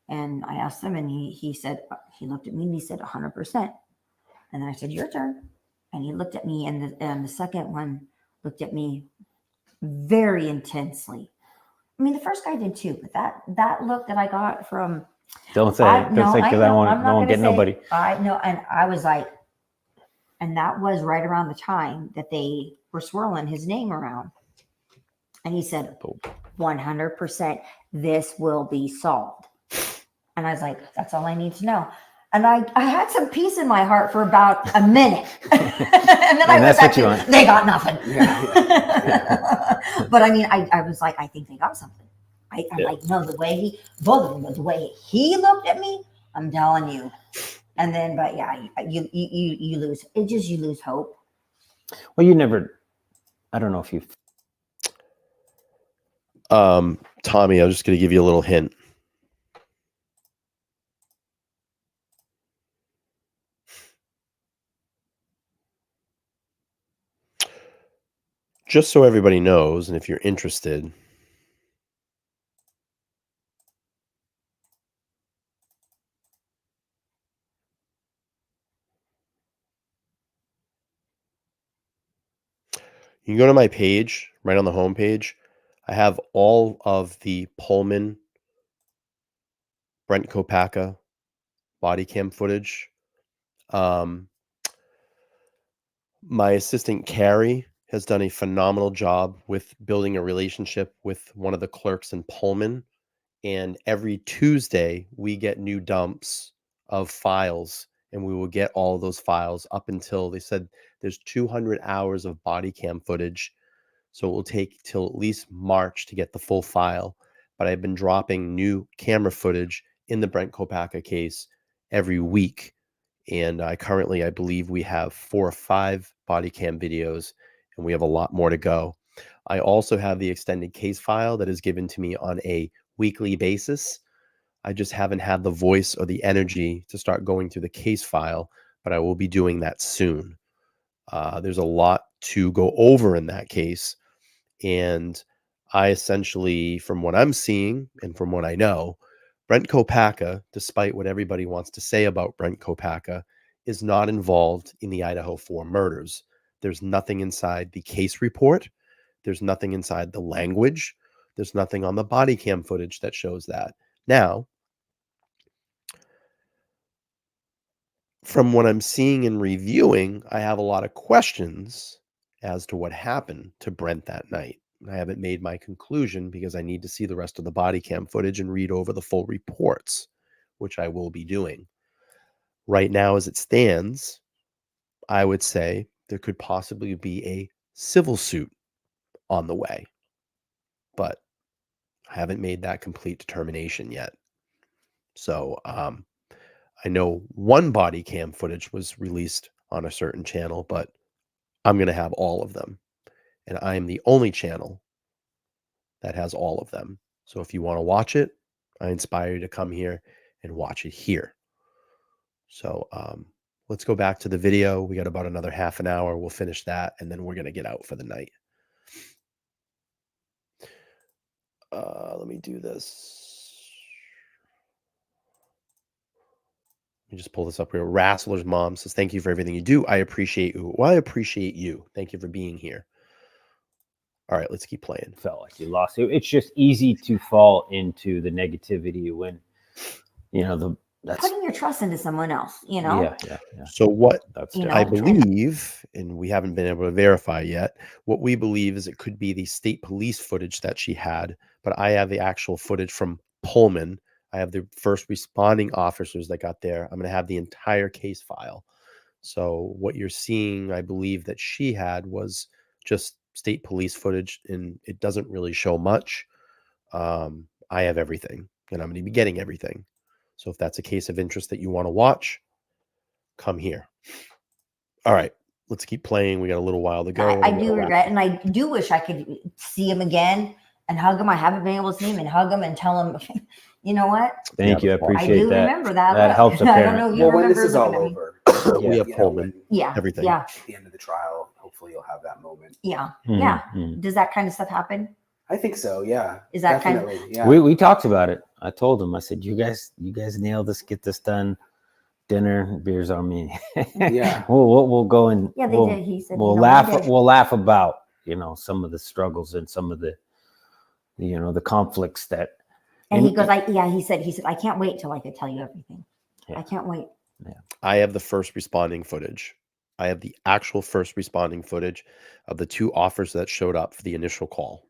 S8: And I asked him, and he said, he looked at me and he said 100%. And then I said, your turn. And he looked at me, and the second one looked at me very intensely. I mean, the first guy did too, but that look that I got from
S9: don't say because I won't get nobody.
S8: I know, and I was like, and that was right around the time that they were swirling his name around, and he said, 100%, this will be solved. And I was like, that's all I need to know. And I had some peace in my heart for about a minute. And then I went back to, they got nothing. But I mean, I was like, I think they got something. I'm like, no, the way the way he looked at me, I'm telling you. And then, but yeah, you lose. You lose hope.
S9: Well, I don't know if you've.
S3: Tommy, I'm just going to give you a little hint. Just so everybody knows, and if you're interested, You can go to my page, right on the home page. I have all of the Pullman Brent Kopacka body cam footage. My assistant Carrie has done a phenomenal job with building a relationship with one of the clerks in Pullman. And every Tuesday, we get new dumps of files, and we will get all of those files up until they said there's 200 hours of body cam footage. So it will take till at least March to get the full file. But I've been dropping new camera footage in the Brent Kopacka case every week. And I believe we have 4 or 5 body cam videos, and we have a lot more to go. I also have the extended case file that is given to me on a weekly basis. I just haven't had the voice or the energy to start going through the case file, but I will be doing that soon. There's a lot to go over in that case. And I essentially, from what I'm seeing and from what I know, Brent Kopacka, despite what everybody wants to say about Brent Kopacka, is not involved in the Idaho 4 murders. There's nothing inside the case report. There's nothing inside the language. There's nothing on the body cam footage that shows that. Now, from what I'm seeing and reviewing, I have a lot of questions as to what happened to Brent that night. I haven't made my conclusion because I need to see the rest of the body cam footage and read over the full reports, which I will be doing. Right now, as it stands, I would say there could possibly be a civil suit on the way, but I haven't made that complete determination yet. So I know one body cam footage was released on a certain channel, but I'm going to have all of them. And I am the only channel that has all of them. So if you want to watch it, I inspire you to come here and watch it here. So let's go back to the video. We got about another half an hour. We'll finish that, and then we're going to get out for the night. Let me do this. Let me just pull this up here. Rassler's mom says, thank you for everything you do. I appreciate you. Well, I appreciate you. Thank you for being here. All right, let's keep playing.
S9: Felt like you lost it. It's just easy to fall into the negativity when, that's
S8: putting your trust into someone else,
S9: Yeah.
S3: So what
S8: I
S3: believe, and we haven't been able to verify yet, what we believe is it could be the state police footage that she had, but I have the actual footage from Pullman. I have the first responding officers that got there. I'm going to have the entire case file. So what you're seeing, I believe that she had was just state police footage, and it doesn't really show much. I have everything, and I'm going to be getting everything. So if that's a case of interest that you want to watch, come here. All right, let's keep playing. We got a little while to go.
S8: I do regret, and I do wish I could see him again and hug him. I haven't been able to see him and hug him and tell him, you know what?
S9: Thank you. I appreciate that.
S8: I do remember that.
S9: That helps a
S8: I
S9: parent.
S8: don't know if you
S10: Well, when
S8: remember
S10: this is all
S8: looking at me.
S10: over,
S3: we have Pullman. Everything.
S10: At the end of the trial, hopefully you'll have that moment.
S8: Yeah.
S9: Mhm,
S8: Yeah.
S9: mhm.
S8: Does that kind of stuff happen?
S10: I think so. Yeah.
S8: Is that kind of-
S10: definitely? Yeah.
S9: We talked about it. I told him, I said, you guys nail this, get this done. Dinner, beers on me.
S10: Yeah.
S9: We'll go and
S8: Yeah, they did. He said,
S9: we'll laugh about, some of the struggles and some of the, the conflicts that.
S8: And he goes, he said, I can't wait till I could tell you everything.
S9: Yeah.
S8: I can't wait.
S9: Yeah.
S3: I have the first responding footage. I have the actual first responding footage of the 2 officers that showed up for the initial call.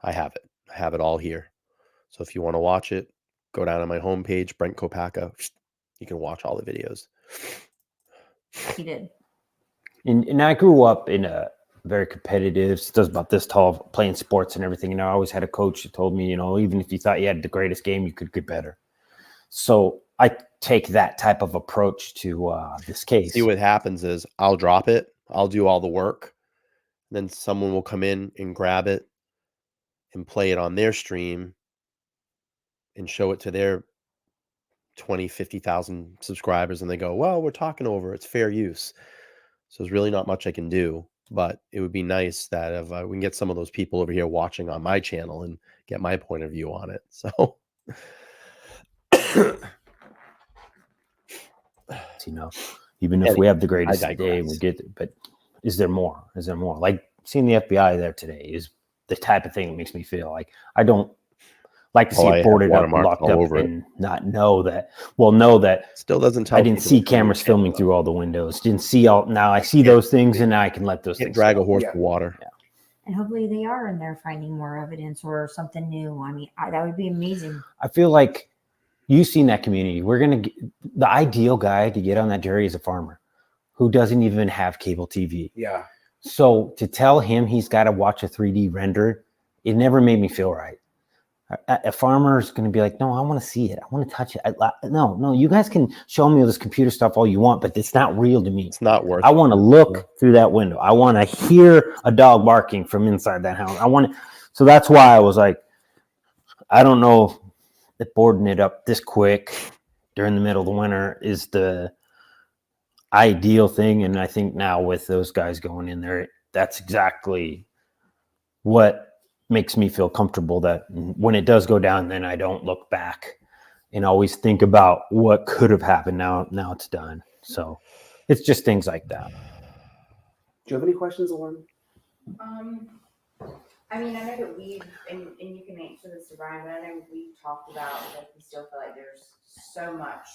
S3: I have it. I have it all here. So if you want to watch it, go down on my homepage, Brent Kopacka. You can watch all the videos.
S8: He did.
S9: And I grew up in a very competitive, does about this tall, playing sports and everything. I always had a coach that told me, even if you thought you had the greatest game, you could get better. So I take that type of approach to this case.
S3: See, what happens is I'll drop it. I'll do all the work. Then someone will come in and grab it and play it on their stream and show it to their 20, 50,000 subscribers. And they go, well, we're talking over. It's fair use. So there's really not much I can do. But it would be nice that if we can get some of those people over here watching on my channel and get my point of view on it. So,
S9: even if we have the greatest day, we get it. But is there more? Is there more? Like seeing the FBI there today is the type of thing that makes me feel like I don't like to see it boarded up, locked up, and not know that. Well, know that
S3: still doesn't tell.
S9: I didn't see cameras filming through all the windows. Didn't see all. Now I see those things, and now I can let those things
S3: drag a horse to water.
S9: Yeah.
S8: And hopefully they are, and they're finding more evidence or something new. I mean, that would be amazing.
S9: I feel like you've seen that community. We're gonna get, the ideal guy to get on that jury is a farmer who doesn't even have cable TV.
S10: Yeah.
S9: So to tell him he's got to watch a 3D render, it never made me feel right. A farmer is going to be like, no, I want to see it. I want to touch it. No, you guys can show me all this computer stuff all you want, but it's not real to me.
S3: It's not worth it.
S9: I want to look through that window. I want to hear a dog barking from inside that house. So that's why I was like, I don't know if boarding it up this quick during the middle of the winter is the ideal thing. And I think now with those guys going in there, that's exactly what makes me feel comfortable that when it does go down, then I don't look back and always think about what could have happened. Now it's done. So it's just things like that.
S10: Do you have any questions, Lauren?
S6: I mean, I know that and you can answer this to Bryan, but I know we've talked about, like, we still feel like there's so much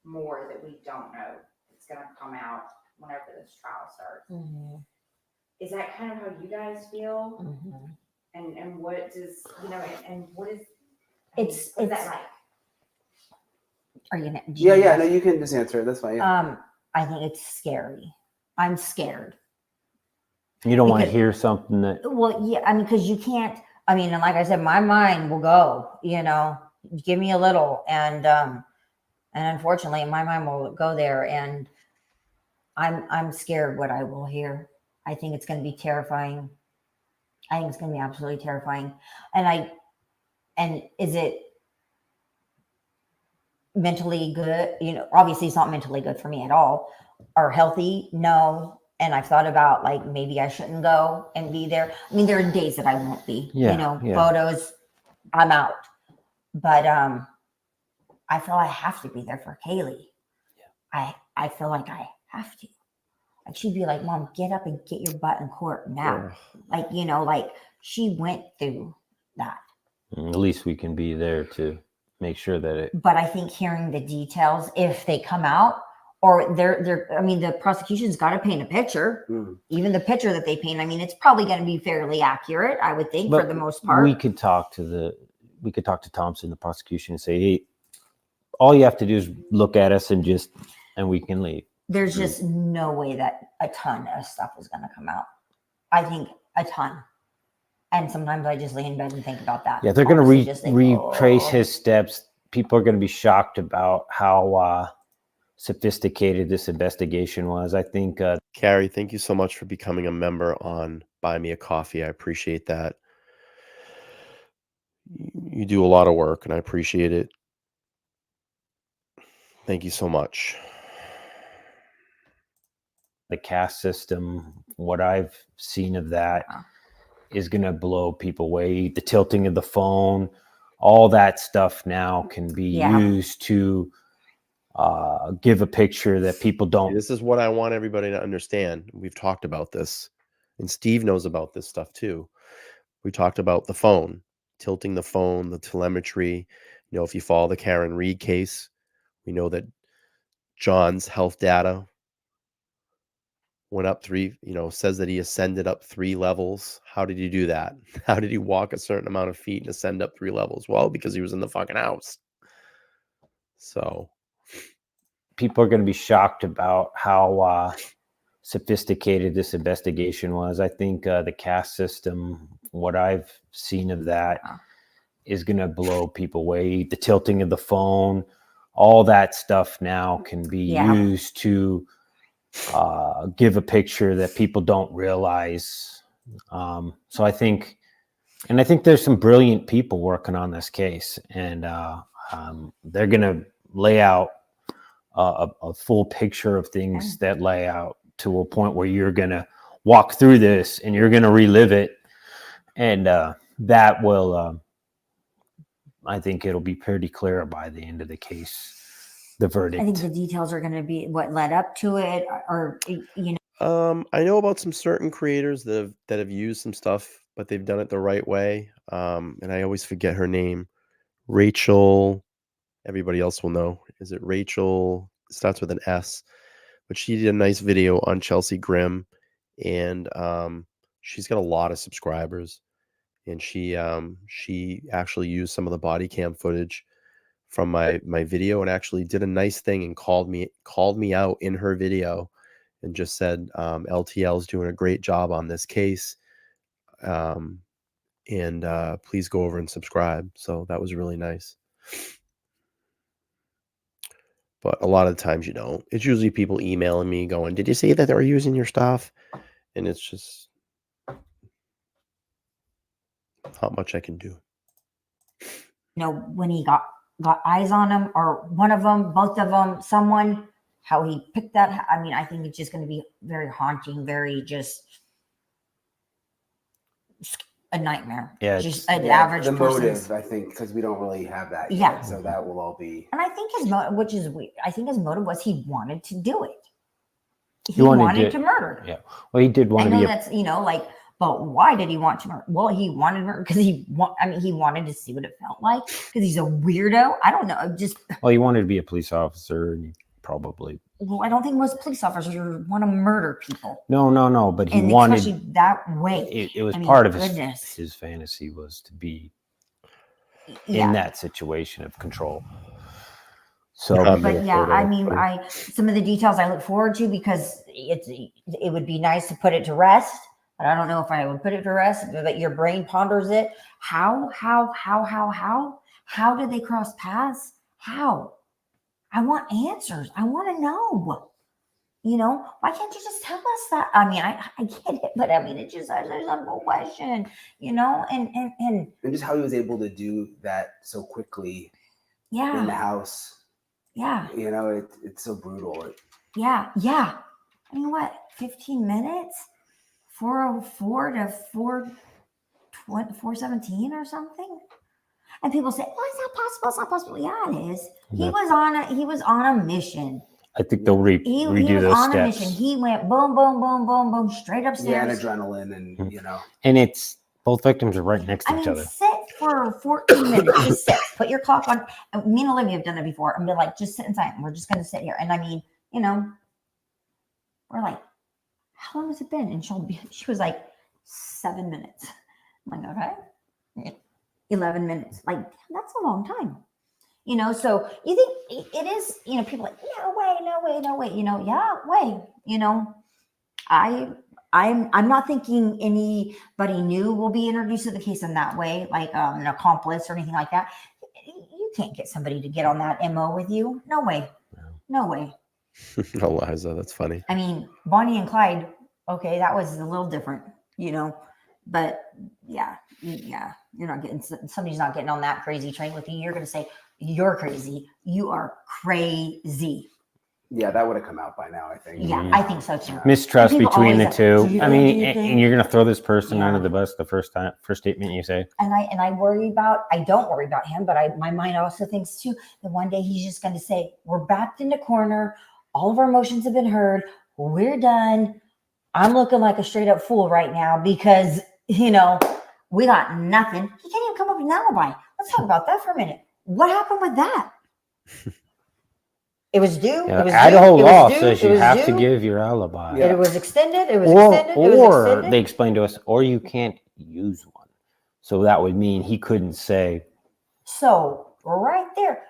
S6: more that we don't know that's going to come out whenever this trial starts.
S8: Mm-hmm.
S6: Is that kind of how you guys feel?
S8: Mm-hmm.
S6: And what does, and what is,
S8: it's
S6: that like?
S8: Are you gonna?
S10: Yeah. No, you can just answer it. That's fine. Yeah.
S8: I think it's scary. I'm scared.
S9: You don't want to hear something that.
S8: Well, yeah. I mean, because you can't. I mean, and like I said, my mind will go. Give me a little, and unfortunately, my mind will go there, and I'm scared what I will hear. I think it's going to be terrifying. I think it's going to be absolutely terrifying. And is it mentally good? Obviously it's not mentally good for me at all. Or healthy? No. And I've thought about, like, maybe I shouldn't go and be there. I mean, there are days that I won't be, photos, I'm out. But I feel I have to be there for Kaylee. Yeah. I feel like I have to. Like, she'd be like, Mom, get up and get your butt in court now. Yeah. Like she went through that.
S9: At least we can be there to make sure that it.
S8: But I think hearing the details, if they come out, or the prosecution's got to paint a picture. Even the picture that they paint, I mean, it's probably going to be fairly accurate, I would think, for the most part.
S9: We could talk to Thompson, the prosecution, and say, hey, all you have to do is look at us and we can leave.
S8: There's just no way that a ton of stuff is going to come out. I think a ton. And sometimes I just lay in bed and think about that.
S9: Yeah, they're going to retrace his steps. People are going to be shocked about how sophisticated this investigation was. I think.
S3: Carrie, thank you so much for becoming a member on Buy Me a Coffee. I appreciate that. You do a lot of work, and I appreciate it. Thank you so much.
S9: The caste system, what I've seen of that is going to blow people away. The tilting of the phone, all that stuff now can be used to give a picture that people don't.
S3: This is what I want everybody to understand. We've talked about this, and Steve knows about this stuff too. We talked about the phone, tilting the phone, the telemetry. If you follow the Karen Reed case, we know that John's health data went up says that he ascended up 3 levels. How did he do that? How did he walk a certain amount of feet and ascend up 3 levels? Well, because he was in the fucking house. So
S9: people are going to be shocked about how sophisticated this investigation was. I think the caste system, what I've seen of that is going to blow people away. The tilting of the phone, all that stuff now can be used to give a picture that people don't realize. So I think there's some brilliant people working on this case, and they're going to lay out a full picture of things that lay out to a point where you're going to walk through this and you're going to relive it. And that will, I think it'll be pretty clear by the end of the case. The verdict.
S8: I think the details are going to be what led up to it, or
S3: I know about some certain creators that have used some stuff, but they've done it the right way. And I always forget her name. Rachel. Everybody else will know. Is it Rachel? It starts with an S. But she did a nice video on Chelsea Grim, and she's got a lot of subscribers. And she actually used some of the body cam footage from my video and actually did a nice thing and called me out in her video and just said LTL is doing a great job on this case, and please go over and subscribe. So that was really nice. But a lot of the times you don't. It's usually people emailing me going, "Did you say that they were using your stuff?" And it's just not much I can do.
S8: When he got eyes on him, or one of them, both of them, someone, how he picked that. I mean, I think it's just going to be very haunting, very just a nightmare.
S10: Yeah,
S8: just an average
S10: the
S8: person's.
S10: motive, I think, because we don't really have that
S8: Yeah.
S10: yet, so that will all be.
S8: And I think his motive, which is weird, I think his motive was he wanted to do it. He
S9: wanted
S8: wanted to murder.
S9: Yeah. Well, he did want
S8: I
S9: to
S8: know
S9: be.
S8: that's but why did he want to murder? Well, he wanted murder because he wanted to see what it felt like because he's a weirdo. I don't know.
S9: Well, he wanted to be a police officer, and he probably.
S8: Well, I don't think most police officers want to murder people.
S9: No. But he
S8: and
S9: wanted
S8: especially that way.
S9: It was part of his fantasy was to be in that situation of control. So,
S8: but yeah, I mean, some of the details I look forward to because it would be nice to put it to rest. But I don't know if I would put it to rest. That your brain ponders it. How did they cross paths? How? I want answers. I want to know. Why can't you just tell us that? I mean, I get it, but I mean, it's just there's a simple question, and
S10: just how he was able to do that so quickly.
S8: Yeah.
S10: In the house.
S8: Yeah.
S10: It's so brutal.
S8: Yeah. I mean, what? 15 minutes? 4:04 to 4:17 or something? And people say, "Oh, it's not possible. It's not possible." Yeah, it is. Yeah. He was on a mission.
S9: I think they'll redo those steps. On a mission.
S8: He went boom, boom, boom, boom, boom, straight upstairs.
S10: Yeah, and adrenaline, and
S9: And it's both victims are right next to each other.
S8: Sit for 14 minutes. Just sit. Put your clock on. Me and Olivia have done that before. And be like, just sit inside. And we're just going to sit here. And I mean, we're like, how long has it been? And she was like, 7 minutes. I'm like, okay. 11 minutes. Like, that's a long time. So you think it is, people are like, no way. Yeah, way. I'm not thinking anybody new will be introduced to the case in that way, like an accomplice or anything like that. You can't get somebody to get on that MO with you. No way. No way.
S3: Eliza, that's funny.
S8: I mean, Bonnie and Clyde, okay, that was a little different, but yeah, you're not getting, somebody's not getting on that crazy train with you. You're going to say, you're crazy. You are crazy.
S10: Yeah, that would have come out by now, I think.
S8: Yeah, I think so too.
S9: Mistrust between the two. I mean, and you're going to throw this person under the bus the first statement you say.
S8: And I don't worry about him, but my mind also thinks too that one day he's just going to say, we're backed in the corner. All of our emotions have been heard. We're done. I'm looking like a straight up fool right now because, we got nothing. He can't even come up with an alibi. Let's talk about that for a minute. What happened with that? It was due.
S9: Yeah, Idaho law says you have to give your alibi.
S8: It was extended. Or
S9: they explained to us, or you can't use one. So that would mean he couldn't say.
S8: So right there.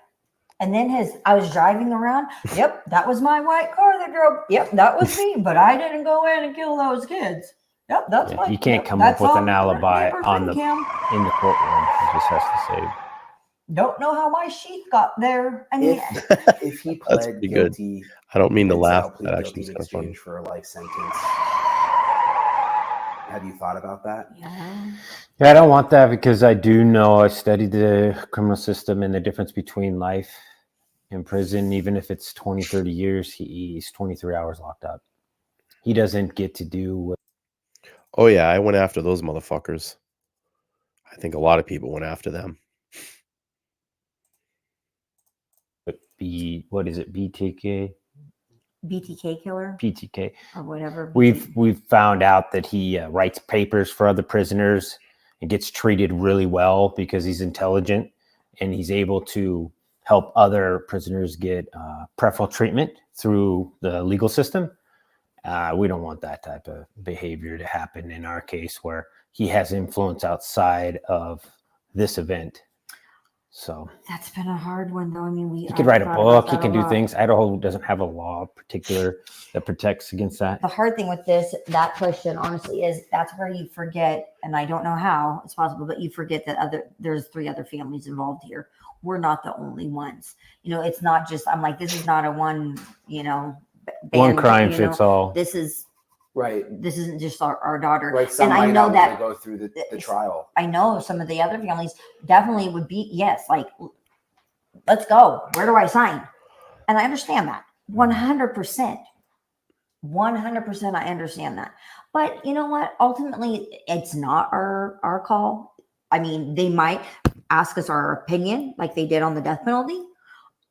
S8: And then I was driving around. Yep, that was my white car that drove. Yep, that was me. But I didn't go in and kill those kids. Yep, that's
S9: you can't come up with an alibi in the courtroom. He just has to say.
S8: Don't know how my sheath got there. I mean,
S10: if he pled guilty,
S3: I don't mean to laugh. That actually is kind of funny.
S10: For a life sentence. Have you thought about that?
S8: Yeah,
S9: I don't want that because I do know I studied the criminal system and the difference between life in prison. Even if it's 20, 30 years, he's 23 hours locked up. He doesn't get to do what.
S3: Oh, yeah. I went after those motherfuckers. I think a lot of people went after them.
S9: What is it? BTK?
S8: BTK killer.
S9: PTK.
S8: Or whatever.
S9: We've found out that he writes papers for other prisoners and gets treated really well because he's intelligent and he's able to help other prisoners get preferential treatment through the legal system. We don't want that type of behavior to happen in our case where he has influence outside of this event. So
S8: that's been a hard one, though. I mean,
S9: he could write a book. He can do things. Idaho doesn't have a law particular that protects against that.
S8: The hard thing with that question, honestly, is that's where you forget, and I don't know how it's possible, but you forget that there's 3 other families involved here. We're not the only ones. It's not just. I'm like, this is not a one. Band,
S9: one crime fits all.
S8: This is.
S10: Right.
S8: This isn't just our daughter.
S10: Right. Some
S8: and I
S10: might
S8: know
S10: not
S8: that
S10: want to go through the trial.
S8: I know some of the other families definitely would be, yes, like, let's go. Where do I sign? And I understand that 100%. 100%. I understand that. But you know what? Ultimately, it's not our call. I mean, they might ask us our opinion like they did on the death penalty.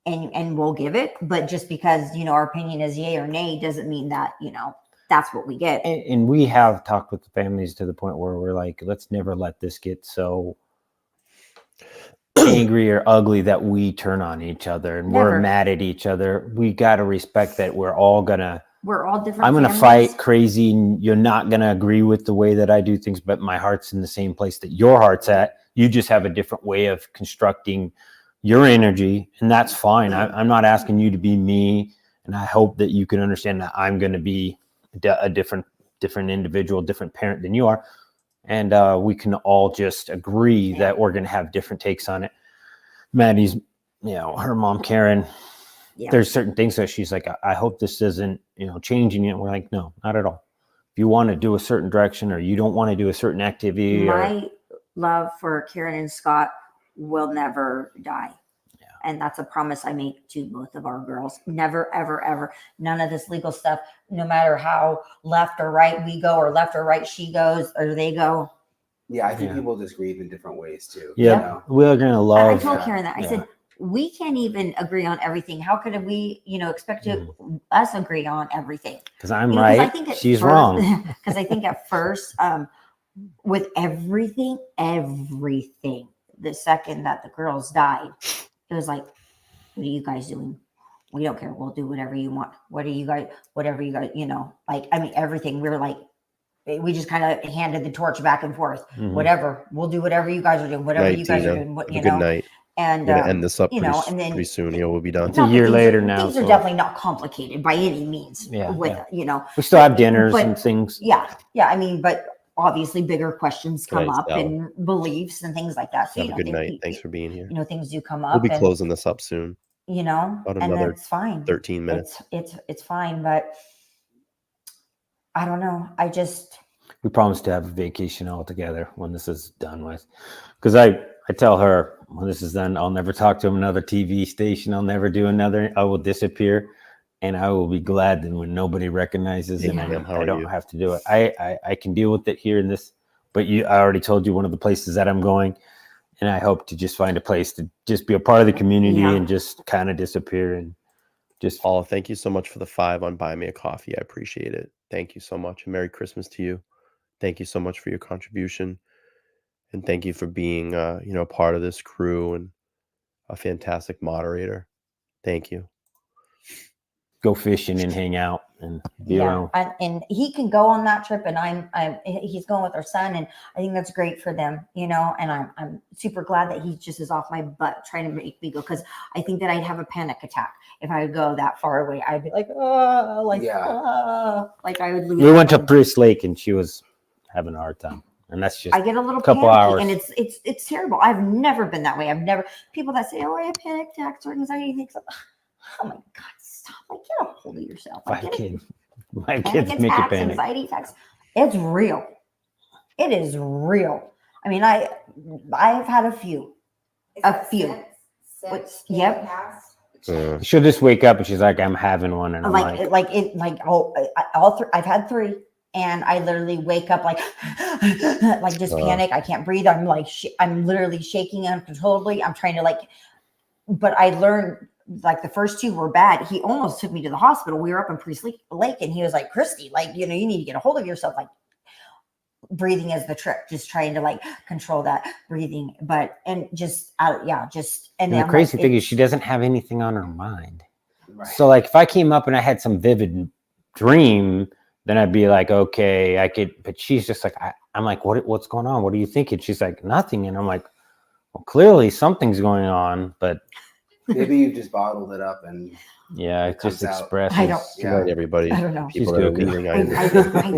S8: And we'll give it. But just because, our opinion is yay or nay doesn't mean that, that's what we get.
S9: And we have talked with the families to the point where we're like, let's never let this get so angry or ugly that we turn on each other and we're mad at each other. We got to respect that we're all different. I'm going to fight crazy and you're not going to agree with the way that I do things, but my heart's in the same place that your heart's at. You just have a different way of constructing your energy, and that's fine. I'm not asking you to be me, and I hope that you can understand that I'm going to be a different individual, different parent than you are, and we can all just agree that we're going to have different takes on it. Maddie's, her mom Karen, there's certain things that she's like, I hope this isn't, changing it. And we're like, no, not at all. If you want to do a certain direction or you don't want to do a certain activity,
S8: my love for Karen and Scott will never die. And that's a promise I make to both of our girls. Never, ever, ever. None of this legal stuff, no matter how left or right we go or left or right she goes or they go.
S10: Yeah, I think people just grieve in different ways too.
S9: Yeah, we're going to love.
S8: I told Karen that. I said, we can't even agree on everything. How could we, expect us agree on everything?
S9: Because I'm right, she's wrong.
S8: Because I think at first, with everything, the second that the girls died, it was like, what are you guys doing? We don't care. We'll do whatever you want. Whatever you guys, everything. We were like, we just kind of handed the torch back and forth. Mm-hmm. Whatever. We'll do whatever you guys are doing. Whatever you guys are doing.
S3: Good night.
S8: And
S3: end this up
S8: pretty
S3: soon. We'll be done.
S9: It's a year later now.
S8: Things are definitely not complicated by any means.
S9: We still have dinners and things.
S8: Yeah. I mean, but obviously bigger questions come up and beliefs and things like that. So,
S3: have a good night. Thanks for being here.
S8: Things do come up.
S3: We'll be closing this up soon.
S8: About another it's fine.
S3: 13 minutes.
S8: It's fine, but I don't know.
S9: We promised to have a vacation all together when this is done with. Because I tell her when this is done, I'll never talk to another TV station. I'll never do another. I will disappear. And I will be glad that when nobody recognizes and I don't have to do it. I can deal with it here in this, but I already told you one of the places that I'm going, and I hope to just find a place to just be a part of the community and just kind of disappear and just.
S3: Paul, thank you so much for the 5 on Buy Me a Coffee. I appreciate it. Thank you so much. And Merry Christmas to you. Thank you so much for your contribution, and thank you for being part of this crew and a fantastic moderator. Thank you.
S9: Go fishing and hang out and be around.
S8: And he can go on that trip, and he's going with our son, and I think that's great for them, and I'm super glad that he just is off my butt trying to make me go, because I think that I'd have a panic attack if I would go that far away. I'd be like, like I would lose.
S9: We went to Priest Lake and she was having a hard time. And that's just
S8: I get a little
S9: couple
S8: panicky,
S9: hours.
S8: and it's terrible. I've never been that way. People that say, I have panic attacks or anxiety things. Oh my God. Like, get a hold of yourself.
S9: My kids make you panic.
S8: Anxiety attacks. It's real. It is real. I mean, I've had a few. Yep.
S9: She'll just wake up and she's like, I'm having one, and I'm
S8: I've had 3, and I literally wake up like just panic. I can't breathe. I'm like, I'm literally shaking uncontrollably. I'm trying to but I learned like the first two were bad. He almost took me to the hospital. We were up in Priest Lake, and he was like, Christy, like, you need to get a hold of yourself. Like, breathing is the trick, just trying to like control that breathing. But, and just, and
S9: the crazy thing is she doesn't have anything on her mind. Right. So like, if I came up and I had some vivid dream, then I'd be like, okay, I could, but she's just like, I'm like, what's going on? What are you thinking? She's like, nothing. And I'm like, well, clearly something's going on, but
S10: maybe you've just bottled it up and
S9: it just expresses.
S1: Good night, everybody.
S8: I don't know.
S1: People that are leaving.
S8: I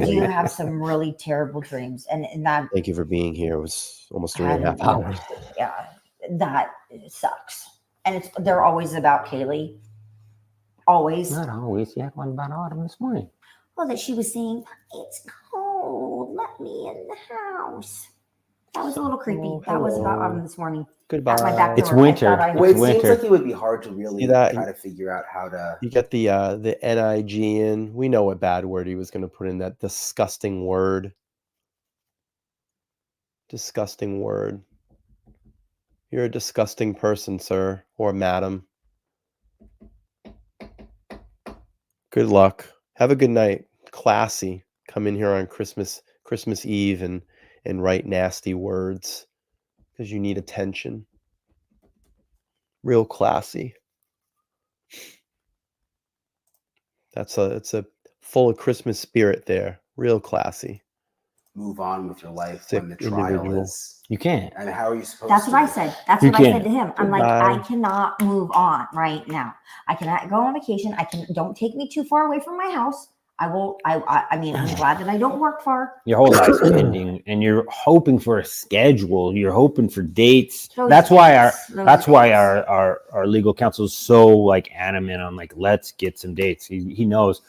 S8: do have some really terrible dreams, and that.
S1: Thank you for being here. It was almost 3.5 hours.
S8: Yeah, that sucks, and they're always about Kaylee. Always.
S9: Not always. You had one about Autumn this morning.
S8: Well, that she was saying, "It's cold. Let me in the house." That was a little creepy. That was about Autumn this morning.
S1: Goodbye.
S8: At my back door.
S9: It's winter.
S10: It seems like it would be hard to really try to figure out how to.
S1: You get the NIG in. We know what bad word he was going to put in, that disgusting word. Disgusting word. You're a disgusting person, sir or madam. Good luck. Have a good night. Classy. Come in here on Christmas Eve and write nasty words because you need attention. Real classy. It's a full of Christmas spirit there. Real classy.
S10: Move on with your life when the trial is.
S9: You can't.
S10: And how are you supposed
S8: That's
S10: to?
S8: what I said. That's what I said to him. I'm like, I cannot move on right now. I cannot go on vacation. Don't take me too far away from my house. I mean, I'm glad that I don't work far.
S9: Your whole life's pending, and you're hoping for a schedule. You're hoping for dates. That's why our legal counsel is so like adamant on like, let's get some dates. He knows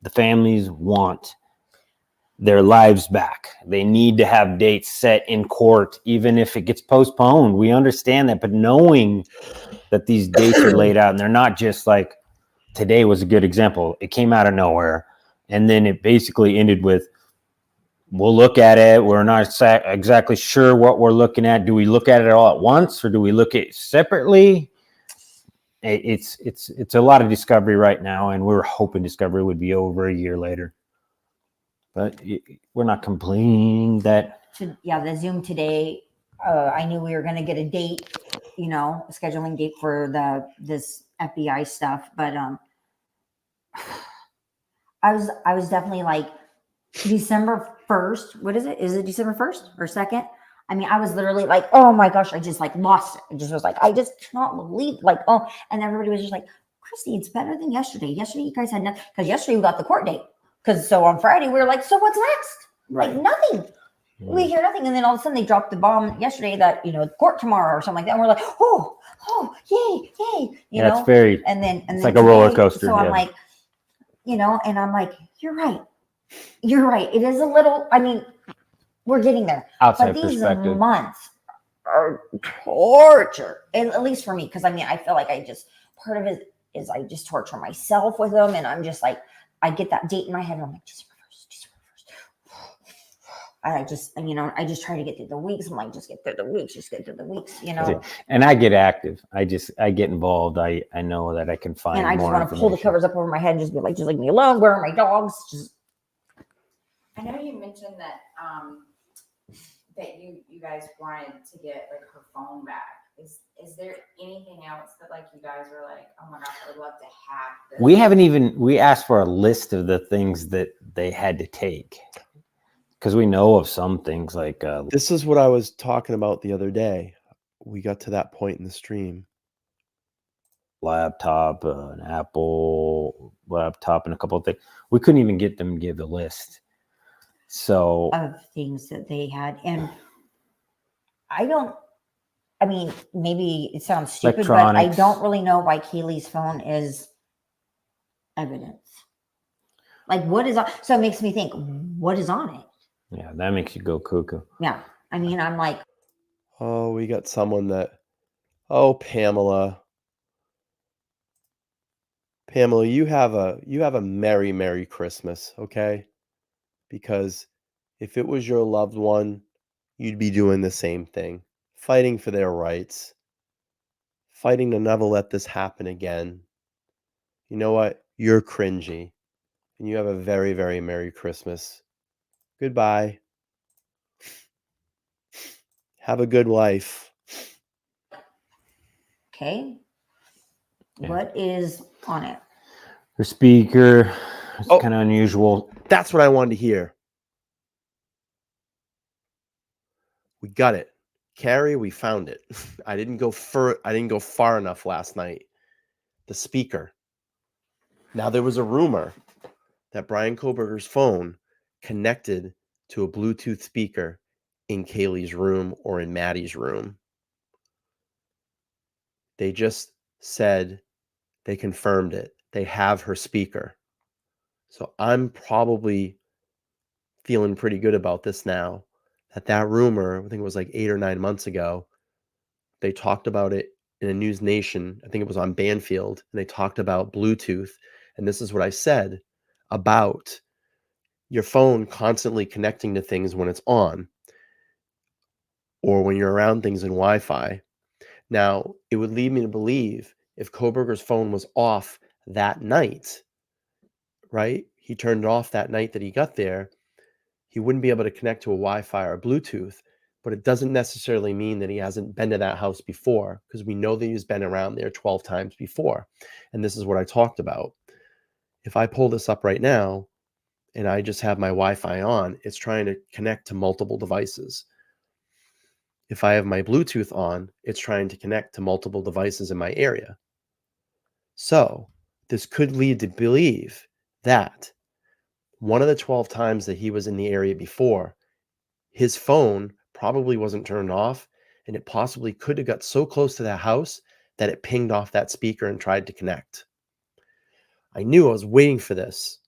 S9: the families want their lives back. They need to have dates set in court, even if it gets postponed. We understand that, but knowing that these dates are laid out and they're not just like, today was a good example. It came out of nowhere. And then it basically ended with, we'll look at it. We're not exactly sure what we're looking at. Do we look at it all at once or do we look at it separately? It's a lot of discovery right now. And we were hoping discovery would be over a year later. But we're not complaining that.
S8: The Zoom today, I knew we were going to get a date, a scheduling date for this FBI stuff. But I was definitely like December 1st. What is it? Is it December 1st or 2nd? I mean, I was literally like, oh my gosh, I just like lost it. I just was like, I just cannot believe and everybody was just like, Christy, it's better than yesterday. Yesterday you guys had nothing, because yesterday we got the court date. Because so on Friday, we were like, so what's next? Right. Like nothing. We hear nothing. And then all of a sudden they dropped the bomb yesterday that, court tomorrow or something like that. And we're like, oh, yay.
S9: It's very,
S8: and then
S9: it's like a roller coaster.
S8: So I'm like, and I'm like, you're right. It is a little, I mean, we're getting there.
S9: Outside
S8: but these
S9: perspective.
S8: Months are torture. And at least for me. Because I mean, I feel like part of it is I just torture myself with them. And I'm just like, I get that date in my head and I'm like, December 1st. I just try to get through the weeks. I'm like, just get through the weeks,
S9: And I get active. I get involved. I know that I can find
S8: and I just
S9: more
S8: want to pull the covers up over my head and just be like, just leave me alone. Where are my dogs?
S6: I know you mentioned that that you guys wanted to get like her phone back. Is there anything else that like you guys were like, oh my gosh, I would love to have this?
S9: We asked for a list of the things that they had to take, because we know of some things like
S1: this is what I was talking about the other day. We got to that point in the stream.
S9: Laptop, an Apple laptop, and a couple of things. We couldn't even get them to give a list. So
S8: of things that they had, and I mean, maybe it sounds stupid, but I don't really know why Kaylee's phone is evidence. Like, what is on? So it makes me think, what is on it?
S9: Yeah, that makes you go cuckoo.
S8: Yeah, I mean, I'm like,
S1: oh, we got someone that, Pamela, you have a Merry Christmas, okay? Because if it was your loved one, you'd be doing the same thing. Fighting for their rights,
S3: fighting to never let this happen again. You know what? You're cringy. And you have a very, very Merry Christmas. Goodbye. Have a good life.
S8: Okay. Yeah. What is on it?
S9: Her speaker. It's kind of unusual.
S3: That's what I wanted to hear. We got it. Carrie, we found it. I didn't go far enough last night. The speaker. Now there was a rumor that Bryan Kohberger's phone connected to a Bluetooth speaker in Kaylee's room or in Maddie's room. They just said they confirmed it. They have her speaker. So I'm probably feeling pretty good about this now. That rumor, I think it was like 8 or 9 months ago, they talked about it in a News Nation. I think it was on Banfield, and they talked about Bluetooth. And this is what I said about your phone constantly connecting to things when it's on or when you're around things in Wi-Fi. Now, it would lead me to believe if Kohberger's phone was off that night, right? He turned it off that night that he got there. He wouldn't be able to connect to a Wi-Fi or Bluetooth, but it doesn't necessarily mean that he hasn't been to that house before, because we know that he's been around there 12 times before. And this is what I talked about. If I pull this up right now and I just have my Wi-Fi on, it's trying to connect to multiple devices. If I have my Bluetooth on, it's trying to connect to multiple devices in my area. So this could lead to believe that one of the 12 times that he was in the area before, his phone probably wasn't turned off, and it possibly could have got so close to that house that it pinged off that speaker and tried to connect. I knew I was waiting for this.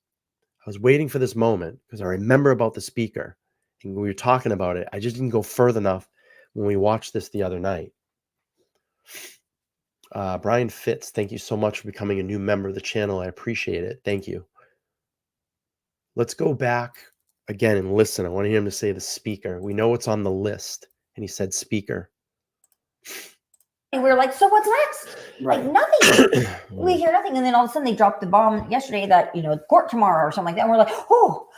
S3: I was waiting for this moment because I remember about the speaker, and we were talking about it. I just didn't go further enough when we watched this the other night. Brian Fitz, thank you so much for becoming a new member of the channel. I appreciate it. Thank you. Let's go back again and listen. I want to hear him to say the speaker. We know it's on the list, and he said speaker.
S8: And we were like, so what's next? Right. Like nothing. We hear nothing. And then all of a sudden they dropped the bomb yesterday that, court tomorrow or something like that. And we're like, oh,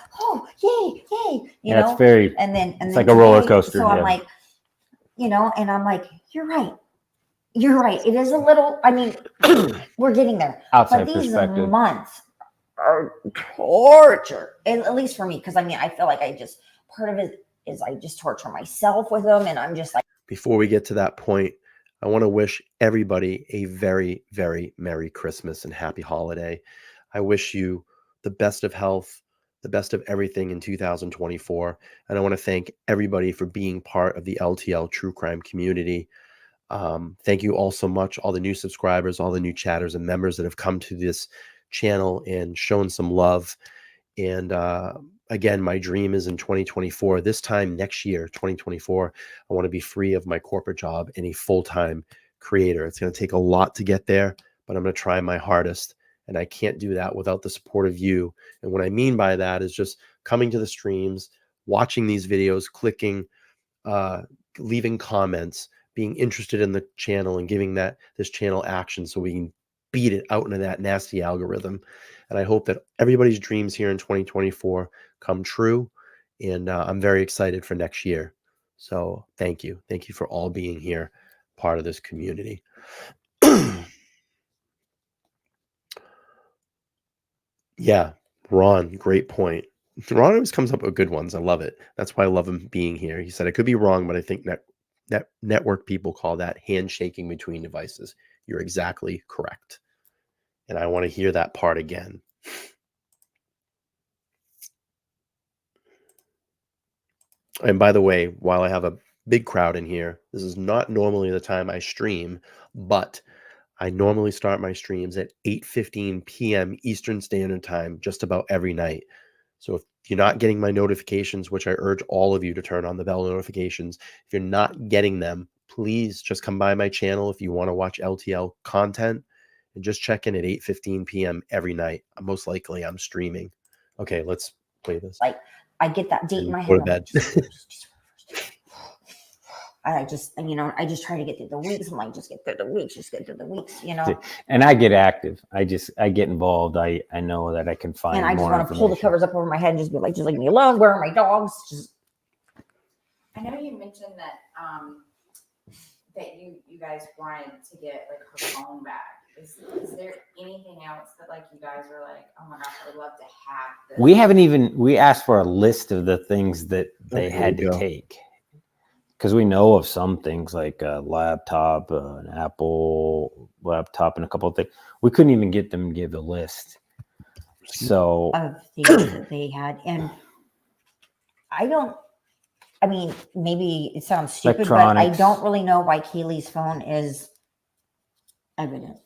S8: yay. You know?
S9: It's very,
S8: and then
S9: it's like a roller coaster.
S8: So I'm like, and I'm like, you're right. It is a little, we're getting there.
S9: Outside
S8: but these
S9: perspective.
S8: Months are torture. And at least for me, because I feel like part of it is I just torture myself with them. And I'm just like.
S3: Before we get to that point, I want to wish everybody a very, very Merry Christmas and Happy Holiday. I wish you the best of health, the best of everything in 2024. And I want to thank everybody for being part of the LTL True Crime community. Thank you all so much, all the new subscribers, all the new chatters and members that have come to this channel and shown some love. And again, my dream is in 2024. This time next year, 2024, I want to be free of my corporate job and a full-time creator. It's going to take a lot to get there, but I'm going to try my hardest. And I can't do that without the support of you. And what I mean by that is just coming to the streams, watching these videos, clicking, leaving comments, being interested in the channel and giving this channel action so we can beat it out into that nasty algorithm. And I hope that everybody's dreams here in 2024 come true. And I'm very excited for next year. So thank you. Thank you for all being here, part of this community. Yeah, Ron, great point. Ron always comes up with good ones. I love it. That's why I love him being here. He said, I could be wrong, but I think network people call that handshaking between devices. You're exactly correct. And I want to hear that part again. And by the way, while I have a big crowd in here, this is not normally the time I stream, but I normally start my streams at 8:15 p.m. Eastern Standard Time just about every night. So if you're not getting my notifications, which I urge all of you to turn on the bell notifications, if you're not getting them, please just come by my channel if you want to watch LTL content and just check in at 8:15 p.m. every night. Most likely I'm streaming. Okay, let's play this.
S8: Like I get that date in my
S3: Go
S8: head.
S3: to bed.
S8: I just try to get through the weeks. I'm like, just get through the weeks,
S9: And I get active. I get involved. I know that I can find.
S8: And I just
S9: more
S8: want to pull the covers up over my head and just be like, just leave me alone. Where are my dogs? Just.
S6: I know you mentioned that that you guys wanted to get like her phone back. Is there anything else that like you guys are like, oh my gosh, I would love to have this?
S9: We asked for a list of the things that they had to take. Because we know of some things like a laptop, an Apple laptop, and a couple of things. We couldn't even get them to give a list. So
S8: of things that they had. And maybe it sounds stupid, but I don't really know why Kaylee's phone is evidence.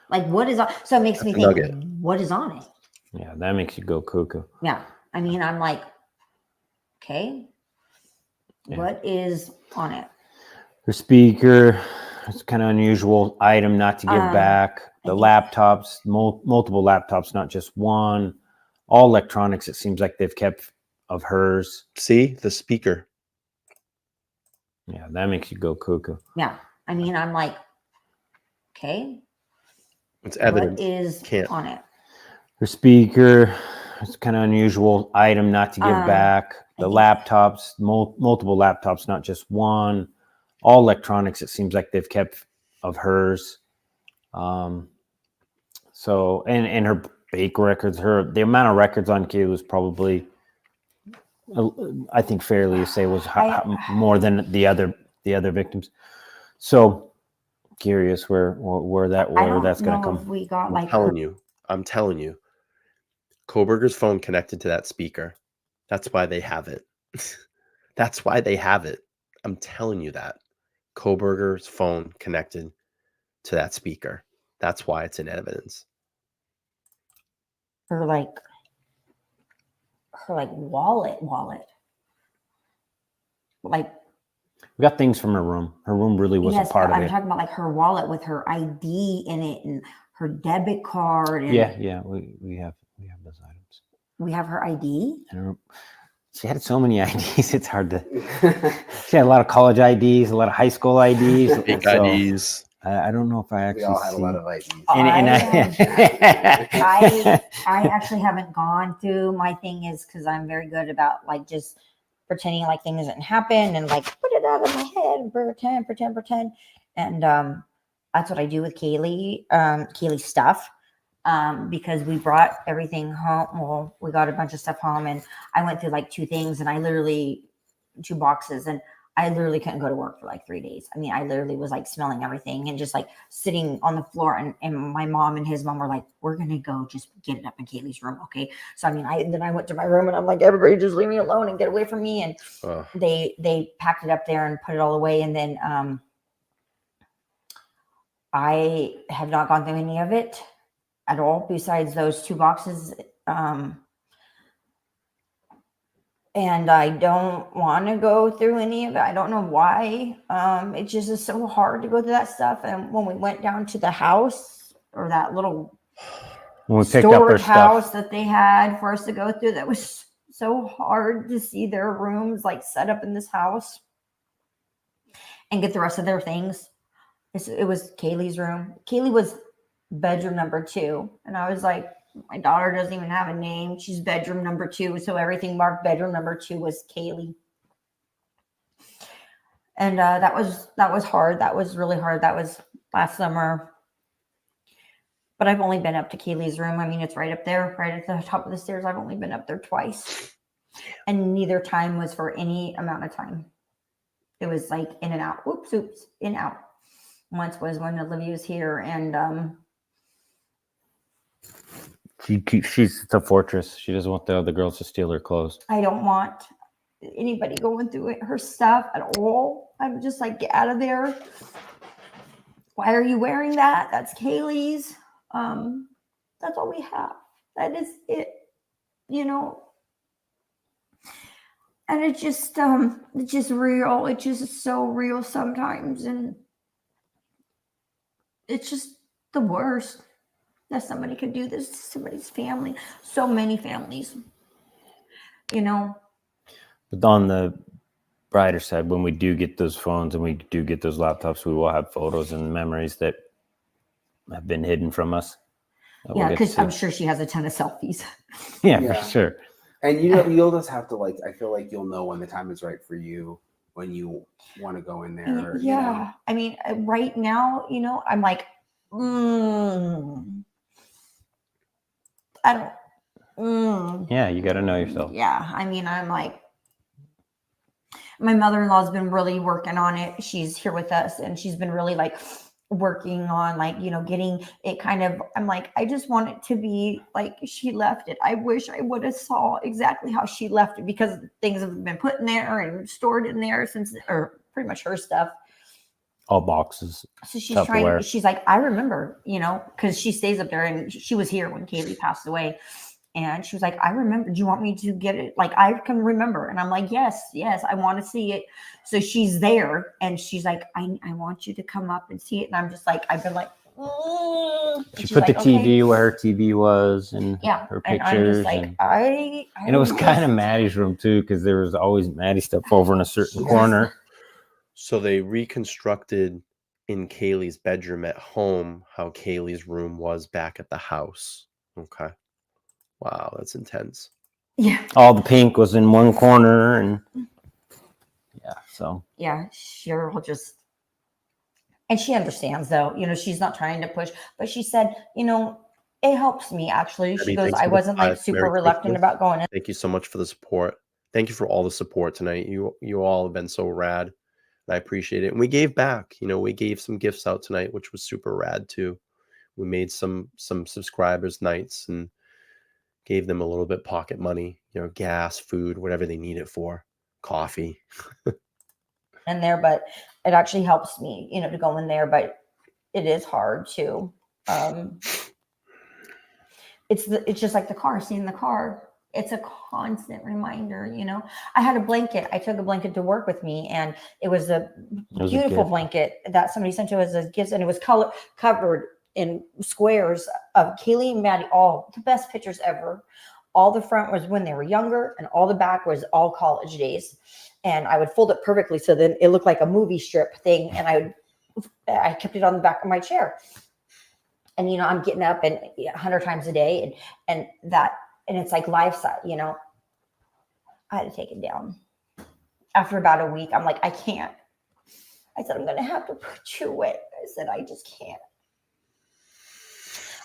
S8: Like, what is on? So it makes me think, what is on it?
S9: Yeah, that makes you go cuckoo.
S8: Yeah. I mean, I'm like, okay, what is on it?
S9: Her speaker, it's kind of unusual item not to give back. The laptops, multiple laptops, not just one. All electronics, it seems like they've kept of hers.
S3: See, the speaker.
S9: Yeah, that makes you go cuckoo.
S8: Yeah. I mean, I'm like, okay.
S3: It's evidence.
S8: What is on it?
S9: Her speaker, it's kind of unusual item not to give back. The laptops, multiple laptops, not just one. All electronics, it seems like they've kept of hers. So, and her bake records, the amount of records on Kaylee was probably, I think fairly to say, was more than the other victims. So curious where that's going to come.
S8: We got
S3: I'm telling you, Kohberger's phone connected to that speaker. That's why they have it. That's why they have it. I'm telling you that. Kohberger's phone connected to that speaker. That's why it's in evidence.
S8: Her wallet. Like,
S9: we got things from her room. Her room really wasn't part of it.
S8: I'm talking about like her wallet with her ID in it and her debit card. And
S9: we have those items.
S8: We have her ID.
S9: She had so many IDs. It's hard to. She had a lot of college IDs, a lot of high school IDs,
S3: big IDs.
S9: I don't know if I actually.
S10: We all had a lot of IDs.
S8: I actually haven't gone through. My thing is because I'm very good about like just pretending like things didn't happen and like put it out of my head and pretend. And that's what I do with Kaylee's stuff. Because we brought everything home. Well, we got a bunch of stuff home and I went through like 2 things and 2 boxes and I literally couldn't go to work for like 3 days. I mean, I literally was like smelling everything and just like sitting on the floor and my mom and his mom were like, we're going to go just get it up in Kaylee's room. Okay. So, I mean, I went to my room and I'm like, everybody just leave me alone and get away from me. And they packed it up there and put it all away. And then, I have not gone through any of it at all besides those 2 boxes. And I don't want to go through any of it. I don't know why. It just is so hard to go through that stuff. And when we went down to the house or that little storage house that they had for us to go through, that was so hard to see their rooms like set up in this house and get the rest of their things. It was Kaylee's room. Kaylee was bedroom number 2. And I was like, my daughter doesn't even have a name. She's bedroom number 2. So everything marked bedroom number 2 was Kaylee. And that was hard. That was really hard. That was last summer. But I've only been up to Kaylee's room. I mean, it's right up there, right at the top of the stairs. I've only been up there twice. And neither time was for any amount of time. It was like in and out. Oops, in and out. Once was when Olivia was here and
S9: she's a fortress. She doesn't want the other girls to steal her clothes.
S8: I don't want anybody going through her stuff at all. I'm just like, get out of there. Why are you wearing that? That's Kaylee's. That's all we have. That is it, And it's just real. It's just so real sometimes. And it's just the worst that somebody could do this to somebody's family. So many families,
S9: But on the brighter side, when we do get those phones and we do get those laptops, we will have photos and memories that have been hidden from us.
S8: Yeah, because I'm sure she has a ton of selfies.
S9: Yeah, for sure.
S10: And you'll just have to I feel like you'll know when the time is right for you, when you want to go in there.
S8: Yeah. I mean, right now, I'm like, I don't.
S9: Yeah, you got to know yourself.
S8: Yeah, I mean, I'm like, my mother-in-law's been really working on it. She's here with us, and she's been really working on getting it kind of. I'm like, I just want it to be like she left it. I wish I would have saw exactly how she left it, because things have been put in there and stored in there since, or pretty much her stuff.
S9: All boxes.
S8: So she's trying. She's like, I remember, because she stays up there, and she was here when Kaylee passed away. And she was like, I remember. Do you want me to get it? Like, I can remember. And I'm like, yes, I want to see it. So she's there, and she's like, I want you to come up and see it. And I'm just like, I've been like,
S9: she put the TV where her TV was, and her pictures.
S8: And I'm just like,
S9: and it was kind of Maddie's room too, because there was always Maddie stuff over in a certain corner.
S3: So they reconstructed in Kaylee's bedroom at home how Kaylee's room was back at the house. Okay. Wow, that's intense.
S8: Yeah.
S9: All the pink was in one corner, and so.
S8: Yeah, Cheryl just, and she understands though, she's not trying to push, but she said, it helps me actually. She goes, I wasn't super reluctant about going in.
S3: Thank you so much for the support. Thank you for all the support tonight. You all have been so rad, and I appreciate it. And we gave back, we gave some gifts out tonight, which was super rad too. We made some subscribers nights and gave them a little bit pocket money, gas, food, whatever they need it for, coffee.
S8: In there, but it actually helps me, to go in there, but it is hard to, it's just like the car, seeing the car. It's a constant reminder, I had a blanket. I took a blanket to work with me, and it was a beautiful blanket that somebody sent to us as gifts, and it was covered in squares of Kaylee and Maddie, all the best pictures ever. All the front was when they were younger, and all the back was all college days. And I would fold it perfectly so then it looked like a movie strip thing. And I kept it on the back of my chair. And I'm getting up 100 times a day, and it's like life size. I had to take it down. After about a week, I'm like, I can't. I said, I'm gonna have to put you away. I said, I just can't.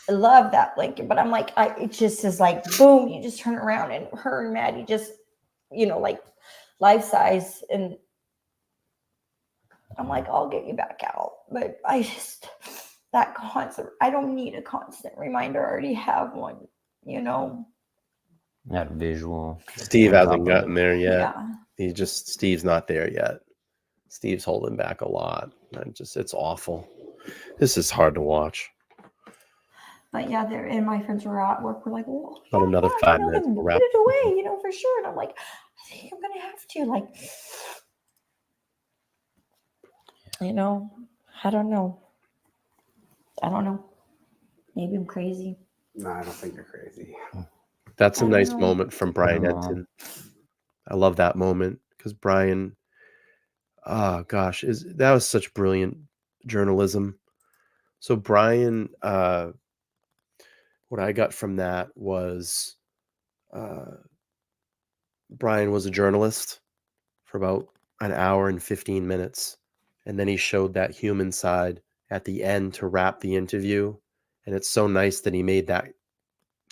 S8: I love that blanket, but I'm like, it just is like, boom, you just turn around, and her and Maddie just, life size. And I'm like, I'll get you back out. But that constant, I don't need a constant reminder. I already have one,
S9: That visual.
S3: Steve hasn't gotten there yet. Yeah. Steve's not there yet. Steve's holding back a lot. It's awful. This is hard to watch.
S8: But yeah, and my friends were at work. We're like, well,
S3: about another 5 minutes.
S8: Put it away, for sure. And I'm like, I think I'm gonna have to. I don't know. Maybe I'm crazy.
S10: No, I don't think you're crazy.
S3: That's a nice moment from Bryan Edson. I love that moment because Bryan, that was such brilliant journalism. So Bryan, what I got from that was Bryan was a journalist for about an hour and 15 minutes. And then he showed that human side at the end to wrap the interview. And it's so nice that he made that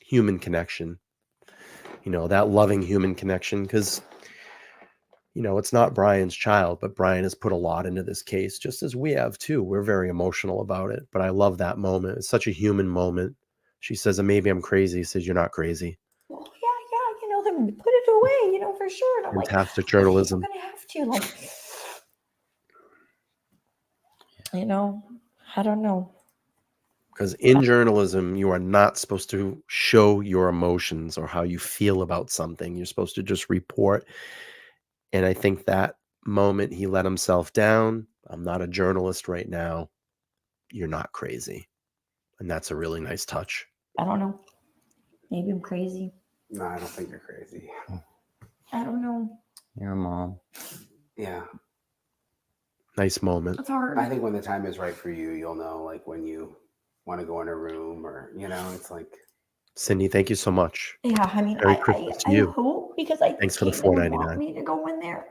S3: human connection, that loving human connection. Because, it's not Bryan's child, but Bryan has put a lot into this case, just as we have too. We're very emotional about it. But I love that moment. It's such a human moment. She says, and maybe I'm crazy. He says, you're not crazy.
S8: Well, yeah, then put it away, for sure. And I'm
S3: fantastic journalism.
S8: I'm going to have to, I don't know.
S3: Because in journalism, you are not supposed to show your emotions or how you feel about something. You're supposed to just report. And I think that moment he let himself down. I'm not a journalist right now. You're not crazy. And that's a really nice touch.
S8: I don't know. Maybe I'm crazy.
S10: No, I don't think you're crazy.
S8: I don't know.
S9: Your mom.
S10: Yeah.
S1: Nice moment.
S8: It's hard.
S10: I think when the time is right for you, you'll know, like when you want to go in a room, or it's like.
S1: Cindy, thank you so much.
S8: Yeah, I mean,
S1: Merry Christmas to
S8: I
S1: you.
S8: hope, because I
S1: Thanks for the
S8: Caitlin would want
S1: $4.99.
S8: me to go in there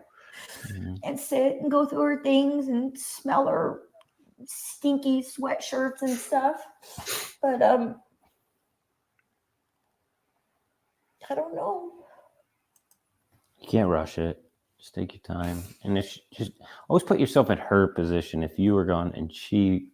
S8: and sit and go through her things and smell her stinky sweatshirts and stuff. But I don't know.
S9: You can't rush it. Just take your time, and if just always put yourself in her position. If you were gone and she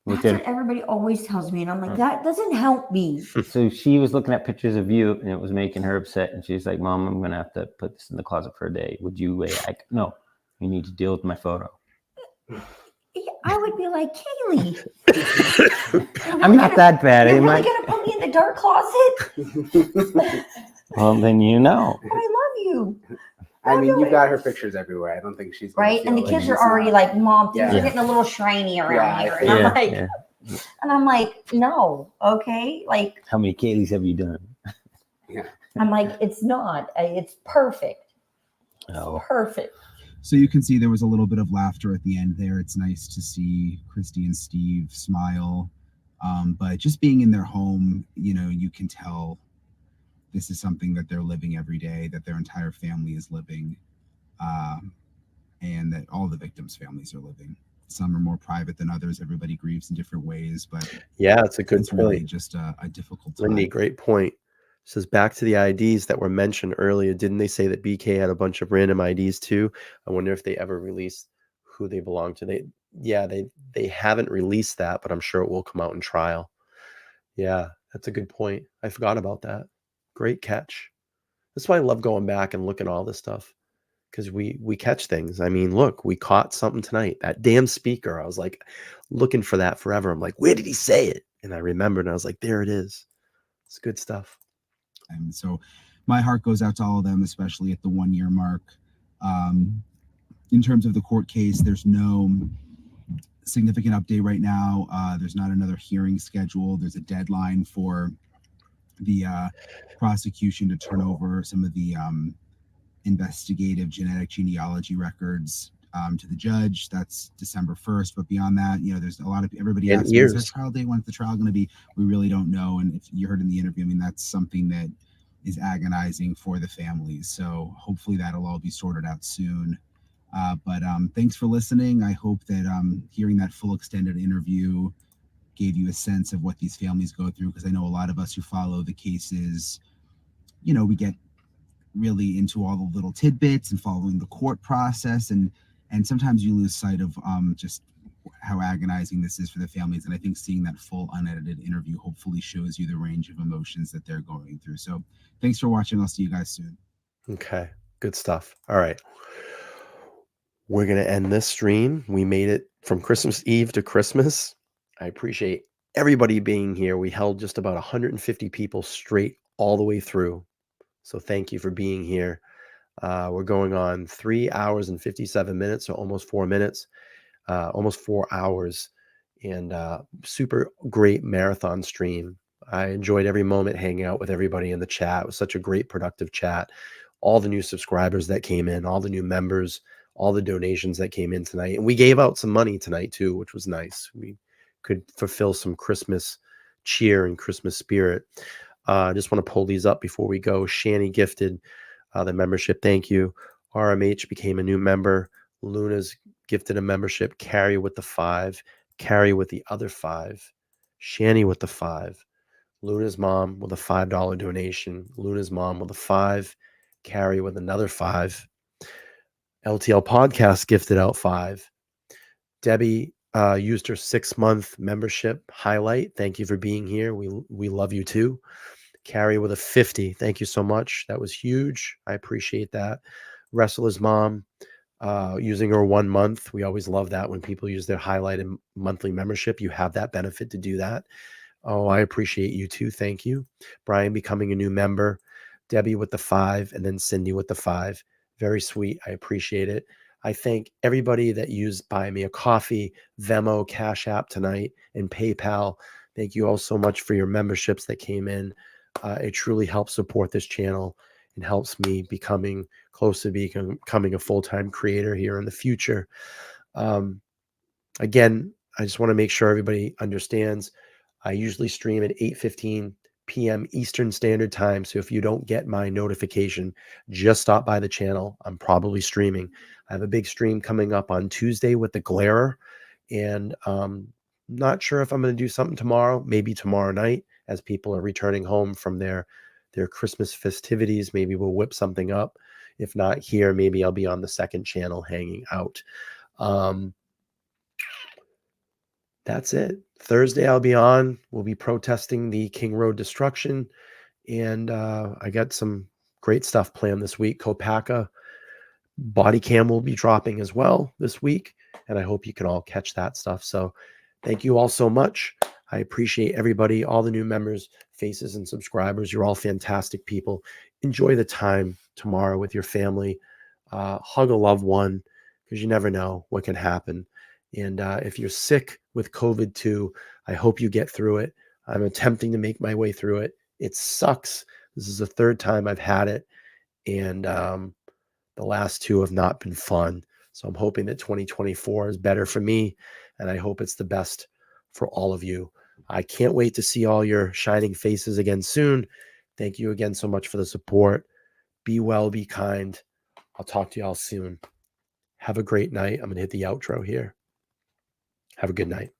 S8: That's what everybody always tells me, and I'm like, that doesn't help me.
S9: So she was looking at pictures of you, and it was making her upset. And she's like, "Mom, I'm gonna have to put this in the closet for a day. Would you wait?" No, you need to deal with my photo.
S8: I would be like, Kaylee,
S9: I'm not that bad.
S8: You're really gonna put me in the dark closet?
S9: Well, then you know.
S8: But I love you.
S10: I mean, you've got her pictures everywhere. I don't think she's gonna
S8: right. And the
S10: feel
S8: kids
S10: like
S8: are already like, Mom, things
S10: Yeah.
S8: are getting a little shiny around
S10: Yeah,
S8: here. And I'm like, and I'm like, no, okay. Like,
S9: How many Kayleys have you done?
S8: I'm like, it's not. It's perfect.
S9: Oh.
S8: Perfect.
S7: So you can see there was a little bit of laughter at the end there. It's nice to see Christy and Steve smile. But just being in their home, you can tell this is something that they're living every day, that their entire family is living, and that all the victims' families are living. Some are more private than others. Everybody grieves in different ways, but
S1: yeah, it's a good
S7: it's
S1: point.
S7: really just a difficult time.
S1: Lindy, great point. Says back to the IDs that were mentioned earlier. Didn't they say that BK had a bunch of random IDs too? I wonder if they ever released who they belong to. They haven't released that, but I'm sure it will come out in trial. Yeah, that's a good point. I forgot about that. Great catch. That's why I love going back and looking at all this stuff, because we catch things. I mean, look, we caught something tonight. That damn speaker. I was like looking for that forever. I'm like, where did he say it? And I remembered, and I was like, there it is. It's good stuff.
S7: And so my heart goes out to all of them, especially at the 1 year mark. In terms of the court case, there's no significant update right now. There's not another hearing scheduled. There's a deadline for the prosecution to turn over some of the investigative genetic genealogy records to the judge. That's December 1st. But beyond that, there's a lot of everybody asks me, is there a trial date? When's the trial going to be? We really don't know. And if you heard in the interview, I mean, that's something that is agonizing for the families. So hopefully that'll all be sorted out soon. But thanks for listening. I hope that hearing that full extended interview gave you a sense of what these families go through, because I know a lot of us who follow the cases, we get really into all the little tidbits and following the court process, and sometimes you lose sight of just how agonizing this is for the families. And I think seeing that full unedited interview hopefully shows you the range of emotions that they're going through. So thanks for watching. I'll see you guys soon.
S1: Okay, good stuff. All right. We're going to end this stream. We made it from Christmas Eve to Christmas. I appreciate everybody being here. We held just about 150 people straight all the way through. So thank you for being here. We're going on 3 hours and 57 minutes, so almost 4 minutes, almost 4 hours, and super great marathon stream. I enjoyed every moment hanging out with everybody in the chat. It was such a great, productive chat. All the new subscribers that came in, all the new members, all the donations that came in tonight. And we gave out some money tonight too, which was nice. We could fulfill some Christmas cheer and Christmas spirit. I just want to pull these up before we go. Shani gifted the membership. Thank you. RMH became a new member. Luna's gifted a membership. Carrie with the 5. Carrie with the other 5. Shani with the 5. Luna's mom with a $5 donation. Luna's mom with a 5. Carrie with another 5. LTL Podcast gifted out 5. Debbie used her 6-month membership highlight. Thank you for being here. We love you too. Carrie with a 50. Thank you so much. That was huge. I appreciate that. Wrestler's mom using her 1 month. We always love that when people use their highlighted monthly membership. You have that benefit to do that. Oh, I appreciate you too. Thank you. Brian becoming a new member. Debbie with the 5, and then Cindy with the 5. Very sweet. I appreciate it. I thank everybody that used Buy Me a Coffee, Venmo, Cash App tonight, and PayPal. Thank you all so much for your memberships that came in. It truly helps support this channel.
S3: and helps me becoming close to becoming a full-time creator here in the future. Again, I just want to make sure everybody understands. I usually stream at 8:15 p.m. Eastern Standard Time. So if you don't get my notification, just stop by the channel. I'm probably streaming. I have a big stream coming up on Tuesday with the Glarer, and not sure if I'm going to do something tomorrow. Maybe tomorrow night as people are returning home from their Christmas festivities. Maybe we'll whip something up. If not here, maybe I'll be on the second channel hanging out. That's it. Thursday I'll be on. We'll be protesting the King Road destruction. And I got some great stuff planned this week. Kopaka body cam will be dropping as well this week. And I hope you can all catch that stuff. So thank you all so much. I appreciate everybody, all the new members, faces, and subscribers. You're all fantastic people. Enjoy the time tomorrow with your family. Hug a loved one, because you never know what can happen. And if you're sick with COVID too, I hope you get through it. I'm attempting to make my way through it. It sucks. This is the third time I've had it. And the last two have not been fun. So I'm hoping that 2024 is better for me. And I hope it's the best for all of you. I can't wait to see all your shining faces again soon. Thank you again so much for the support. Be well, be kind. I'll talk to you all soon. Have a great night. I'm going to hit the outro here. Have a good night.